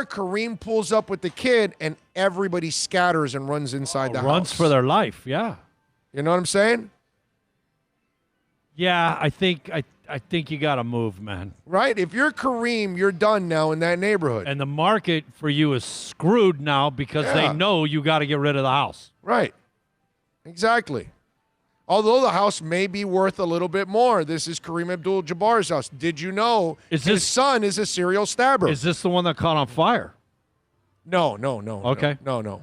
Kareem pulls up with the kid and everybody scatters and runs inside the house. Runs for their life, yeah. You know what I'm saying? Yeah, I think you got to move, man. Right? If you're Kareem, you're done now in that neighborhood. And the market for you is screwed now because they know you got to get rid of the house. Right. Exactly. Although the house may be worth a little bit more. This is Kareem Abdul-Jabbar's house. Did you know his son is a serial stabber? Is this the one that caught on fire? No. Okay. No.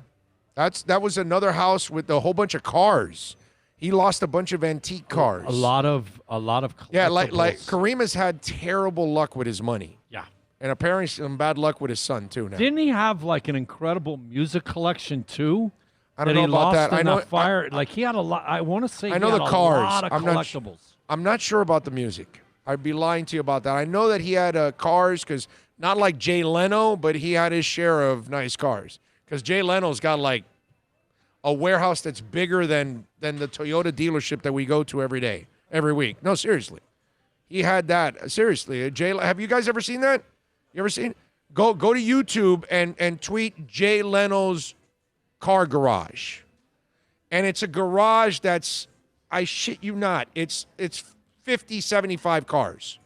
That was another house with a whole bunch of cars. He lost a bunch of antique cars. A lot of collectibles. Yeah, like Kareem has had terrible luck with his money. Yeah. And apparently some bad luck with his son too now. Didn't he have like an incredible music collection too? I don't know about that. I know fire. Like he had a lot. I want to say I know the cars. A lot of collectibles. I'm not sure about the music. I'd be lying to you about that. I know that he had cars because not like Jay Leno, but he had his share of nice cars. Because Jay Leno's got like a warehouse that's bigger than the Toyota dealership that we go to every week. No, seriously, he had that. Seriously, have you guys ever seen that? You ever seen? Go to YouTube and tweet Jay Leno's car garage, and it's a garage that's, I shit you not, it's 50, 75 cars,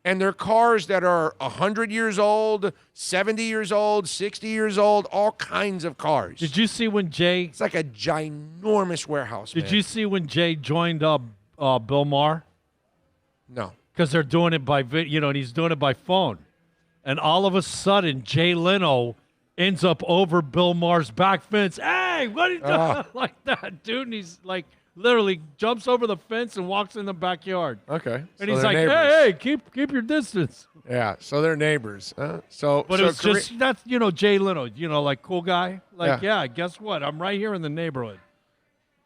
and they're cars that are 100 years old, 70 years old, 60 years old, all kinds of cars. Did you see when Jay? It's like a ginormous warehouse. Did you see when Jay joined Bill Maher? No, because they're doing it by video, and he's doing it by phone, and all of a sudden Jay Leno ends up over Bill Maher's back fence. Hey, what are you doing? Like that, dude. And he's like, literally jumps over the fence and walks in the backyard. Okay. And he's like, hey, keep your distance. Yeah, so they're neighbors. But it was just, that's, Jay Leno, like cool guy. Like, yeah, guess what? I'm right here in the neighborhood.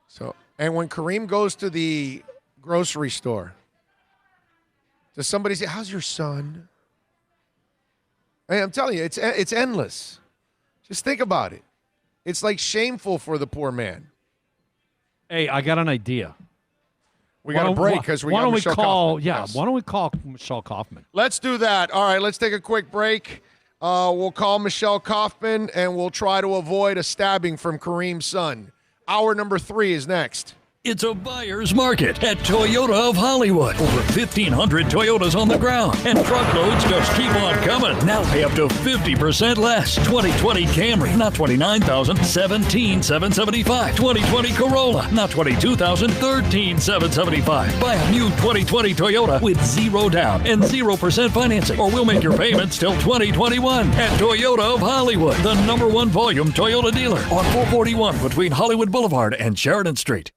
So And when Kareem goes to the grocery store, does somebody say, "How's your son?" Hey, I'm telling you, it's endless. Just think about it. It's like shameful for the poor man. Hey, I got an idea. We got a break because we got Michelle Kaufman. Yes. Why don't we call Michelle Kaufman? Let's do that. All right, let's take a quick break. We'll call Michelle Kaufman, and we'll try to avoid a stabbing from Kareem's son. Hour number 3 is next. It's a buyer's market at Toyota of Hollywood. Over 1,500 Toyotas on the ground, and truckloads just keep on coming. Now pay up to 50% less. 2020 Camry, not $29,000, $17,775. 2020 Corolla, not $22,000, $13,775. Buy a new 2020 Toyota with 0 down and 0% financing, or we'll make your payments till 2021 at Toyota of Hollywood, the #1 volume Toyota dealer on 441 between Hollywood Boulevard and Sheridan Street.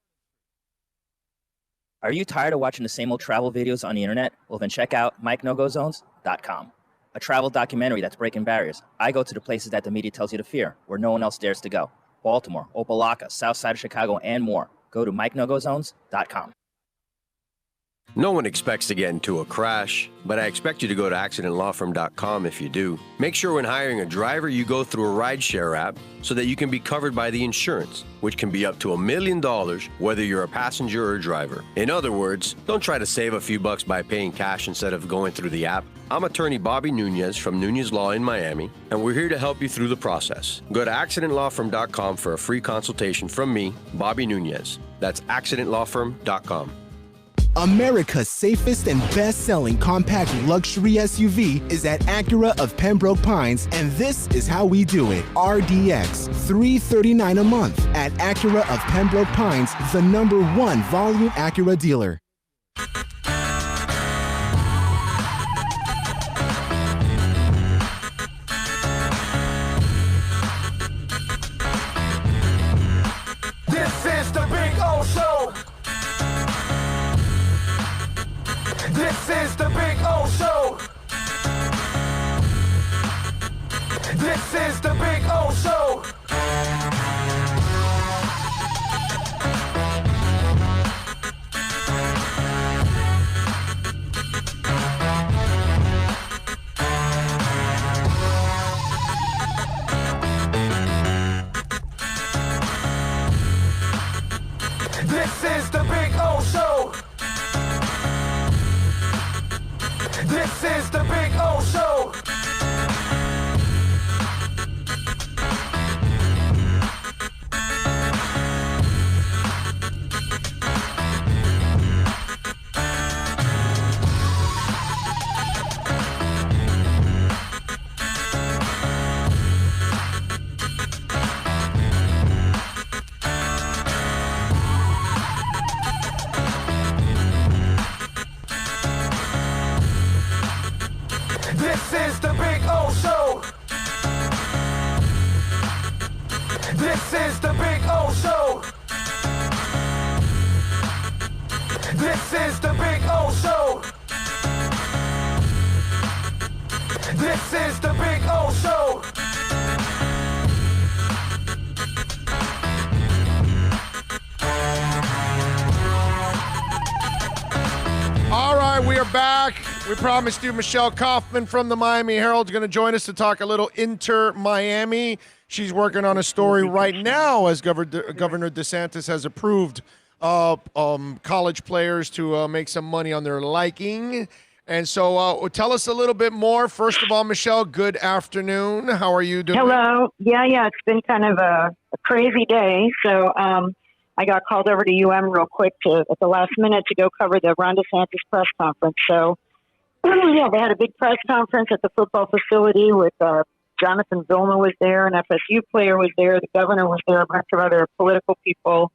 Are you tired of watching the same old travel videos on the internet? Well, then check out MikeNoGoZones.com, a travel documentary that's breaking barriers. I go to the places that the media tells you to fear, where no one else dares to go. Baltimore, Opelika, South Side of Chicago, and more. Go to MikeNoGoZones.com. No one expects to get into a crash, but I expect you to go to accidentlawfirm.com if you do. Make sure when hiring a driver, you go through a rideshare app so that you can be covered by the insurance, which can be up to $1 million whether you're a passenger or a driver. In other words, don't try to save a few bucks by paying cash instead of going through the app. I'm attorney Bobby Nunez from Nunez Law in Miami, and we're here to help you through the process. Go to accidentlawfirm.com for a free consultation from me, Bobby Nunez. That's accidentlawfirm.com. America's safest and best-selling compact luxury SUV is at Acura of Pembroke Pines, and this is how we do it. RDX, $339 a month at Acura of Pembroke Pines, the #1 volume Acura dealer. This is the Big O Show. This is the Big O Show. This is the Big O Show. This is the Big O Show. This is the Big O Show. This is the Big O Show. This is the Big O Show. This is the Big O Show. This is the Big O Show. All right, we are back. We promised you Michelle Kaufman from the Miami Herald is going to join us to talk a little Inter-Miami. She's working on a story right now as Governor DeSantis has approved college players to make some money on their liking. And so tell us a little bit more. First of all, Michelle, good afternoon. How are you doing? Hello. Yeah. It's been kind of a crazy day. So I got called over to real quick at the last minute to go cover the Ron DeSantis press conference. So, yeah, they had a big press conference at the football facility with Jonathan Vilma was there, an FSU player was there, the governor was there, a bunch of other political people.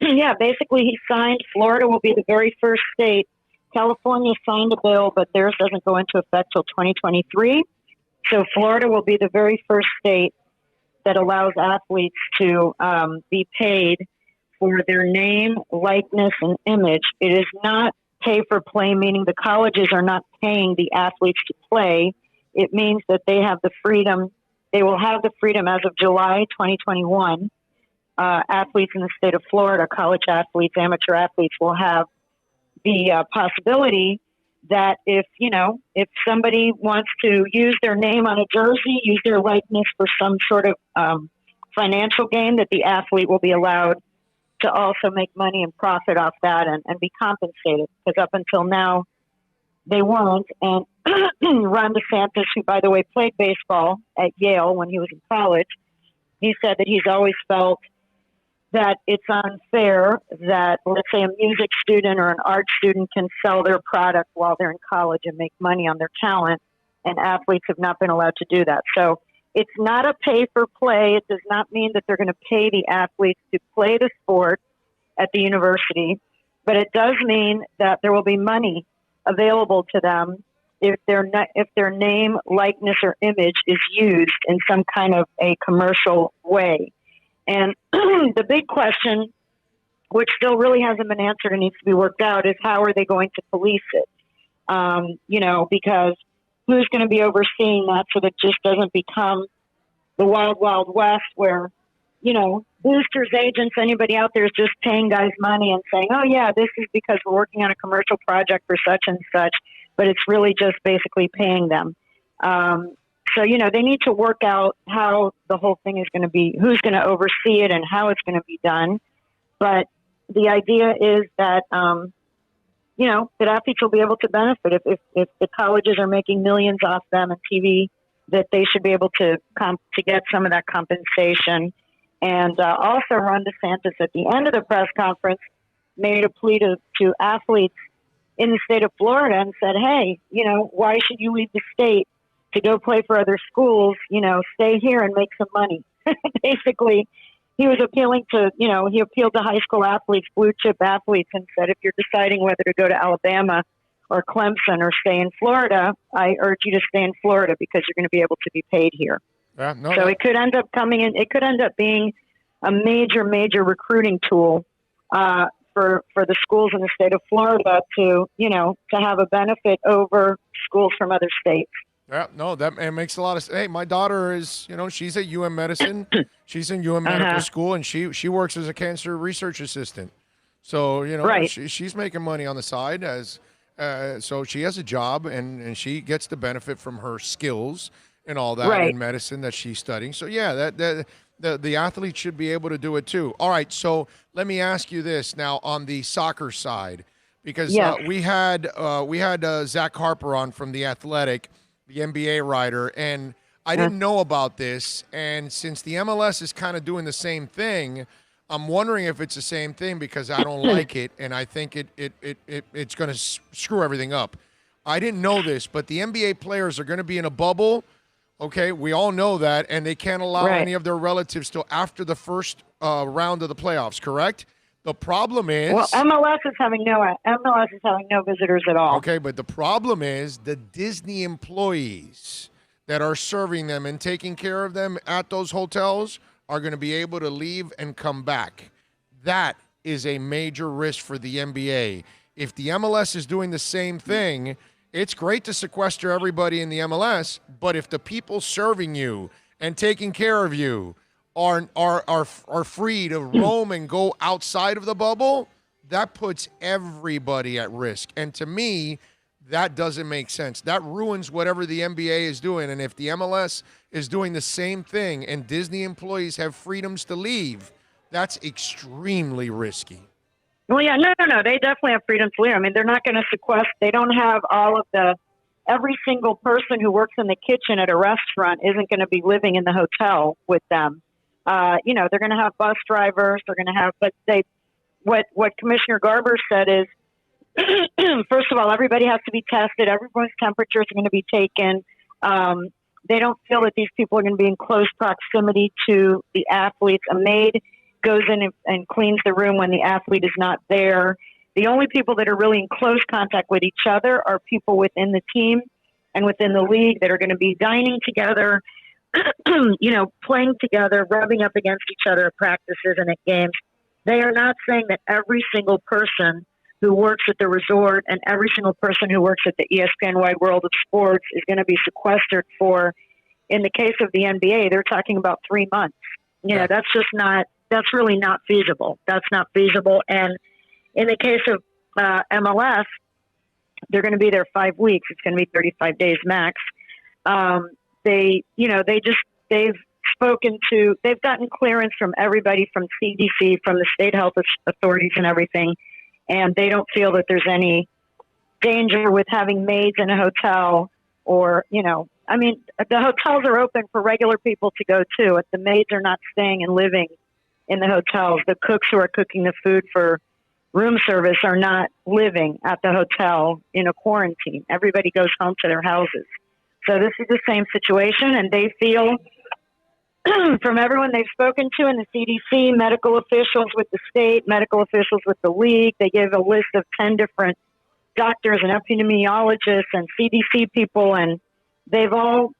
Basically he signed, Florida will be the very first state. California signed a bill, but theirs doesn't go into effect till 2023. So Florida will be the very first state that allows athletes to be paid for their name, likeness, and image. It is not pay for play, meaning the colleges are not paying the athletes to play. It means that they have the freedom. They will have the freedom as of July 2021 athletes in the state of Florida, college athletes, amateur athletes, will have the possibility that if somebody wants to use their name on a jersey, use their likeness for some sort of financial gain, that the athlete will be allowed to also make money and profit off that and be compensated. Because up until now, they weren't. And Ron DeSantis, who, by the way, played baseball at Yale when he was in college, he said that he's always felt that it's unfair that, let's say, a music student or an art student can sell their product while they're in college and make money on their talent, and athletes have not been allowed to do that. So it's not a pay-for-play. It does not mean that they're going to pay the athletes to play the sport at the university, but it does mean that there will be money available to them if their name, likeness, or image is used in some kind of a commercial way. And the big question, which still really hasn't been answered and needs to be worked out, is how are they going to police it? Because who's going to be overseeing that so that it just doesn't become the wild, wild west where, boosters, agents, anybody out there is just paying guys money and saying, oh, yeah, this is because we're working on a commercial project for such and such, but it's really just basically paying them. So, they need to work out how the whole thing is going to be, who's going to oversee it and how it's going to be done. But the idea is that, that athletes will be able to benefit. If the colleges are making millions off them on TV, that they should be able to get some of that compensation. And also Ron DeSantis at the end of the press conference made a plea to athletes in the state of Florida and said, hey, why should you leave the state to go play for other schools? Stay here and make some money. Basically, he was appealing to, he appealed to high school athletes, blue chip athletes, and said, if you're deciding whether to go to Alabama or Clemson or stay in Florida, I urge you to stay in Florida because you're going to be able to be paid here. Yeah, so it could end up it could end up being a major, major recruiting tool for the schools in the state of Florida to have a benefit over schools from other states. Yeah, no, that makes a lot of sense. Hey, my daughter is, she's at UM Medicine. She's in UM Medical School, and she works as a cancer research assistant. So, right. she's making money on the side so she has a job, and she gets the benefit from her skills and all that in medicine that she's studying. So, yeah, the athlete should be able to do it too. All right, so let me ask you this now on the soccer side, because we had Zach Harper on from The Athletic, the NBA writer, and I didn't know about this. And since the MLS is kind of doing the same thing, I'm wondering if it's the same thing because I don't like it, and I think it's going to screw everything up. I didn't know this, but the NBA players are going to be in a bubble. Okay, we all know that, and they can't allow any of their relatives till after the first round of the playoffs. Correct? The problem is, MLS is having no visitors at all. Okay, but the problem is the Disney employees that are serving them and taking care of them at those hotels are going to be able to leave and come back. That is a major risk for the NBA. If the MLS is doing the same thing, it's great to sequester everybody in the MLS, but if the people serving you and taking care of you are free to roam and go outside of the bubble, that puts everybody at risk. And to me, that doesn't make sense. That ruins whatever the NBA is doing. And if the MLS is doing the same thing and Disney employees have freedoms to leave, that's extremely risky. Well, yeah, no. They definitely have freedom to leave. I mean, they're not going to sequester. They don't have all of every single person who works in the kitchen at a restaurant isn't going to be living in the hotel with them. They're going to have bus drivers. They're going to have, what Commissioner Garber said is, first of all, everybody has to be tested. Everyone's temperatures are going to be taken. They don't feel that these people are going to be in close proximity to the athletes. A maid goes in and cleans the room when the athlete is not there. The only people that are really in close contact with each other are people within the team and within the league that are going to be dining together, playing together, rubbing up against each other at practices and at games. They are not saying that every single person who works at the resort and every single person who works at the ESPN-wide world of sports is going to be sequestered for, in the case of the NBA, they're talking about 3 months. That's just not that's really not feasible. That's not feasible. And in the case of MLS, they're going to be there 5 weeks. It's going to be 35 days max. They've gotten clearance from everybody, from CDC, from the state health authorities and everything. And they don't feel that there's any danger with having maids in a hotel or, the hotels are open for regular people to go to. If the maids are not staying and living in the hotels, the cooks who are cooking the food for room service are not living at the hotel in a quarantine. Everybody goes home to their houses. So this is the same situation, and they feel from everyone they've spoken to in the CDC, medical officials with the state, medical officials with the league, they gave a list of 10 different doctors and epidemiologists and CDC people, and they've all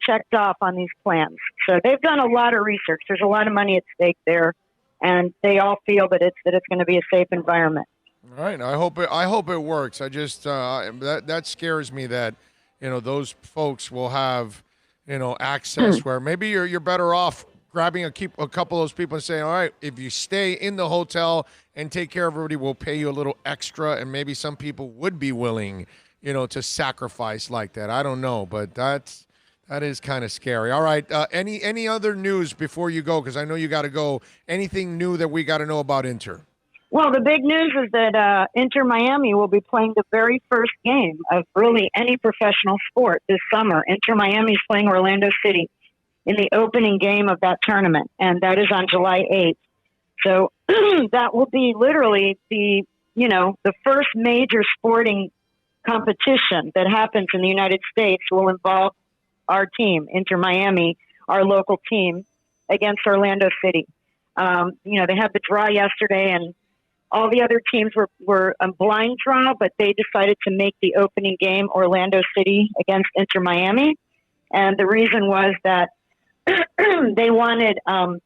checked off on these plans. So they've done a lot of research. There's a lot of money at stake there, and they all feel that it's going to be a safe environment. All right. I hope it works. I just that scares me that those folks will have access where maybe you're better off grabbing a couple of those people and saying, all right, if you stay in the hotel and take care of everybody, we'll pay you a little extra, and maybe some people would be willing to sacrifice like that. I don't know, but that is kind of scary. All right, any other news before you go? Because I know you got to go. Anything new that we got to know about Inter? Well, the big news is that Inter Miami will be playing the very first game of really any professional sport this summer. Inter Miami is playing Orlando City in the opening game of that tournament, and that is on July 8th. So that will be literally the first major sporting competition that happens in the United States will involve our team, Inter Miami, our local team, against Orlando City. They had the draw yesterday, and all the other teams were a blind draw, but they decided to make the opening game Orlando City against Inter Miami. And the reason was that they wanted an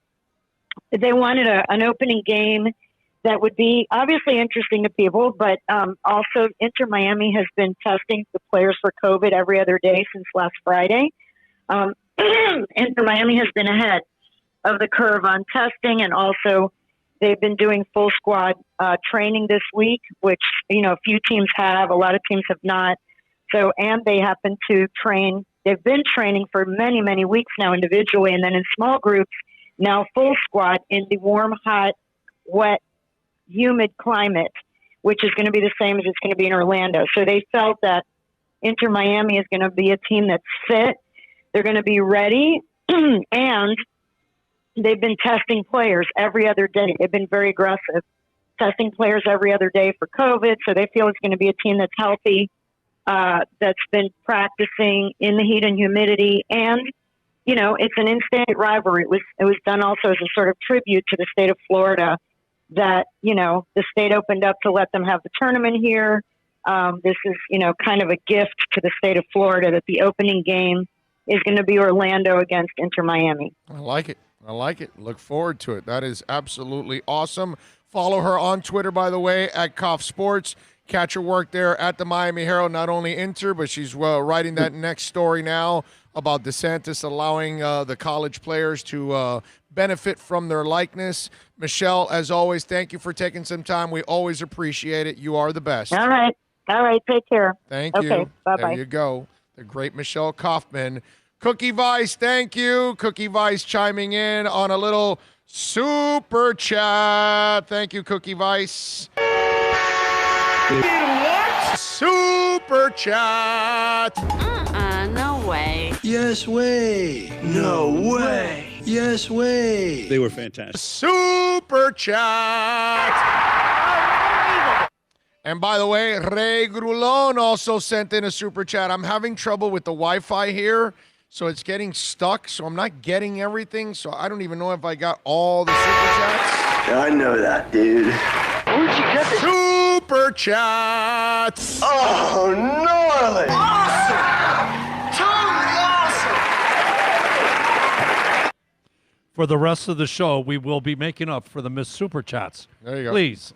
opening game that would be obviously interesting to people, but also Inter Miami has been testing the players for COVID every other day since last Friday. Inter Miami has been ahead of the curve on testing, and also they've been doing full squad training this week, which a few teams have, a lot of teams have not. So, and they happen to train. They've been training for many, many weeks now individually, and then in small groups, now full squad in the warm, hot, wet, humid climate, which is going to be the same as it's going to be in Orlando. So they felt that Inter Miami is going to be a team that's fit. They're going to be ready, and they've been testing players every other day. They've been very aggressive, testing players every other day for COVID. So they feel it's going to be a team that's healthy, that's been practicing in the heat and humidity. And, it's an in-state rivalry. It was done also as a sort of tribute to the state of Florida that, the state opened up to let them have the tournament here. This is, kind of a gift to the state of Florida that the opening game is going to be Orlando against Inter Miami. I like it. Look forward to it. That is absolutely awesome. Follow her on Twitter, by the way, at Koff Sports. Catch her work there at the Miami Herald, not only Inter, but she's writing that next story now about DeSantis allowing the college players to benefit from their likeness. Michelle, as always, thank you for taking some time. We always appreciate it. You are the best. All right. Take care. Thank you. Okay. Bye-bye. There you go. The great Michelle Kaufman. Cookie Vice, thank you. Cookie Vice chiming in on a little super chat. Thank you, Cookie Vice. What? Super chat. No way. Yes way. No way. Yes way. They were fantastic. Super chat. And by the way, Ray Grulon also sent in a super chat. I'm having trouble with the Wi-Fi here, so it's getting stuck, so I'm not getting everything, so I don't even know if I got all the super chats. I know that, dude. Where'd you get this? Super chats. Oh, gnarly. Awesome. Totally awesome. For the rest of the show, we will be making up for the missed super chats. There you go. Please.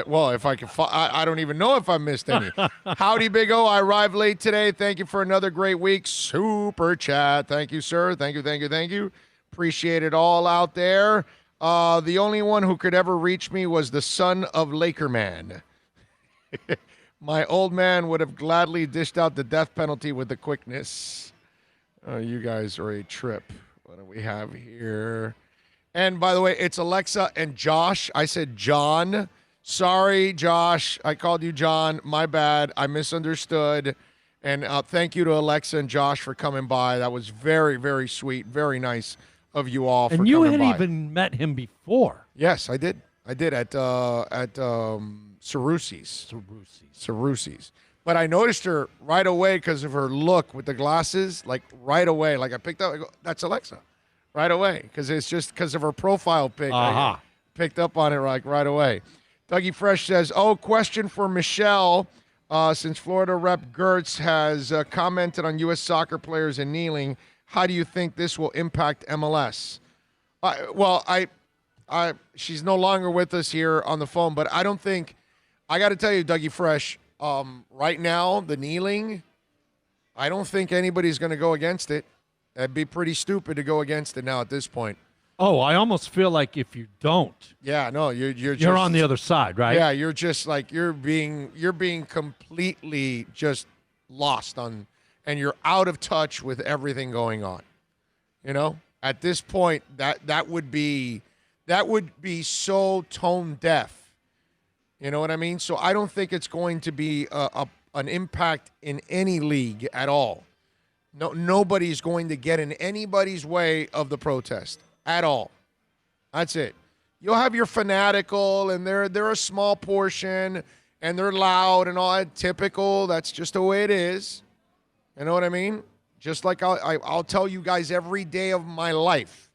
Well, if I can, I don't even know if I missed any. Howdy, Big O. I arrived late today. Thank you for another great week. Super chat. Thank you, sir. Thank you. Appreciate it all out there. The only one who could ever reach me was the son of Laker Man. My old man would have gladly dished out the death penalty with the quickness. You guys are a trip. What do we have here? And by the way, it's Alexa and Josh. I said John. Sorry, Josh. I called you John. My bad. I misunderstood. And thank you to Alexa and Josh for coming by. That was very, very sweet. Very nice of you all for coming by. And you had even met him before. Yes, I did. I did at Cerusi's. Cerusi's. But I noticed her right away because of her look with the glasses, like right away. Like I picked up, I go, that's Alexa. Right away. Because it's just because of her profile pic. I picked up on it like right away. Dougie Fresh says, question for Michelle. Since Florida Rep Gertz has commented on U.S. soccer players and kneeling, how do you think this will impact MLS? She's no longer with us here on the phone, but I don't think, I got to tell you, Dougie Fresh, right now, the kneeling, I don't think anybody's going to go against it. That'd be pretty stupid to go against it now at this point. Oh, I almost feel like if you don't, yeah, no, you're just, on the other side, right? Yeah, you're just like you're being completely just lost on, and you're out of touch with everything going on. You know, at this point, that would be so tone deaf. You know what I mean? So I don't think it's going to be an impact in any league at all. No, nobody's going to get in anybody's way of the protest. At all. That's it. You'll have your fanatical, and they're a small portion, and they're loud and all that. Typical. That's just the way it is. You know what I mean? Just like I'll tell you guys every day of my life,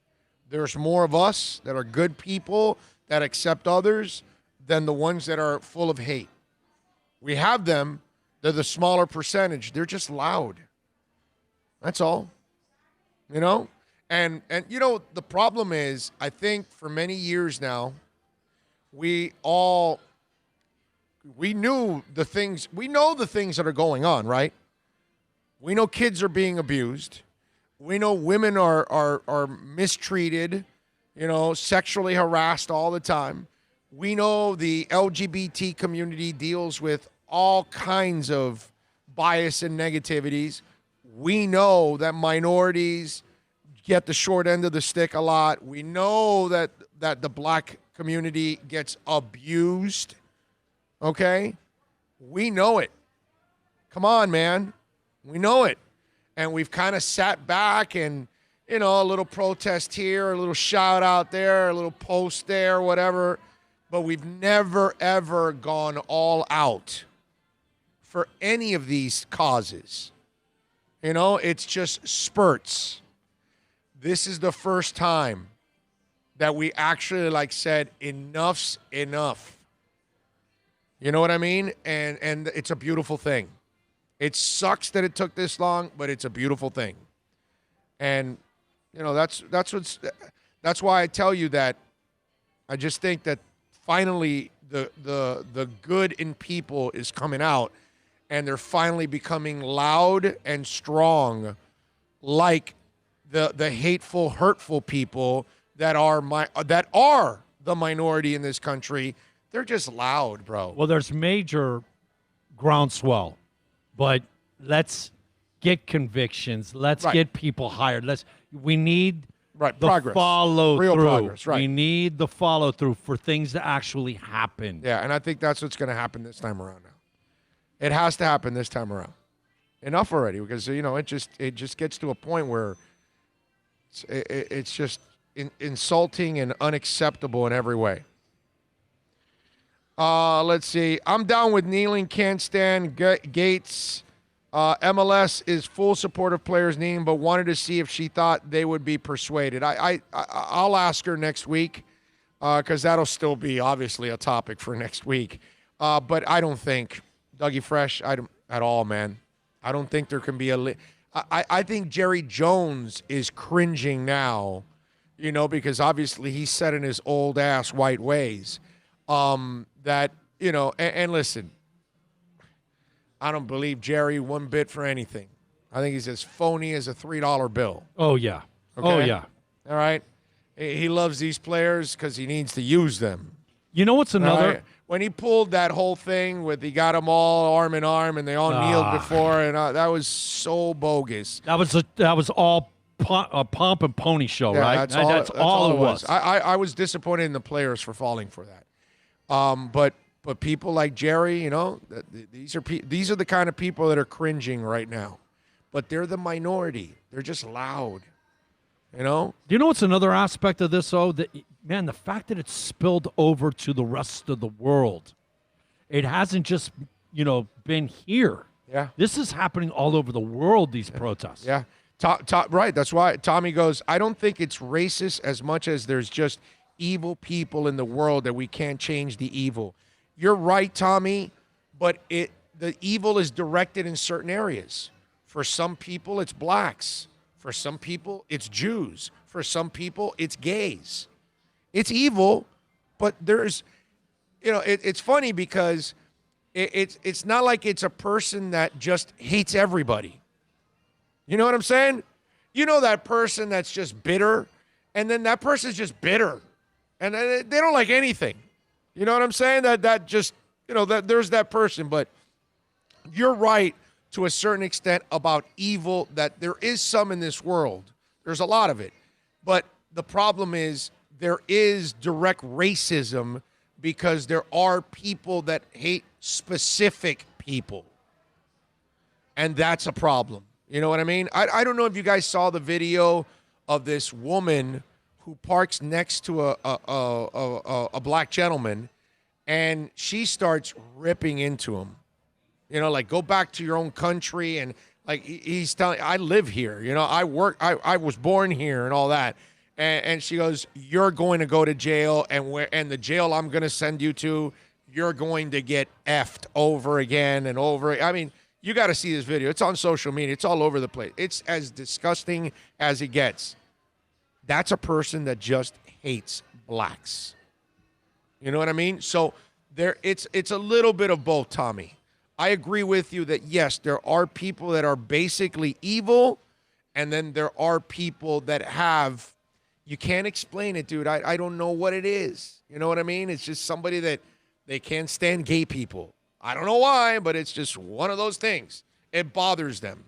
there's more of us that are good people that accept others than the ones that are full of hate. We have them. They're the smaller percentage. They're just loud. That's all. You know? And you know, the problem is, I think for many years now, we know the things that are going on, right? We know kids are being abused. We know women are mistreated, you know, sexually harassed all the time. We know the LGBT community deals with all kinds of bias and negativities. We know that minorities get the short end of the stick a lot. We know that the black community gets abused. Okay? We know it. Come on, man. We know it. And we've kind of sat back and, you know, a little protest here, a little shout out there, a little post there, whatever. But we've never, ever gone all out for any of these causes. You know, it's just spurts. This is the first time that we actually said enough's enough. You know what I mean? And it's a beautiful thing. It sucks that it took this long, but it's a beautiful thing. And you know, that's why I tell you that I just think that finally the good in people is coming out, and they're finally becoming loud and strong, like the hateful, hurtful people that are the minority in this country. They're just loud, bro. Well, there's major groundswell, but let's get convictions. Let's get people hired. We need the progress. follow Real through. progress, right. We need the follow through for things to actually happen. Yeah, and I think that's what's going to happen this time around now. It has to happen this time around. Enough already, because you know it just gets to a point where it's just insulting and unacceptable in every way. Let's see. I'm down with kneeling. Can't stand Gates. MLS is full support of players kneeling, but wanted to see if she thought they would be persuaded. I'll ask her next week because that'll still be obviously a topic for next week. But I don't think, Dougie Fresh, I don't at all, man. I don't think there can be I think Jerry Jones is cringing now, you know, because obviously he's set in his old ass white ways. That, you know, and listen, I don't believe Jerry one bit for anything. I think he's as phony as a $3 bill. Oh, yeah. Okay? Oh, yeah. All right? He loves these players because he needs to use them. You know what's another? Right? When he pulled that whole thing with he got them all arm in arm and they all kneeled before, and that was so bogus. That was all a pomp and pony show, right? That's all it was. was. I was disappointed in the players for falling for that. But people like Jerry, these are the kind of people that are cringing right now. But they're the minority. They're just loud. Do you know what's another aspect of this, though? That, man, the fact that it's spilled over to the rest of the world. It hasn't just, been here. Yeah. This is happening all over the world, these protests. Yeah. Right. That's why Tommy goes, I don't think it's racist as much as there's just evil people in the world that we can't change the evil. You're right, Tommy, but the evil is directed in certain areas. For some people, it's blacks. For some people, it's Jews. For some people, it's gays. It's evil, but there's, it's funny because it's not like it's a person that just hates everybody. You know what I'm saying? You know that person that's just bitter, and then that person's just bitter, and they don't like anything. You know what I'm saying? That just, that there's that person, but you're right to a certain extent about evil, that there is some in this world. There's a lot of it. But the problem is there is direct racism because there are people that hate specific people. And that's a problem. You know what I mean? I don't know if you guys saw the video of this woman who parks next to a black gentleman, and she starts ripping into him. Like, go back to your own country. And like, he's telling, I live here, I work, I was born here and all that. And she goes, you're going to go to jail, and the jail I'm going to send you to, you're going to get effed over again and over. I mean, you got to see this video. It's on social media. It's all over the place. It's as disgusting as it gets. That's a person that just hates blacks. You know what I mean? So it's a little bit of both, Tommy. I agree with you that, yes, there are people that are basically evil, and then there are people that have, you can't explain it, dude. I don't know what it is. You know what I mean? It's just somebody that they can't stand gay people. I don't know why, but it's just one of those things. It bothers them.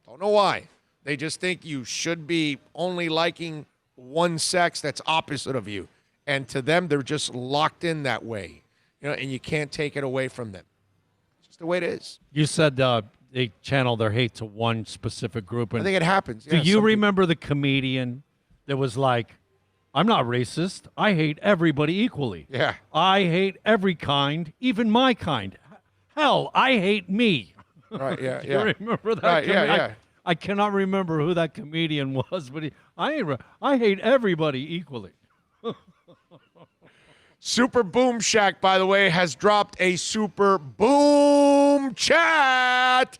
Don't know why. They just think you should be only liking one sex that's opposite of you. And to them, they're just locked in that way. And you can't take it away from them. The way it is. You said they channel their hate to one specific group. And I think it happens. Do you remember the comedian that was like, I'm not racist. I hate everybody equally. Yeah. I hate every kind, even my kind. Hell, I hate me. Right, yeah, Do you remember that? Right, yeah. I cannot remember who that comedian was, but I hate everybody equally. Super Boom Shack, by the way, has dropped a Super Boom Chat.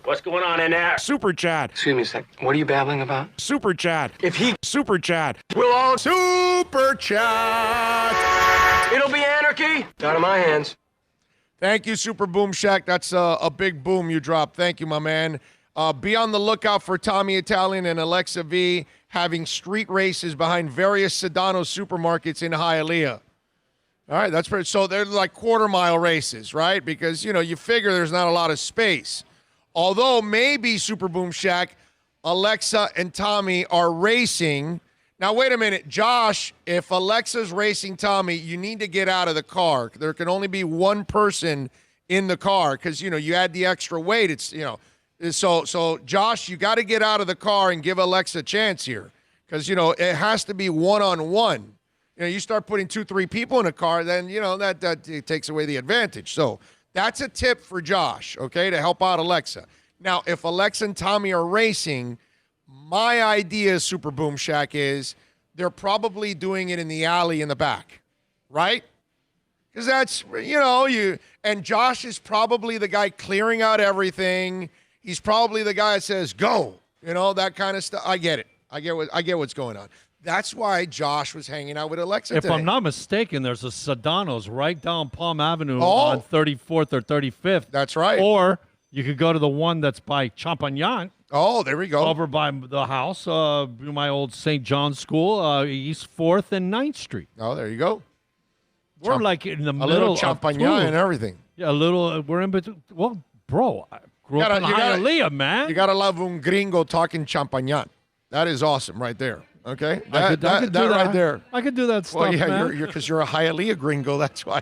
What's going on in there? Super Chat. Excuse me a sec. What are you babbling about? Super Chat. If he Super Chat. will all Super Chat. It'll be anarchy. Out of my hands. Thank you, Super Boom Shack. That's a big boom you dropped. Thank you, my man. Be on the lookout for Tommy Italian and Alexa V having street races behind various Sedano supermarkets in Hialeah. All right, that's pretty. So they're like quarter-mile races, right? Because, you figure there's not a lot of space. Although maybe Super Boom Shack, Alexa and Tommy are racing. Now, wait a minute. Josh, if Alexa's racing Tommy, you need to get out of the car. There can only be one person in the car because, you add the extra weight. It's, So Josh, you got to get out of the car and give Alexa a chance here because, it has to be one-on-one. You start putting 2-3 people in a car, then, that it takes away the advantage. So that's a tip for Josh, okay, to help out Alexa. Now, if Alexa and Tommy are racing, my idea, Super Boom Shack, is they're probably doing it in the alley in the back, right? Because that's, and Josh is probably the guy clearing out everything. He's probably the guy that says, go, that kind of stuff. I get it. I get what's going on. That's why Josh was hanging out with Alexa today. If I'm not mistaken, there's a Sedano's right down Palm Avenue on 34th or 35th. That's right. Or you could go to the one that's by Champagnat. Oh, there we go. Over by the house, my old St. John's School, East 4th and 9th Street. Oh, there you go. We're like in the A middle little of champagne and everything. Yeah, a little. We're in between. Well, bro, I grew up in Hialeah, man. You got to love un gringo talking champagne. That is awesome right there. Okay? I could do that right there. I could do that stuff, Well, yeah, man. because you're a Hialeah gringo. That's why.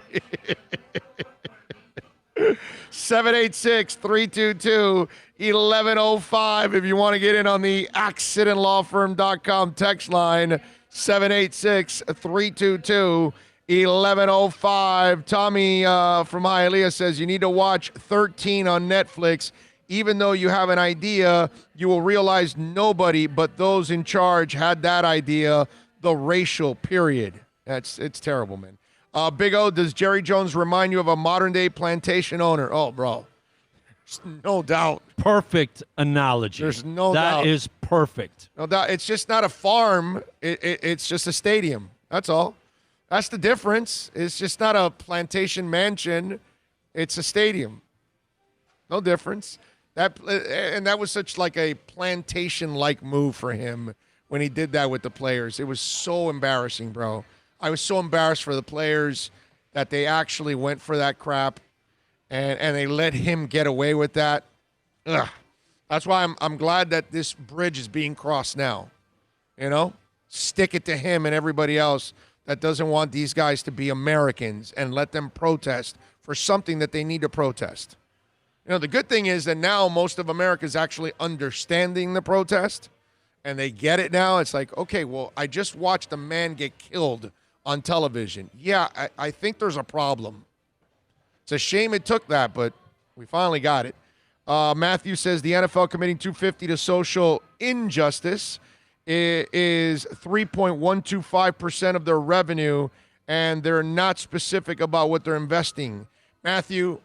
786-322-1105 if you want to get in on the accidentlawfirm.com text line. 786-322-1105. Tommy from Hialeah says you need to watch 13 on Netflix. Even though you have an idea, you will realize nobody but those in charge had that idea. The racial period. It's terrible, man. Big O, does Jerry Jones remind you of a modern-day plantation owner? Oh, bro. There's no doubt. Perfect analogy. There's no doubt. That is perfect. No doubt. It's just not a farm. It's just a stadium. That's all. That's the difference. It's just not a plantation mansion. It's a stadium. No difference. That was such like a plantation-like move for him when he did that with the players. It was so embarrassing, bro. I was so embarrassed for the players that they actually went for that crap, and they let him get away with that. Ugh. That's why I'm glad that this bridge is being crossed now. You know, stick it to him and everybody else that doesn't want these guys to be Americans and let them protest for something that they need to protest. You know, the good thing is that now most of America is actually understanding the protest, and they get it now. It's like, okay, well, I just watched a man get killed on television. Yeah, I think there's a problem. It's a shame it took that, but we finally got it. Matthew says the NFL committing $250 to social injustice is 3.125% of their revenue, and they're not specific about what they're investing. Matthew,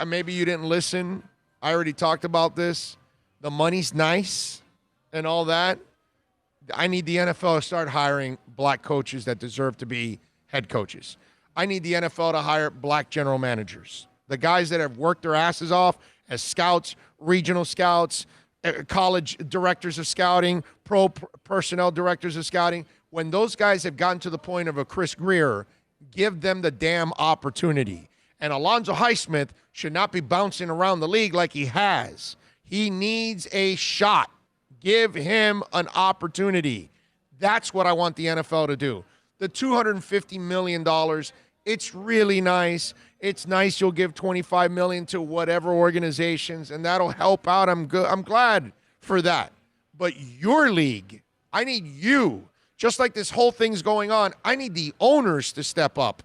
maybe you didn't listen. I already talked about this. The money's nice and all that. I need the NFL to start hiring black coaches that deserve to be head coaches. I need the NFL to hire black general managers. The guys that have worked their asses off as scouts, regional scouts, college directors of scouting, pro personnel directors of scouting. When those guys have gotten to the point of a Chris Greer, give them the damn opportunity. And Alonzo Highsmith should not be bouncing around the league like he has. He needs a shot. Give him an opportunity. That's what I want the NFL to do. The $250 million, it's really nice. It's nice you'll give $25 million to whatever organizations, and that'll help out. I'm glad for that. But your league, I need you. Just like this whole thing's going on, I need the owners to step up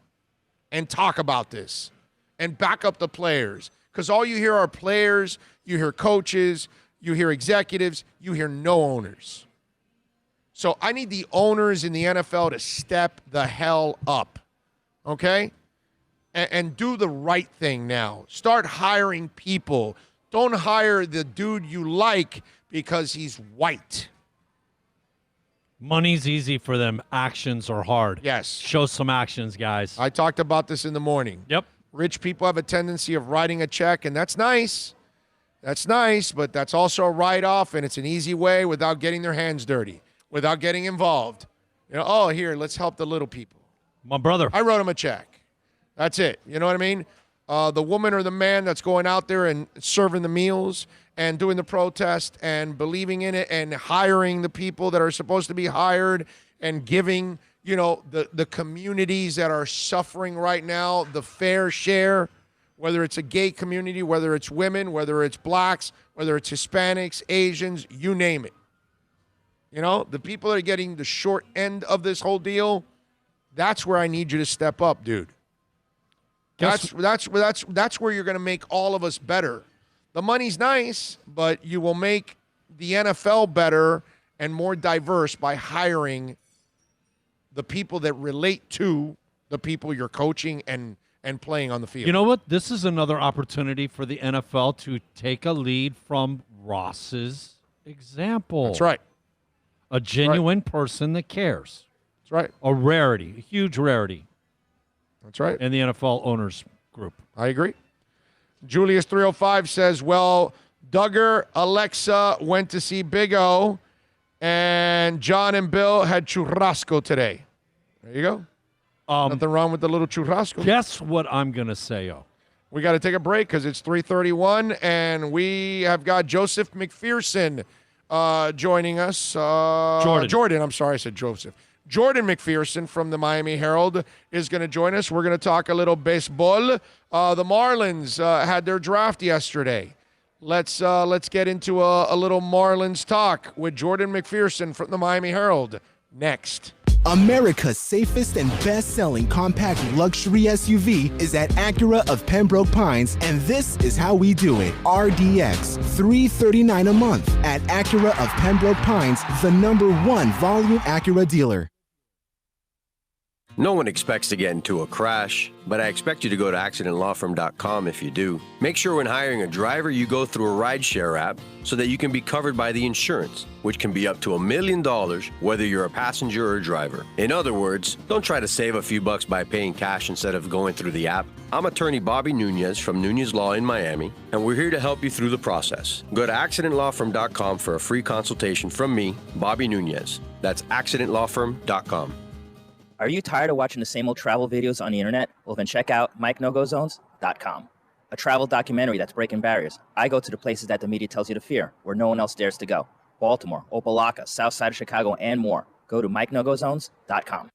and talk about this and back up the players. Because all you hear are players, you hear coaches, you hear executives, you hear no owners. So I need the owners in the NFL to step the hell up, okay? And do the right thing now. Start hiring people. Don't hire the dude you like because he's white. Money's easy for them. Actions are hard. Yes. Show some actions, guys. I talked about this in the morning. Yep. Rich people have a tendency of writing a check, and that's nice. That's nice, but that's also a write-off, and it's an easy way without getting their hands dirty, without getting involved. You know, oh, here, let's help the little people. My brother. I wrote him a check. That's it. You know what I mean? The woman or the man that's going out there and serving the meals and doing the protest and believing in it and hiring the people that are supposed to be hired and giving, you know, the communities that are suffering right now the fair share, whether it's a gay community, whether it's women, whether it's blacks, whether it's Hispanics, Asians, you name it. You know, the people that are getting the short end of this whole deal, that's where I need you to step up, dude. That's where you're going to make all of us better. The money's nice, but you will make the NFL better and more diverse by hiring the people that relate to the people you're coaching and playing on the field. You know what? This is another opportunity for the NFL to take a lead from Ross's example. That's right. A genuine person that cares. That's right. A rarity, a huge rarity. That's right. In the NFL owners group. I agree. Julius305 says, well, Duggar, Alexa went to see Big O, and John and Bill had churrasco today. There you go. Nothing wrong with the little churrasco. Guess what I'm going to say, We got to take a break because it's 3:31, and we have got Joseph McPherson joining us. Jordan, I'm sorry, I said Joseph. Jordan McPherson from the Miami Herald is going to join us. We're going to talk a little baseball. The Marlins had their draft yesterday. Let's get into a little Marlins talk with Jordan McPherson from the Miami Herald next. America's safest and best-selling compact luxury SUV is at Acura of Pembroke Pines, and this is how we do it. RDX, $339 a month at Acura of Pembroke Pines, the #1 volume Acura dealer. No one expects to get into a crash, but I expect you to go to accidentlawfirm.com if you do. Make sure when hiring a driver, you go through a rideshare app so that you can be covered by the insurance, which can be up to $1 million whether you're a passenger or a driver. In other words, don't try to save a few bucks by paying cash instead of going through the app. I'm attorney Bobby Nunez from Nunez Law in Miami, and we're here to help you through the process. Go to accidentlawfirm.com for a free consultation from me, Bobby Nunez. That's accidentlawfirm.com. Are you tired of watching the same old travel videos on the internet? Well, then check out MikeNoGoZones.com, a travel documentary that's breaking barriers. I go to the places that the media tells you to fear, where no one else dares to go. Baltimore, Opelika, South Side of Chicago, and more. Go to MikeNoGoZones.com.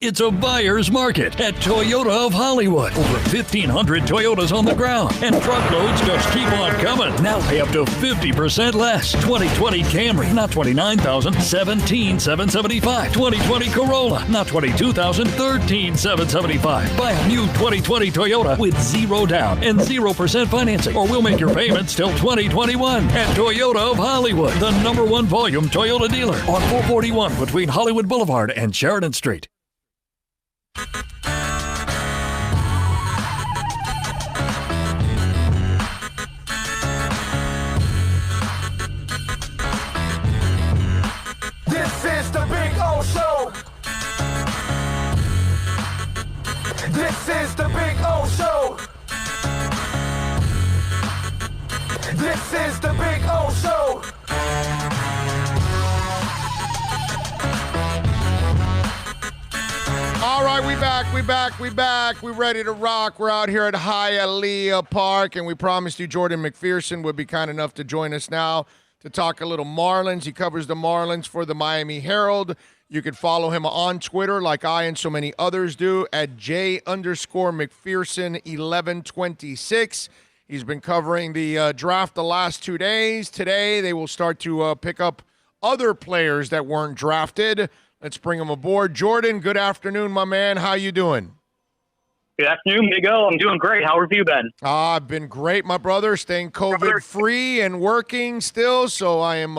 It's a buyer's market at Toyota of Hollywood. Over 1,500 Toyotas on the ground, and truckloads just keep on coming. Now pay up to 50% less. 2020 Camry, not $29,000, $17,775. 2020 Corolla, not $22,000, $13,775. Buy a new 2020 Toyota with 0 down and 0% financing, or we'll make your payments till 2021. At Toyota of Hollywood, the #1 volume Toyota dealer on 441 between Hollywood Boulevard and Sheridan Street. This is the Big O Show. This is the Big O Show. This is the Big O Show. All right, we back. We're ready to rock. We're out here at Hialeah Park, and we promised you Jordan McPherson would be kind enough to join us now to talk a little Marlins. He covers the Marlins for the Miami Herald. You can follow him on Twitter like I and so many others do at J_McPherson1126. He's been covering the draft the last 2 days. Today, they will start to pick up other players that weren't drafted. Let's bring him aboard. Jordan, good afternoon, my man. How you doing? Good afternoon, Big O. I'm doing great. How have you been? I've been great, my brother. Staying COVID-free and working still, so I'm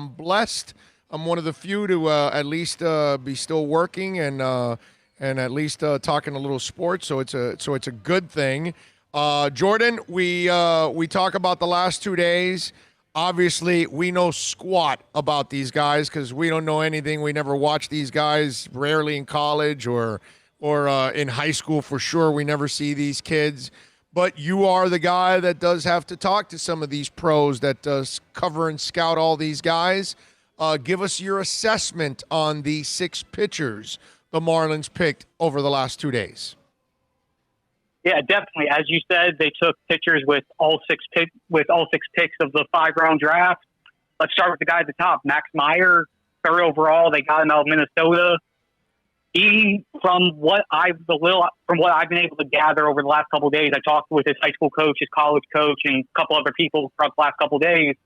blessed. I'm one of the few to at least be still working and at least talking a little sports. So it's a good thing. Jordan, we talk about the last 2 days. Obviously, we know squat about these guys because we don't know anything. We never watch these guys, rarely in college or in high school for sure. We never see these kids. But you are the guy that does have to talk to some of these pros that cover and scout all these guys. Give us your assessment on the 6 pitchers the Marlins picked over the last 2 days. Yeah, definitely. As you said, they took pitchers with all six picks of the 5-round draft. Let's start with the guy at the top, Max Meyer, 3rd overall. They got him out of Minnesota. He, from what I've been able to gather over the last couple of days, I talked with his high school coach, his college coach, and a couple other people throughout the last couple of days.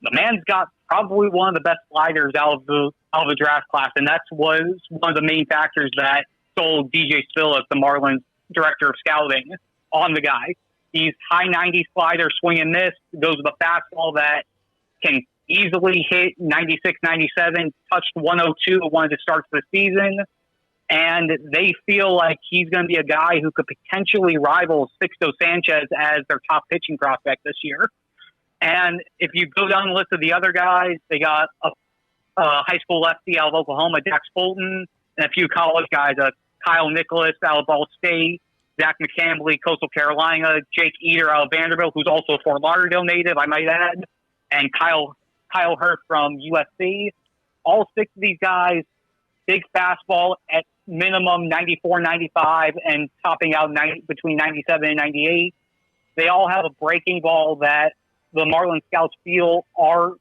The man's got probably one of the best sliders out of the draft class, and that was one of the main factors that sold DJ Spillis, the Marlins director of scouting, on the guy. He's high 90 slider, swing and miss, goes with a fastball that can easily hit 96, 97, touched 102 at one of the starts of the season. And they feel like he's going to be a guy who could potentially rival Sixto Sanchez as their top pitching prospect this year. And if you go down the list of the other guys, they got a high school lefty out of Oklahoma, Dax Fulton, and a few college guys, Kyle Nicholas out of Ball State, Zach McCambley, Coastal Carolina, Jake Eater out of Vanderbilt, who's also a Fort Lauderdale native, I might add, and Kyle Hurst from USC. All 6 of these guys, big fastball at minimum 94, 95, and topping out between 97 and 98. They all have a breaking ball that the Marlins scouts feel are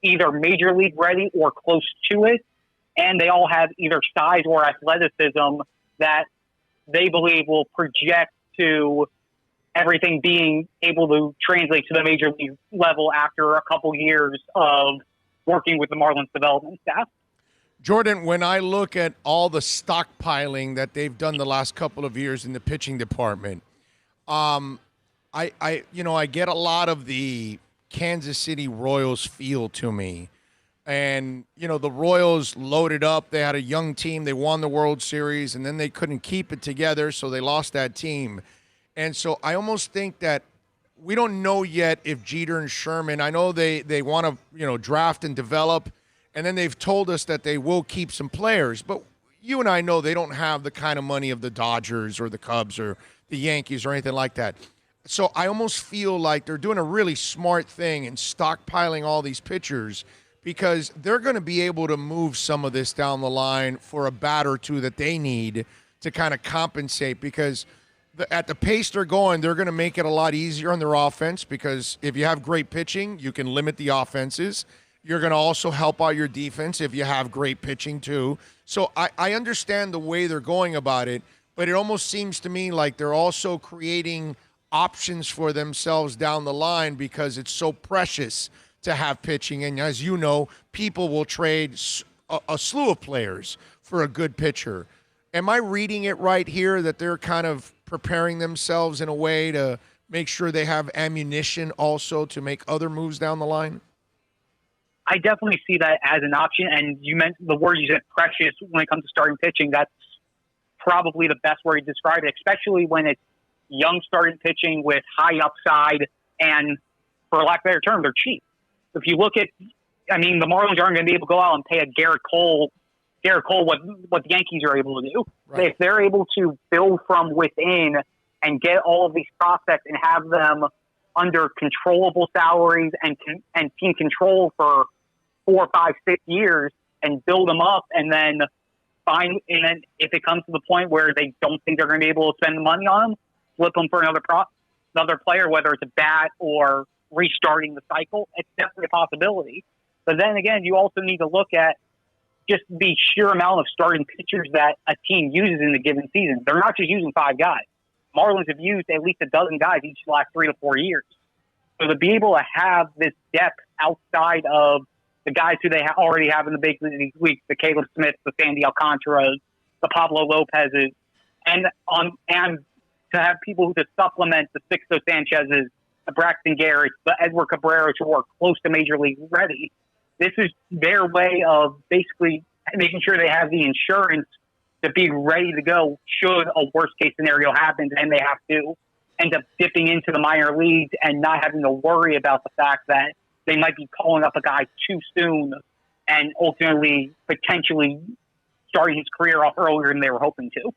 either major league ready or close to it, and they all have either size or athleticism that they believe will project to everything being able to translate to the major league level after a couple years of working with the Marlins development staff. Jordan, when I look at all the stockpiling that they've done the last couple of years in the pitching department, I get a lot of the Kansas City Royals feel to me. And, the Royals loaded up. They had a young team. They won the World Series, and then they couldn't keep it together, so they lost that team. And so I almost think that we don't know yet if Jeter and Sherman, I know they want to, draft and develop, and then they've told us that they will keep some players. But you and I know they don't have the kind of money of the Dodgers or the Cubs or the Yankees or anything like that. So I almost feel like they're doing a really smart thing in stockpiling all these pitchers, because they're going to be able to move some of this down the line for a bat or two that they need to kind of compensate, because at the pace they're going, they're going to make it a lot easier on their offense, because if you have great pitching, you can limit the offenses. You're going to also help out your defense if you have great pitching too. So I understand the way they're going about it, but it almost seems to me like they're also creating options for themselves down the line, because it's so precious to have pitching. And as you know, people will trade a slew of players for a good pitcher. Am I reading it right here that they're kind of preparing themselves in a way to make sure they have ammunition also to make other moves down the line? I definitely see that as an option. And you meant the word you said, precious, when it comes to starting pitching. That's probably the best word to describe it, especially when it's young starting pitching with high upside, and for lack of a better term, they're cheap. If you look at, the Marlins aren't going to be able to go out and pay a Garrett Cole what the Yankees are able to do. Right. If they're able to build from within and get all of these prospects and have them under controllable salaries and team control for 4, 5, 6 years and build them up, and then if it comes to the point where they don't think they're going to be able to spend the money on them, flip them for another player, whether it's a bat or restarting the cycle, it's definitely a possibility. But then again, you also need to look at just the sheer amount of starting pitchers that a team uses in a given season. They're not just using 5 guys. Marlins have used at least a dozen guys each the last 3 to 4 years. So to be able to have this depth outside of the guys who they already have in the big leagues, the Caleb Smiths, the Sandy Alcantaras, the Pablo Lopez's, and to have people who to supplement the Sixto Sanchez's, the Braxton Garrett, the Edward Cabreras, who are close to major league ready. This is their way of basically making sure they have the insurance to be ready to go should a worst case scenario happen and they have to end up dipping into the minor leagues and not having to worry about the fact that they might be calling up a guy too soon and ultimately potentially starting his career off earlier than they were hoping to.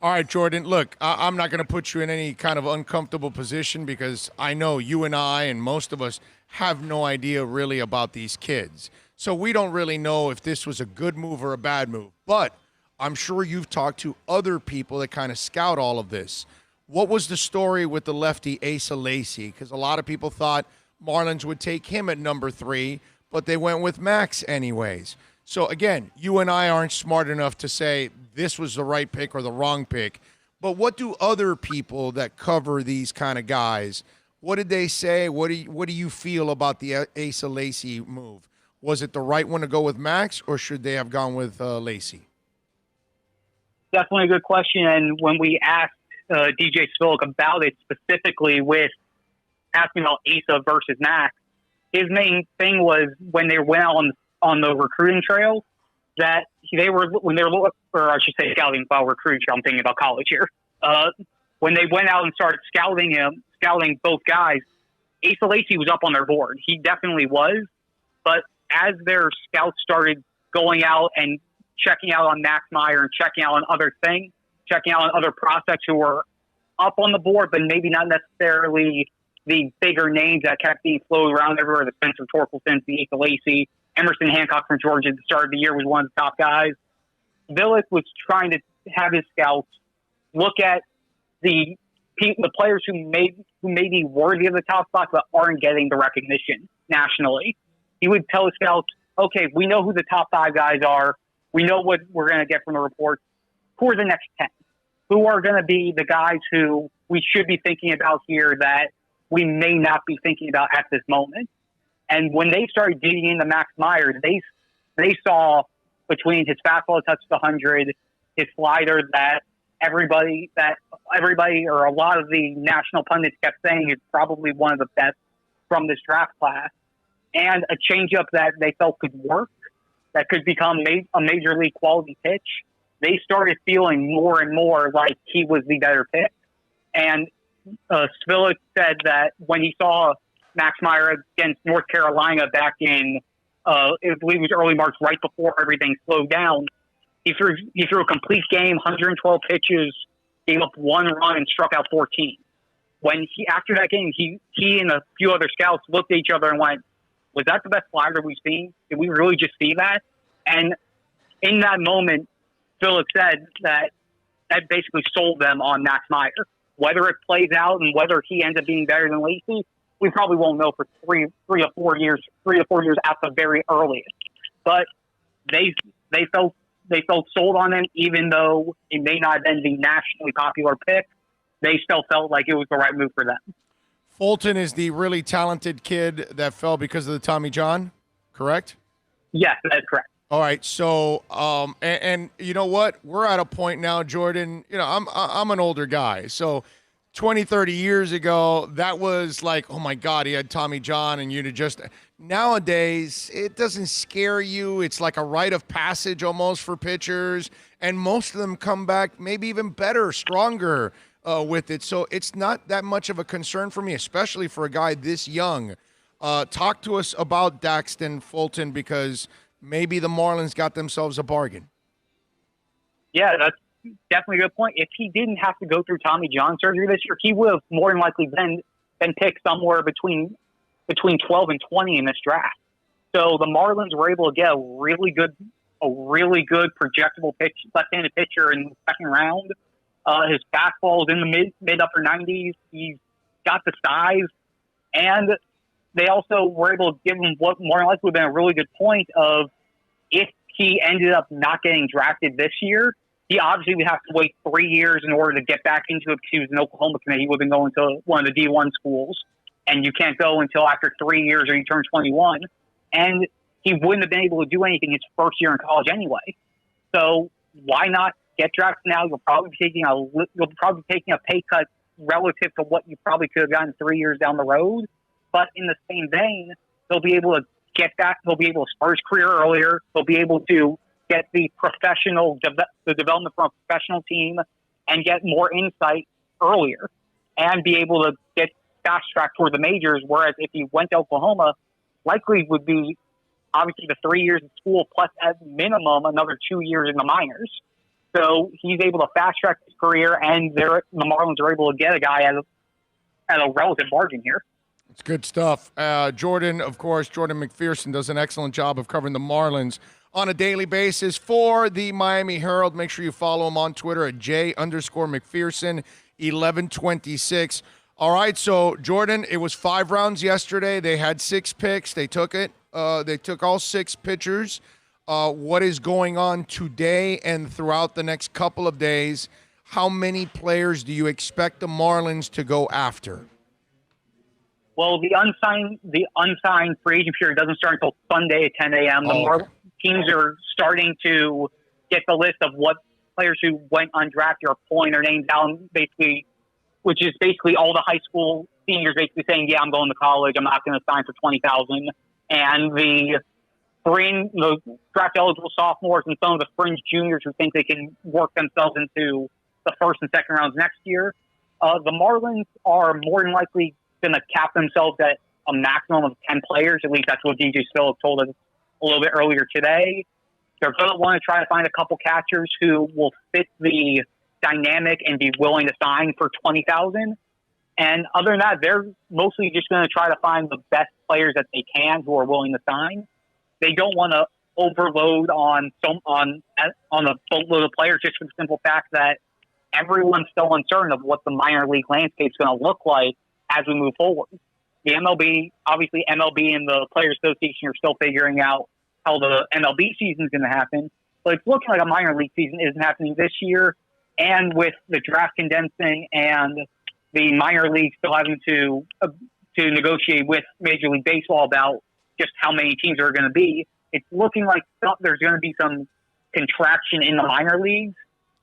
All right, Jordan, look, I'm not going to put you in any kind of uncomfortable position, because I know you and I and most of us have no idea really about these kids. So we don't really know if this was a good move or a bad move. But I'm sure you've talked to other people that kind of scout all of this. What was the story with the lefty Asa Lacy? Because a lot of people thought Marlins would take him at number 3, but they went with Max anyways. So, again, you and I aren't smart enough to say this was the right pick or the wrong pick. But what do other people that cover these kind of guys, what did they say? What do you feel about the Asa Lacy move? Was it the right one to go with Max, or should they have gone with Lacy? Definitely a good question. And when we asked DJ Spilk about it specifically with asking about Asa versus Max, his main thing was when they went out on the recruiting trail, that scouting while recruiting trail, I'm thinking about college here. When they went out and started scouting both guys, Asa Lacy was up on their board. He definitely was. But as their scouts started going out and checking out on Max Meyer and checking out on other prospects who were up on the board, but maybe not necessarily the bigger names that kept being floated around everywhere. The Spencer Torkelsons, the Ika Lacey, Emerson Hancock from Georgia at the start of the year was one of the top guys. Billick was trying to have his scouts look at the players who may be worthy of the top spot but aren't getting the recognition nationally. He would tell his scouts, okay, we know who the top 5 guys are. We know what we're going to get from the reports. Who are the next 10? Who are going to be the guys who we should be thinking about here that we may not be thinking about at this moment? And when they started digging into Max Meyer, they saw between his fastball that touched 100, his slider that everybody or a lot of the national pundits kept saying is probably one of the best from this draft class, and a changeup that they felt could work, that could become a major league quality pitch. They started feeling more and more like he was the better pick. And Spillick said that when he saw Max Meyer against North Carolina back in, I believe it was early March, right before everything slowed down, he threw a complete game, 112 pitches, gave up 1 run, and struck out 14. After that game, he and a few other scouts looked at each other and went, was that the best slider we've seen? Did we really just see that? And in that moment, Phillips said that basically sold them on Max Meyer. Whether it plays out and whether he ends up being better than Lacey, we probably won't know for three or four years at the very earliest. But they felt sold on him, even though it may not have been the nationally popular pick. They still felt like it was the right move for them. Fulton is the really talented kid that fell because of the Tommy John, correct? Yes, that's correct. All right, so and you know what? We're at a point now, Jordan. You know, I'm an older guy, so 20, 30 years ago, that was like, oh my God, he had Tommy John, and you'd just nowadays it doesn't scare you. It's like a rite of passage almost for pitchers, and most of them come back maybe even better, stronger with it. So it's not that much of a concern for me, especially for a guy this young. Talk to us about Daxton Fulton, because maybe the Marlins got themselves a bargain. Yeah, that's definitely a good point. If he didn't have to go through Tommy John surgery this year, he would have more than likely been picked somewhere between 12 and 20 in this draft. So the Marlins were able to get a really good projectable left-handed pitcher in the second round. His fastball is in the mid upper 90s. He's got the size, and they also were able to give him what more than likely would have been a really good point of, if he ended up not getting drafted this year, he obviously would have to wait 3 years in order to get back into it, because he was an Oklahoma commit. He would have been going to one of the D1 schools, and you can't go until after 3 years or you turn 21. And he wouldn't have been able to do anything his first year in college anyway. So why not get drafted now? You'll probably be taking a pay cut relative to what you probably could have gotten 3 years down the road. But in the same vein, they'll be able to get back. They'll be able to start his career earlier. They'll be able to get the development from a professional team and get more insight earlier, and be able to get fast tracked toward the majors. Whereas if he went to Oklahoma, likely would be obviously the 3 years in school plus at minimum another 2 years in the minors. So he's able to fast track his career, and the Marlins are able to get a guy at a relative margin here. It's good stuff. Jordan McPherson does an excellent job of covering the Marlins on a daily basis for the Miami Herald. Make sure you follow him on Twitter at J_McPherson1126. All right, so Jordan, it was 5 rounds yesterday. They had 6 picks. They took it. They took all 6 pitchers. What is going on today and throughout the next couple of days? How many players do you expect the Marlins to go after? Well, the unsigned free agent period doesn't start until Sunday at 10 a.m. The teams are starting to get the list of what players who went undrafted are pulling their names down, basically, which is basically all the high school seniors basically saying, yeah, I'm going to college. I'm not going to sign for $20,000. And the draft eligible sophomores and some of the fringe juniors who think they can work themselves into the first and second rounds next year. The Marlins are more than likely going to cap themselves at a maximum of 10 players. At least that's what DJ Spillick told us a little bit earlier today. They're going to want to try to find a couple catchers who will fit the dynamic and be willing to sign for 20,000. And other than that, they're mostly just going to try to find the best players that they can who are willing to sign. They don't want to overload on the boatload of players just for the simple fact that everyone's still uncertain of what the minor league landscape is going to look like as we move forward. The MLB and the Players Association are still figuring out how the MLB season is going to happen. But it's looking like a minor league season isn't happening this year. And with the draft condensing and the minor league still having to negotiate with Major League Baseball about just how many teams there are going to be, it's looking like there's going to be some contraction in the minor leagues,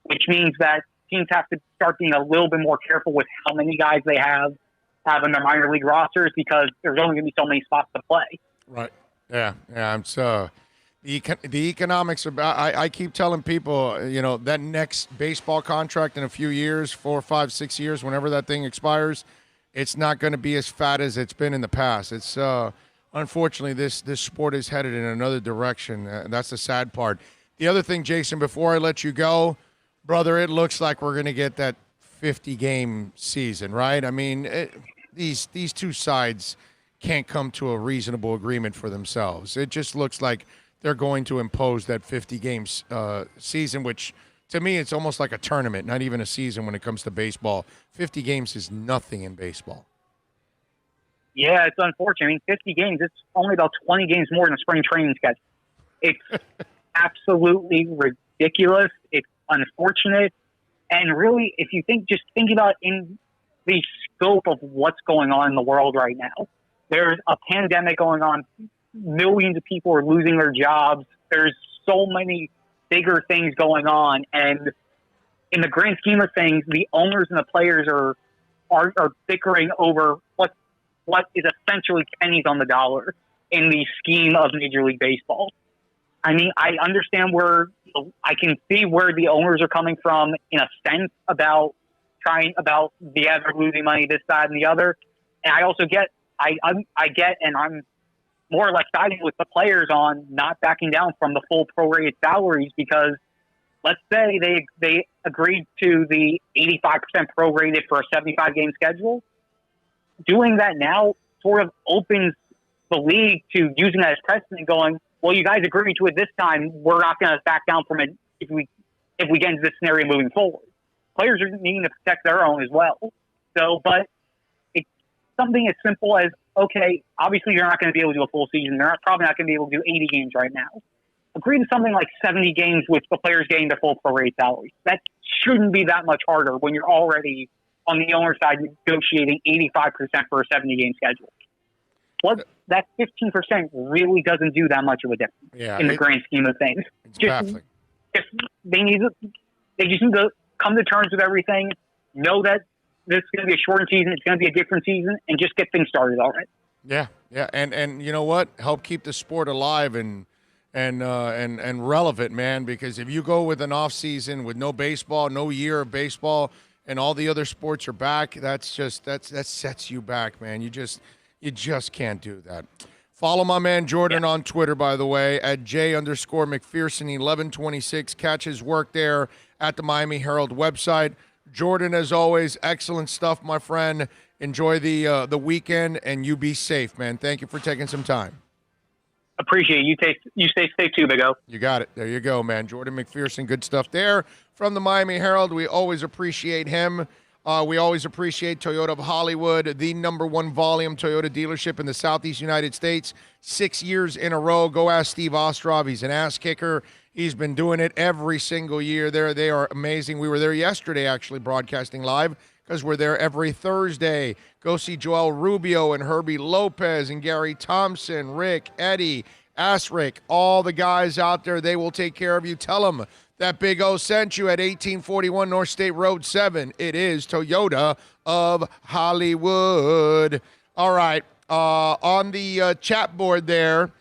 which means that teams have to start being a little bit more careful with how many guys they have in their minor league rosters because there's only going to be so many spots to play. Right. Yeah. It's the economics about. I keep telling people, that next baseball contract in a few years, 4, 5, 6 years, whenever that thing expires, it's not going to be as fat as it's been in the past. It's unfortunately this sport is headed in another direction. That's the sad part. The other thing, Jason, before I let you go, brother, it looks like we're going to get that 50-game season, right? I mean, these two sides can't come to a reasonable agreement for themselves. It just looks like they're going to impose that 50-game season, which to me it's almost like a tournament, not even a season when it comes to baseball. 50 games is nothing in baseball. Yeah, it's unfortunate. I mean, 50 games, it's only about 20 games more than a spring training schedule. It's absolutely ridiculous. It's unfortunate. And really, if you think about in the scope of what's going on in the world right now, there's a pandemic going on. Millions of people are losing their jobs. There's so many bigger things going on. And in the grand scheme of things, the owners and the players are bickering over what is essentially pennies on the dollar in the scheme of Major League Baseball. I mean, I understand I can see where the owners are coming from in a sense about the other losing money this side and the other. And I also get, and I'm more or less siding with the players on not backing down from the full prorated salaries because let's say they agreed to the 85% prorated for a 75-game schedule. Doing that now sort of opens the league to using that as precedent and going, well, you guys agreed to it this time. We're not going to back down from it if we get into this scenario moving forward. Players are needing to protect their own as well. So, but it's something as simple as, okay, obviously you're not going to be able to do a full season. They're probably not going to be able to do 80 games right now. Agree to something like 70 games with the players getting their full prorated salaries. That shouldn't be that much harder when you're already on the owner side negotiating 85% for a 70-game schedule. That 15% really doesn't do that much of a difference in the grand scheme of things. It's baffling. They just need to come to terms with everything, know that this is going to be a shortened season, it's going to be a different season, and just get things started already. Yeah, and you know what? Help keep the sport alive and relevant, man. Because if you go with an off season with no baseball, no year of baseball, and all the other sports are back, that sets you back, man. You just can't do that. Follow my man Jordan on Twitter, by the way, at J_McPherson1126. Catch his work there at the Miami Herald website. Jordan, as always, excellent stuff, my friend. Enjoy the weekend, and you be safe, man. Thank you for taking some time. Appreciate it. You stay safe too, Big O. You got it. There you go, man. Jordan McPherson, good stuff there from the Miami Herald. We always appreciate him. We always appreciate Toyota of Hollywood, the #1 volume Toyota dealership in the Southeast United States, 6 years in a row. Go ask Steve Ostrov. He's an ass kicker. He's been doing it every single year there. They are amazing. We were there yesterday, actually, broadcasting live because we're there every Thursday. Go see Joel Rubio and Herbie Lopez and Gary Thompson, Rick, Eddie, Asrick, all the guys out there. They will take care of you. Tell them that Big O sent you at 1841 North State Road 7. It is Toyota of Hollywood. All right. On the chat board there,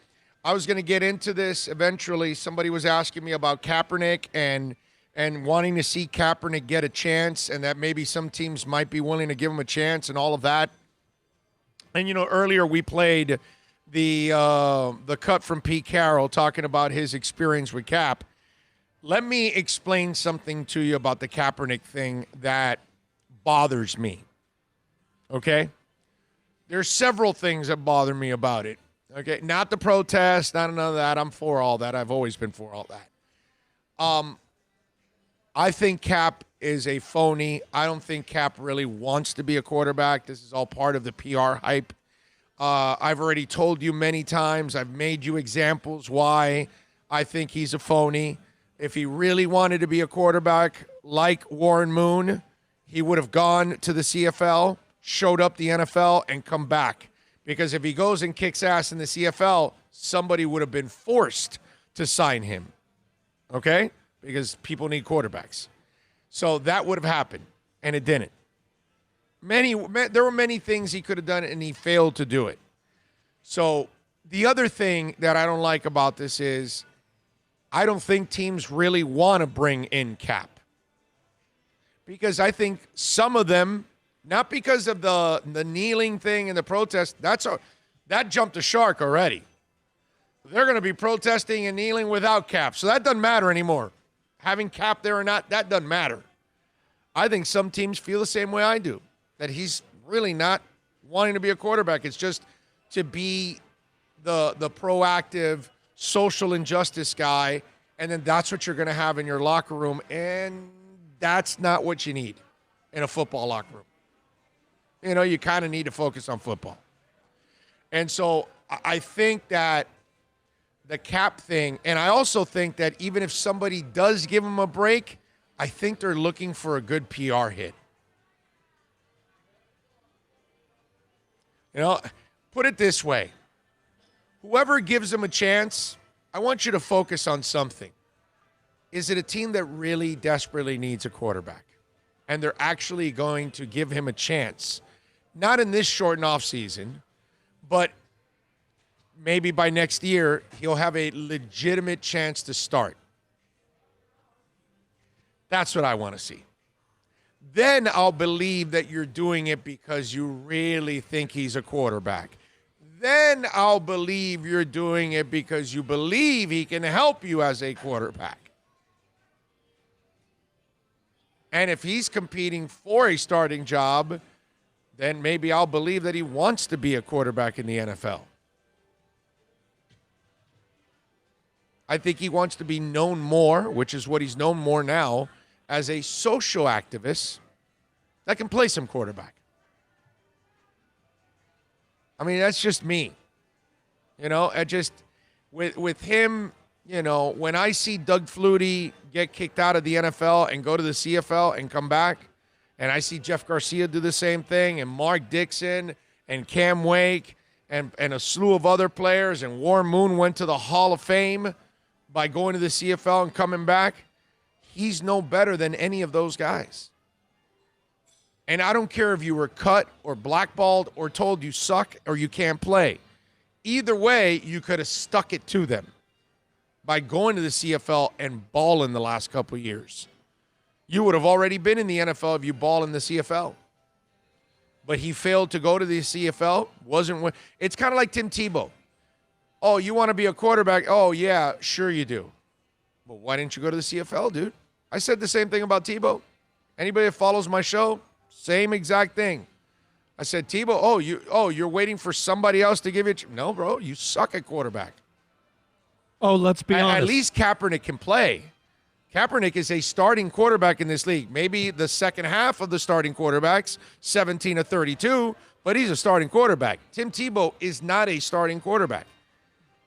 I was going to get into this eventually. Somebody was asking me about Kaepernick and wanting to see Kaepernick get a chance and that maybe some teams might be willing to give him a chance and all of that. And, earlier we played the cut from Pete Carroll talking about his experience with Cap. Let me explain something to you about the Kaepernick thing that bothers me. Okay? There's several things that bother me about it. Okay? Not the protest, not none of that. I'm for all that. I've always been for all that. I think Cap is a phony. I don't think Cap really wants to be a quarterback. This is all part of the PR hype. I've already told you many times. I've made you examples why I think he's a phony. If he really wanted to be a quarterback like Warren Moon, he would have gone to the CFL, showed up the NFL, and come back. Because if he goes and kicks ass in the CFL, somebody would have been forced to sign him. Okay? Because people need quarterbacks. So that would have happened, and it didn't. There were many things he could have done, and he failed to do it. So the other thing that I don't like about this is I don't think teams really want to bring in Cap. Because I think some of them, not because of the kneeling thing and the protest, that jumped the shark already. They're going to be protesting and kneeling without Cap, so that doesn't matter anymore. Having Cap there or not, that doesn't matter. I think some teams feel the same way I do, that he's really not wanting to be a quarterback. It's just to be the proactive social injustice guy, and then that's what you're going to have in your locker room, and that's not what you need in a football locker room. You know, you kind of need to focus on football. And so I think that the Cap thing, and I also think that even if somebody does give him a break, I think they're looking for a good PR hit. You know, put it this way. Whoever gives him a chance, I want you to focus on something. Is it a team that really desperately needs a quarterback? And they're actually going to give him a chance. Not in this shortened offseason, but maybe by next year, he'll have a legitimate chance to start. That's what I want to see. Then I'll believe that you're doing it because you really think he's a quarterback. Then I'll believe you're doing it because you believe he can help you as a quarterback. And if he's competing for a starting job, then maybe I'll believe that he wants to be a quarterback in the NFL. I think he wants to be known more, which is what he's known more now, as a social activist that can play some quarterback. I mean, that's just me. You know, with him, you know, when I see Doug Flutie get kicked out of the NFL and go to the CFL and come back, and I see Jeff Garcia do the same thing, and Mark Dixon and Cam Wake and a slew of other players, and Warren Moon went to the Hall of Fame by going to the CFL and coming back, he's no better than any of those guys. And I don't care if you were cut or blackballed or told you suck or you can't play. Either way, you could have stuck it to them by going to the CFL and balling the last couple of years. You would have already been in the NFL if you ball in the CFL. But he failed to go to the CFL. It's kind of like Tim Tebow. Oh, you want to be a quarterback? Oh, yeah, sure you do. But why didn't you go to the CFL, dude? I said the same thing about Tebow. Anybody that follows my show, same exact thing. I said, Tebow, you're waiting for somebody else to give you no, bro, you suck at quarterback. Oh, let's be honest. At least Kaepernick can play. Kaepernick is a starting quarterback in this league. Maybe the second half of the starting quarterbacks, 17 of 32, but he's a starting quarterback. Tim Tebow is not a starting quarterback.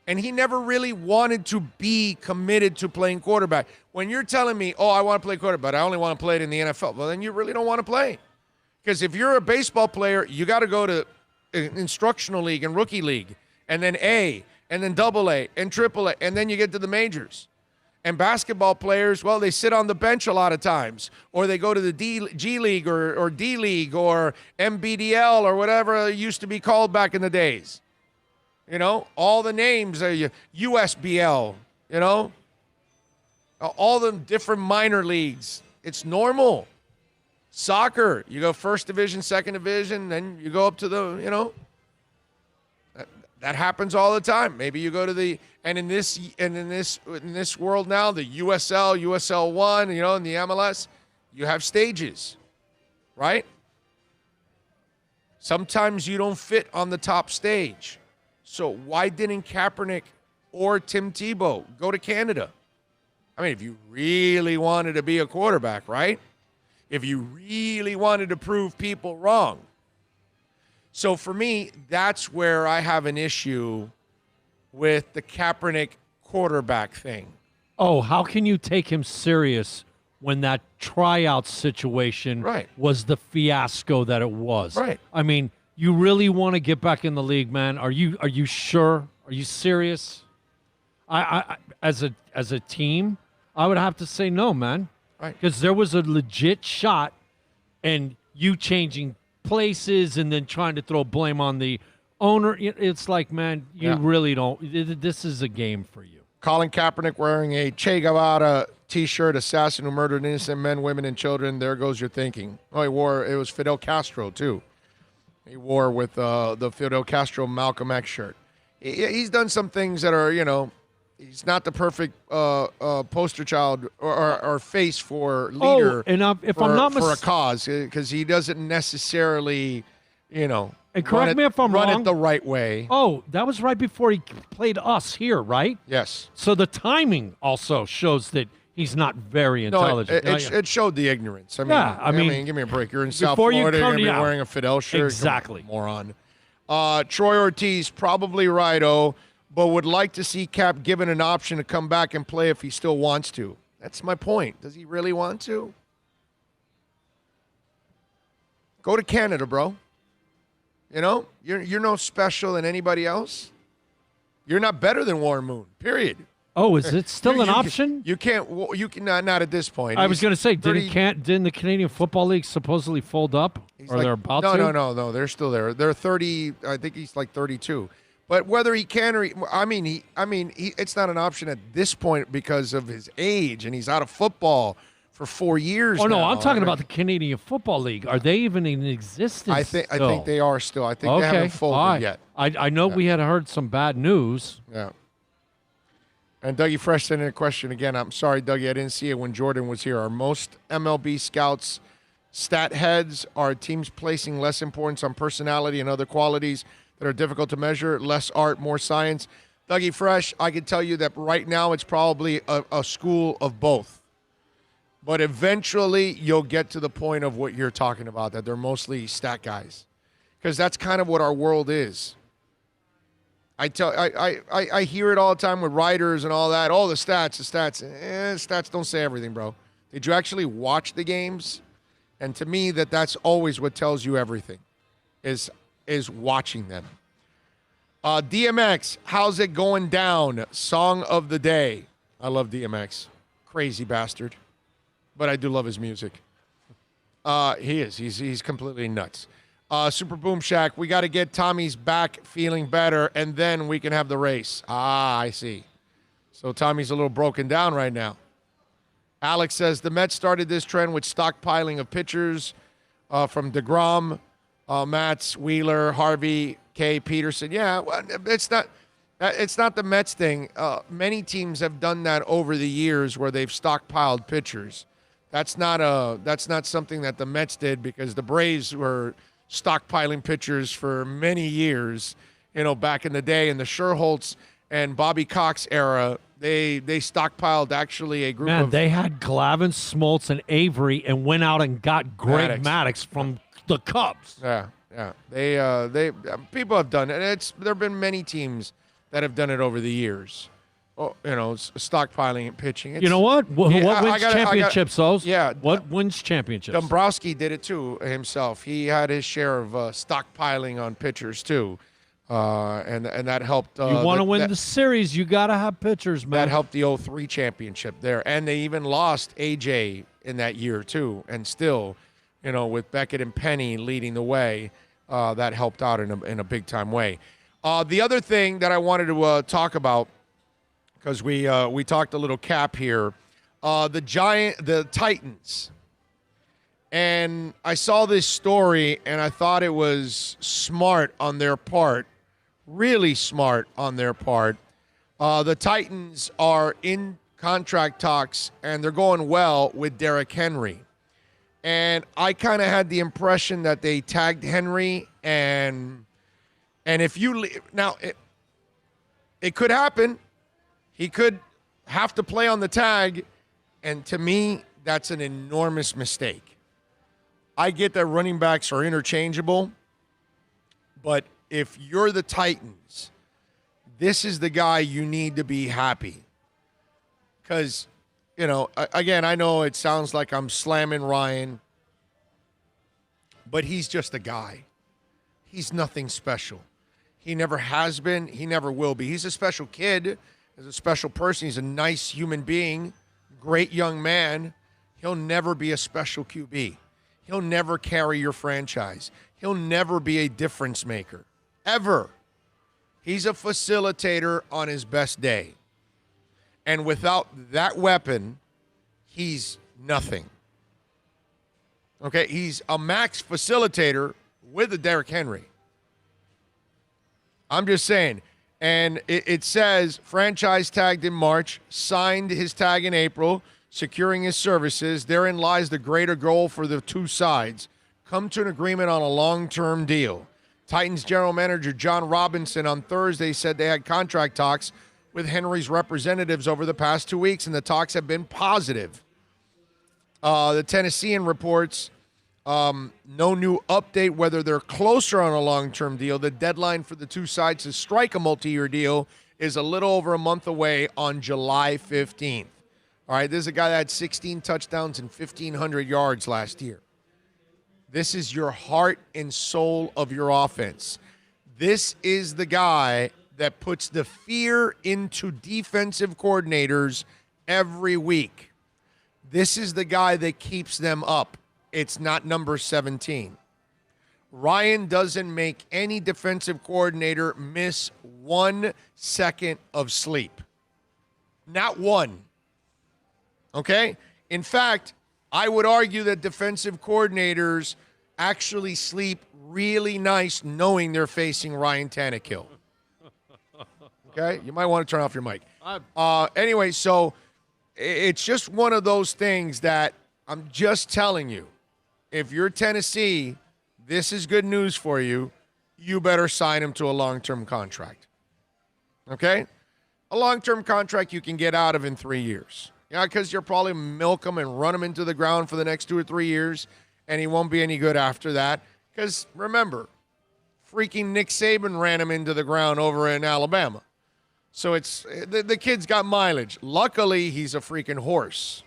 And he never really wanted to be committed to playing quarterback. When you're telling me, I want to play quarterback, but I only want to play it in the NFL, well, then you really don't want to play. Because if you're a baseball player, you got to go to instructional league and rookie league, and then A, and then AA, and AAA, and then you get to the majors. And basketball players, well, they sit on the bench a lot of times, or they go to the G League or D League or MBDL or whatever it used to be called back in the days. You know, all the names are USBL, you know, all the different minor leagues. It's normal. Soccer, you go first division, second division, then you go up to the, you know, That happens all the time. Maybe you go to in this world now, the USL, USL1, in the MLS, you have stages, right? Sometimes you don't fit on the top stage. So why didn't Kaepernick or Tim Tebow go to Canada? I mean, if you really wanted to be a quarterback, right? If you really wanted to prove people wrong. So for me, that's where I have an issue with the Kaepernick quarterback thing. Oh, how can you take him serious when that tryout situation was the fiasco that it was? Right. I mean, you really want to get back in the league, man? Are you sure? Are you serious? I as a team, I would have to say no, man. Right. Because there was a legit shot, and you changing places and then trying to throw blame on the owner. It's like, man, you really don't. This is a game for you. Colin Kaepernick wearing a Che Guevara T-shirt, assassin who murdered innocent men, women, and children. There goes your thinking. Oh, it was Fidel Castro, too. He wore with the Fidel Castro Malcolm X shirt. He's done some things that are, he's not the perfect poster child or face for leader. Oh, and if I'm not for a cause, because he doesn't necessarily, and correct me if I'm wrong, run it the right way. Oh, that was right before he played us here, right? Yes. So the timing also shows that he's not very intelligent. No, it showed the ignorance. I mean, give me a break. You're in South Florida. You're going to be wearing a Fidel shirt. Exactly. Moron. Troy Ortiz, probably right, but would like to see Cap given an option to come back and play if he still wants to. That's my point. Does he really want to? Go to Canada, bro. You're no special than anybody else. You're not better than Warren Moon, period. Oh, is it still an option? You can't not at this point. I was going to say, didn't the Canadian Football League supposedly fold up? Or they're about to? No, they're still there. They're 30, I think he's like 32. But whether he can or it's not an option at this point because of his age, and he's out of football for 4 years. Oh, no, now. I'm talking about the Canadian Football League. Are they even in existence? I think they are still. I think they haven't folded yet. I know we had heard some bad news. Yeah. And Dougie Fresh sent in a question again. I'm sorry, Dougie, I didn't see it when Jordan was here. Are most MLB scouts stat heads? Are teams placing less importance on personality and other qualities that are difficult to measure? Less art, more science? Dougie Fresh, I can tell you that right now it's probably a school of both. But eventually you'll get to the point of what you're talking about, that they're mostly stat guys. Because that's kind of what our world is. I hear it all the time with writers and all that. Oh, the stats. Stats don't say everything, bro. Did you actually watch the games? And to me, that's always what tells you everything, is watching them. DMX, how's it going down? Song of the day. I love DMX. Crazy bastard. But I do love his music. He is. He's completely nuts. Super Boom Shack, we got to get Tommy's back feeling better, and then we can have the race. I see. So Tommy's a little broken down right now. Alex says the Mets started this trend with stockpiling of pitchers from DeGrom, Matz, Wheeler, Harvey, K, Peterson. Yeah, well, it's not the Mets thing. Many teams have done that over the years where they've stockpiled pitchers. That's not something that the Mets did, because the Braves were stockpiling pitchers for many years, back in the day. In the Sherholtz and Bobby Cox era, they stockpiled actually a group of... they had Glavine, Smoltz, and Avery, and went out and got Greg Maddux from the Cubs. Yeah. They people have done it. There have been many teams that have done it over the years. Oh, stockpiling and pitching. You know what? What wins championships, those? Yeah. What wins championships? Dombrowski did it, too, himself. He had his share of stockpiling on pitchers, too. And that helped. You want to win the series, you got to have pitchers, man. That helped the 03 championship there. And they even lost A.J. in that year, too. And still, with Beckett and Penny leading the way, that helped out in a big-time way. The other thing that I wanted to talk about, because we talked a little cap here, the Titans. And I saw this story, and I thought it was smart on their part really smart on their part. The Titans are in contract talks, and they're going well with Derrick Henry. And I kind of had the impression that they tagged Henry, and if you now it could happen. He could have to play on the tag, and to me, that's an enormous mistake. I get that running backs are interchangeable, but if you're the Titans, this is the guy you need to be happy. Because, again, I know it sounds like I'm slamming Ryan, but he's just a guy. He's nothing special. He never has been. He never will be. He's a special kid. He's a special person. He's a nice human being, great young man. He'll never be a special QB. He'll never carry your franchise. He'll never be a difference maker, ever. He's a facilitator on his best day. And without that weapon, he's nothing. Okay, he's a max facilitator with a Derrick Henry. I'm just saying. And it says franchise tagged in March, signed his tag in April, securing his services. Therein lies the greater goal for the two sides. Come to an agreement on a long-term deal. Titans general manager John Robinson on Thursday said they had contract talks with Henry's representatives over the past 2 weeks, and the talks have been positive. The Tennessean reports no new update whether they're closer on a long-term deal. The deadline for the two sides to strike a multi-year deal is a little over a month away on July 15th. All right, this is a guy that had 16 touchdowns and 1,500 yards last year. This is your heart and soul of your offense. This is the guy that puts the fear into defensive coordinators every week. This is the guy that keeps them up. It's not number 17. Ryan doesn't make any defensive coordinator miss 1 second of sleep. Not one. Okay? In fact, I would argue that defensive coordinators actually sleep really nice knowing they're facing Ryan Tannehill. Okay? You might want to turn off your mic. Anyway, so it's just one of those things that I'm just telling you. If you're Tennessee, this is good news for you. You better sign him to a long-term contract. Okay? A long-term contract you can get out of in 3 years. Yeah, because you'll probably milk him and run him into the ground for the next 2 or 3 years, and he won't be any good after that. Because, remember, freaking Nick Saban ran him into the ground over in Alabama. So it's the kid's got mileage. Luckily, he's a freaking horse.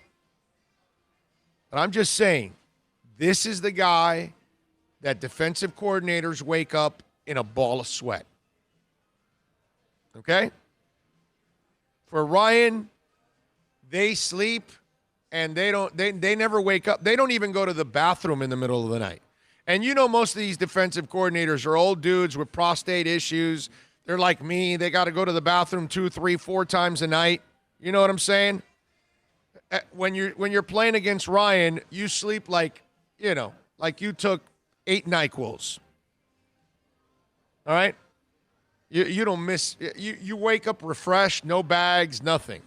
But I'm just saying, this is the guy that defensive coordinators wake up in a ball of sweat. Okay? For Ryan, they sleep and they never wake up. They don't even go to the bathroom in the middle of the night. And most of these defensive coordinators are old dudes with prostate issues. They're like me. They got to go to the bathroom 2, 3, 4 times a night. You know what I'm saying? When you're playing against Ryan, you sleep like you took 8 NyQuils. All right? You don't miss. You wake up refreshed, no bags, nothing.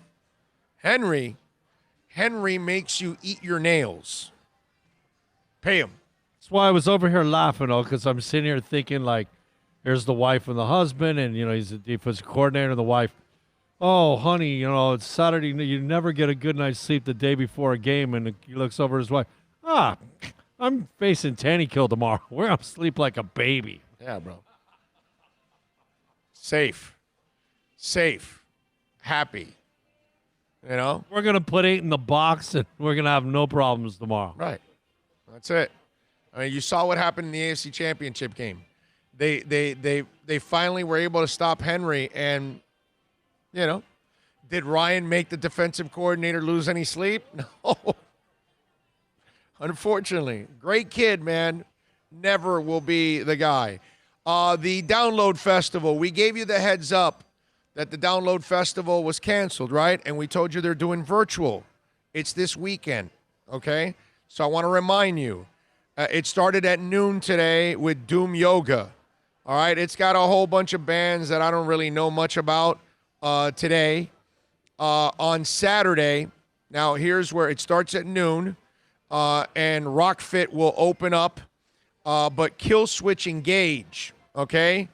Henry makes you eat your nails. Pay him. That's why I was over here laughing, because I'm sitting here thinking, like, here's the wife and the husband, and, he's the defensive coordinator, and the wife, oh, honey, it's Saturday. You never get a good night's sleep the day before a game, and he looks over at his wife. I'm facing Tannehill tomorrow. We're going to sleep like a baby. Yeah, bro. Safe. Happy. We're going to put 8 in the box, and we're going to have no problems tomorrow. Right. That's it. I mean, you saw what happened in the AFC Championship game. They finally were able to stop Henry, and, did Ryan make the defensive coordinator lose any sleep? No. Unfortunately. Great kid, man. Never will be the guy. The Download Festival. We gave you the heads up that the Download Festival was canceled, right? And we told you they're doing virtual. It's this weekend, okay? So I want to remind you, it started at noon today with Doom Yoga. All right, it's got a whole bunch of bands that I don't really know much about today. On Saturday, now here's where it starts at noon, and Rockfit will open up, but Kill Switch Engage, okay?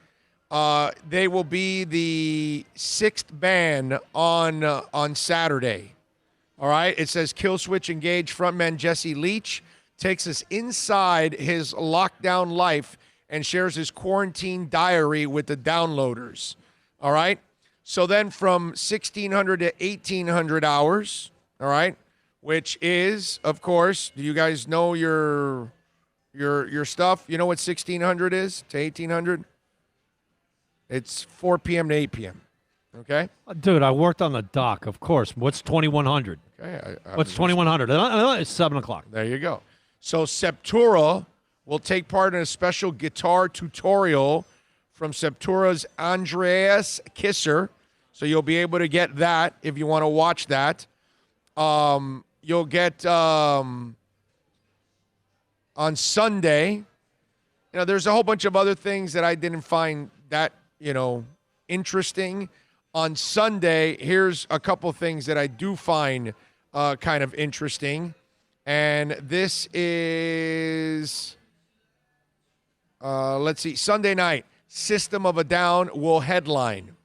They will be the 6th band on Saturday. All right, it says Kill Switch Engage frontman Jesse Leach takes us inside his lockdown life and shares his quarantine diary with the downloaders. All right, so then from 1600 to 1800 hours, all right, which is, of course, do you guys know your stuff? You know what 1600 is to 1800? It's 4 p.m. to 8 p.m., okay? Dude, I worked on the dock, of course. What's 2100? Okay. What's 2100? It's 7 o'clock. There you go. So Septura will take part in a special guitar tutorial from Septura's Andreas Kisser. So you'll be able to get that if you want to watch that. You'll get on Sunday. There's a whole bunch of other things that I didn't find that, interesting. On Sunday, here's a couple things that I do find kind of interesting. And this is, let's see, Sunday night, System of a Down will headline,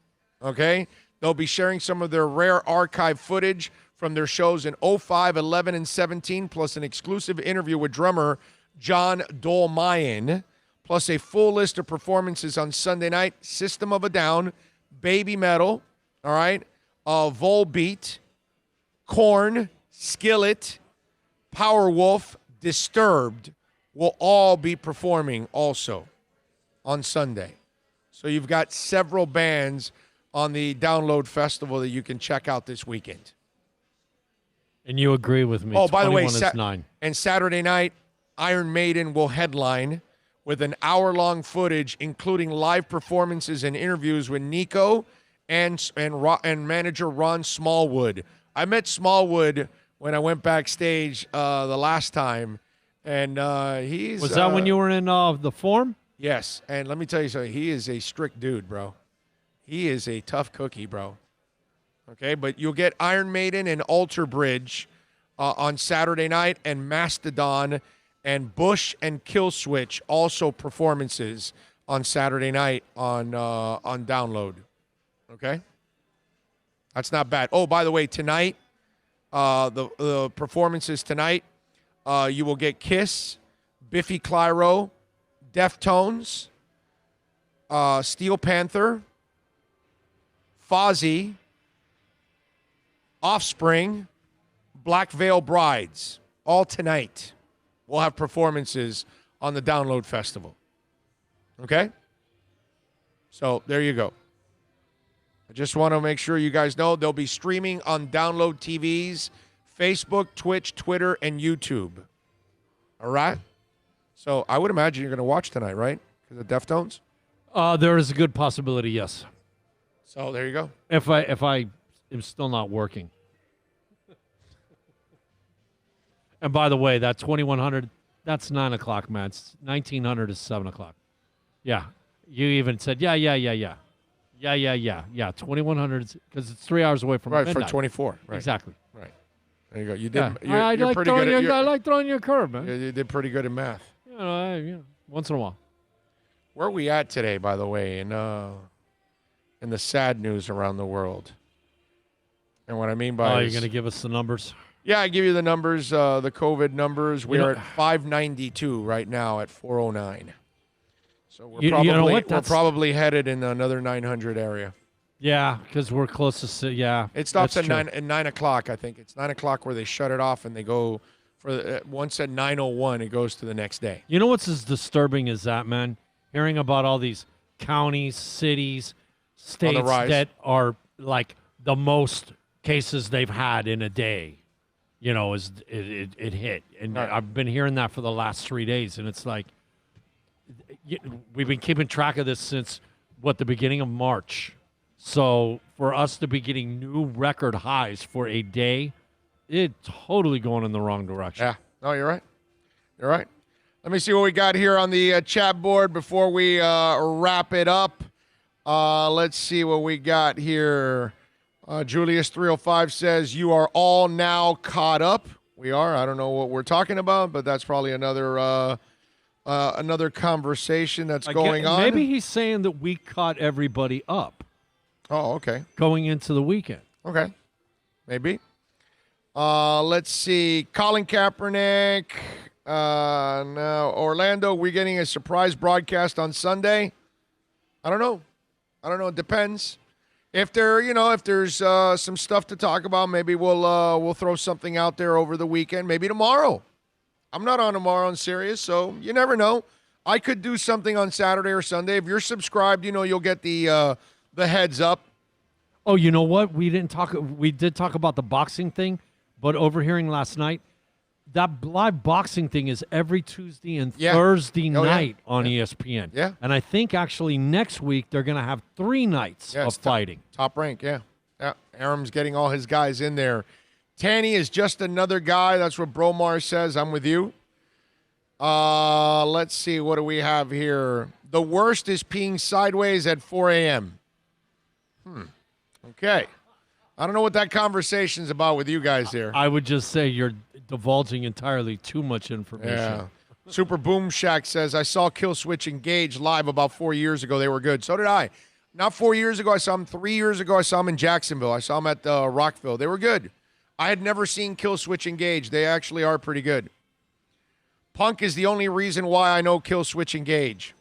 okay? They'll be sharing some of their rare archive footage from their shows in 05, 11, and 17, plus an exclusive interview with drummer John Dolmayan, plus a full list of performances on Sunday night, System of a Down, Baby Metal, all right, Volbeat, Korn, Skillet, Powerwolf, Disturbed will all be performing also on Sunday. So you've got several bands on the Download Festival that you can check out this weekend. And you agree with me. Oh, by the way, is 9. And Saturday night, Iron Maiden will headline with an hour-long footage, including live performances and interviews with Nico and manager Ron Smallwood. I met Smallwood when I went backstage the last time, and he's... Was that when you were in the Forum? Yes, and let me tell you something. He is a strict dude, bro. He is a tough cookie, bro. Okay, but you'll get Iron Maiden and Alter Bridge on Saturday night, and Mastodon and Bush and Killswitch also performances on Saturday night on Download. Okay, that's not bad. Oh, by the way, tonight, the performances tonight, you will get Kiss, Biffy Clyro, Deftones, Steel Panther, Fozzy, Offspring, Black Veil Brides, all tonight. We'll have performances on the Download Festival. Okay? So there you go. I just want to make sure you guys know they'll be streaming on Download TVs, Facebook, Twitch, Twitter, and YouTube. All right? So I would imagine you're going to watch tonight, right? Because of Deftones? There is a good possibility, yes. So there you go. If I am still not working. And by the way, that 2100, that's 9 o'clock, man. It's 1900 is 7 o'clock. Yeah. You even said, yeah. 2100, because it's 3 hours away from midnight. Right, for 24. Right. Exactly. Right. There you go. You did. Yeah. You're pretty good at, I like throwing your curve, man. You did pretty good in math. Once in a while. Where are we at today, by the way, in the sad news around the world? And what I mean by you're going to give us the numbers? Yeah, I give you the numbers, the COVID numbers. We are at 592 right now at 409. So we're probably headed in another 900 area. Yeah, because we're close to It stops at 9 o'clock. I think it's 9 o'clock where they shut it off and they go for once at 9:01. It goes to the next day. You know what's as disturbing as that, man? Hearing about all these counties, cities, states that are like the most cases they've had in a day. Is it hit. And right. I've been hearing that for the last 3 days. And it's like, we've been keeping track of this since, the beginning of March. So for us to be getting new record highs for a day, it's totally going in the wrong direction. Yeah. No, you're right. You're right. Let me see what we got here on the chat board before we wrap it up. Let's see what we got here. Julius305 says, you are all now caught up. We are. I don't know what we're talking about, but that's probably another conversation that's going on. Maybe he's saying that we caught everybody up. Oh, okay. Going into the weekend. Okay. Maybe. Let's see. Colin Kaepernick. No. Orlando, we're getting a surprise broadcast on Sunday. I don't know. It depends. If there's some stuff to talk about, maybe we'll throw something out there over the weekend. Maybe tomorrow. I'm not on tomorrow on Sirius, so you never know. I could do something on Saturday or Sunday. If you're subscribed, you'll get the heads up. Oh, you know what? We did talk about the boxing thing, but overhearing last night, that live boxing thing is every Tuesday and Thursday night on ESPN. Yeah. And I think actually next week they're going to have 3 nights of fighting. Top rank, yeah. Aram's getting all his guys in there. Tanny is just another guy. That's what Bromar says. I'm with you. Let's see. What do we have here? The worst is peeing sideways at 4 a.m. Okay. I don't know what that conversation's about with you guys here. I would just say you're divulging entirely too much information. Yeah. Super Boom Shack says, I saw Kill Switch Engage live about 4 years ago. They were good. So did I. Not 4 years ago. I saw them 3 years ago. I saw them in Jacksonville. I saw them at Rockville. They were good. I had never seen Kill Switch Engage. They actually are pretty good. Punk is the only reason why I know Kill Switch Engage.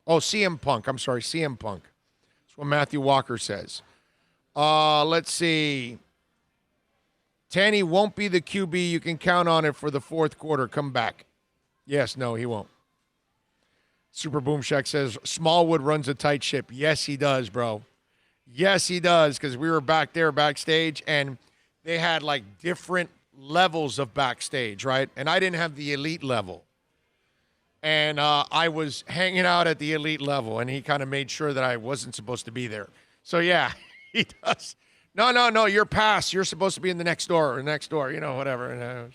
Oh, CM Punk. I'm sorry, CM Punk. That's what Matthew Walker says. Let's see. Tanny won't be the QB. You can count on it for the fourth quarter. Come back. Yes, no, he won't. Super Boom Shack says, Smallwood runs a tight ship. Yes, he does, bro. Yes, he does, because we were back there backstage, and they had, like, different levels of backstage, right? And I didn't have the elite level. And I was hanging out at the elite level, and he kind of made sure that I wasn't supposed to be there. So, yeah, he does. No, you're past. You're supposed to be in the next door, whatever. And I was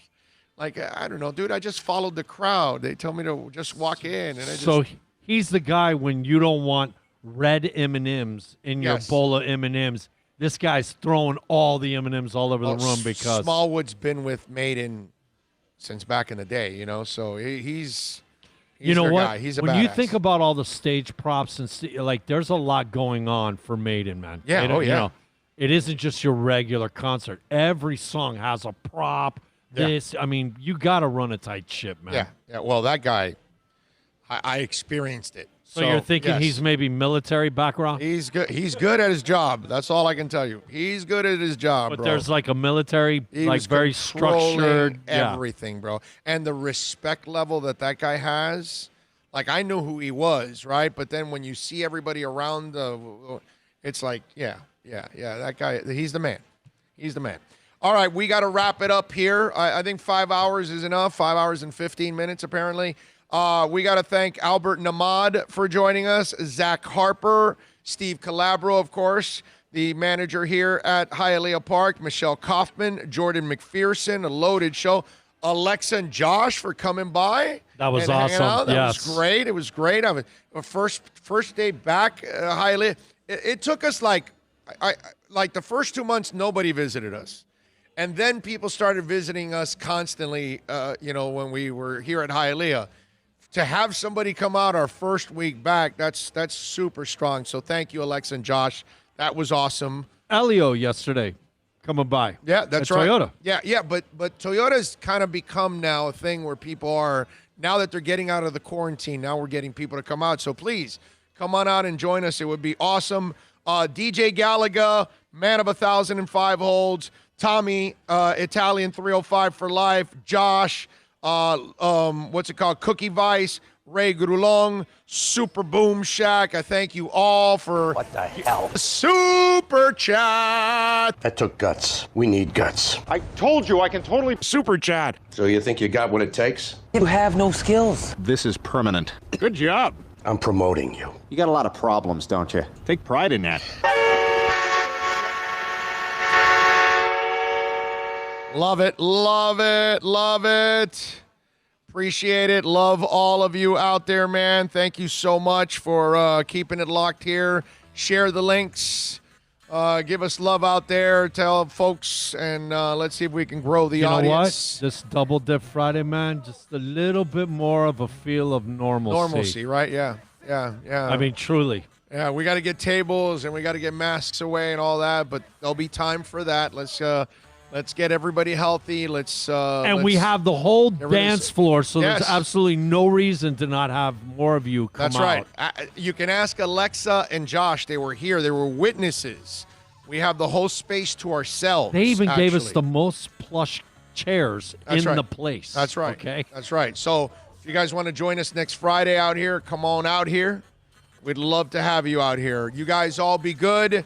like, I don't know, dude, I just followed the crowd. They told me to just walk in. And So he's the guy when you don't want red M&Ms in your bowl of M&Ms. This guy's throwing all the M&Ms all over the room because Smallwood's been with Maiden since back in the day, so he's you know what? Guy. He's a when badass. you think about all the stage props and there's a lot going on for Maiden, man. Yeah, it isn't just your regular concert. Every song has a prop. You got to run a tight ship, man. Yeah. Well, that guy, I experienced it. So you're thinking he's maybe military background? He's good. He's good at his job. That's all I can tell you. He's good at his job, but bro. there's like a military, very structured everything, bro. And the respect level that guy has, like I knew who he was, right? But then when you see everybody around, it's like, that guy, he's the man. He's the man. All right, we got to wrap it up here. I think 5 hours is enough. 5 hours and 15 minutes, apparently. We got to thank Albert Namad for joining us, Zach Harper, Steve Calabro, of course, the manager here at Hialeah Park, Michelle Kaufman, Jordan McPherson, a loaded show, Alexa and Josh for coming by. That was awesome. That was great. It was great. I was first day back, Hialeah. It took us like the first 2 months, nobody visited us. And then people started visiting us constantly, when we were here at Hialeah. To have somebody come out our first week back, that's super strong. So thank you, Alexa and Josh. That was awesome. Elio yesterday coming by. Yeah, that's right. Toyota. Yeah, but Toyota's kind of become now a thing where people are, now that they're getting out of the quarantine, now we're getting people to come out. So please, come on out and join us. It would be awesome. DJ Gallagher, man of 1,005 holds. Tommy, Italian 305 for life. Josh, what's it called? Cookie Vice, Ray Grulong, Super Boom Shack. I thank you all for what the hell? Super Chat. That took guts. We need guts. I told you I can totally Super Chat. So you think you got what it takes? You have no skills. This is permanent. Good job. I'm promoting you. You got a lot of problems, don't you? Take pride in that. Love it, love it, love it. Appreciate it. Love all of you out there, man. Thank you so much for keeping it locked here. Share the links. Give us love out there. Tell folks, and let's see if we can grow the audience. You know what? This Double Dip Friday, man, just a little bit more of a feel of normalcy. Normalcy, right? Yeah. I mean, truly. Yeah, we got to get tables and we got to get masks away and all that, but there'll be time for that. Let's get everybody healthy. We have the whole dance floor, so there's absolutely no reason to not have more of you come out. That's right. You can ask Alexa and Josh. They were here. They were witnesses. We have the whole space to ourselves. They even gave us the most plush chairs the place. That's right. Okay. That's right. So if you guys want to join us next Friday out here, come on out here. We'd love to have you out here. You guys all be good.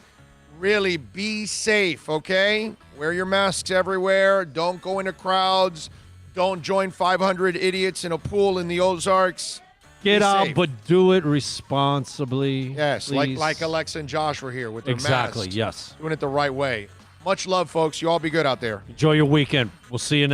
Really be safe, okay? Wear your masks everywhere. Don't go into crowds. Don't join 500 idiots in a pool in the Ozarks. Get out, but do it responsibly. Yes, please. like Alexa and Josh were here with their Exactly, masks. yes. Doing it the right way. Much love, folks. You all be good out there. Enjoy your weekend. We'll see you next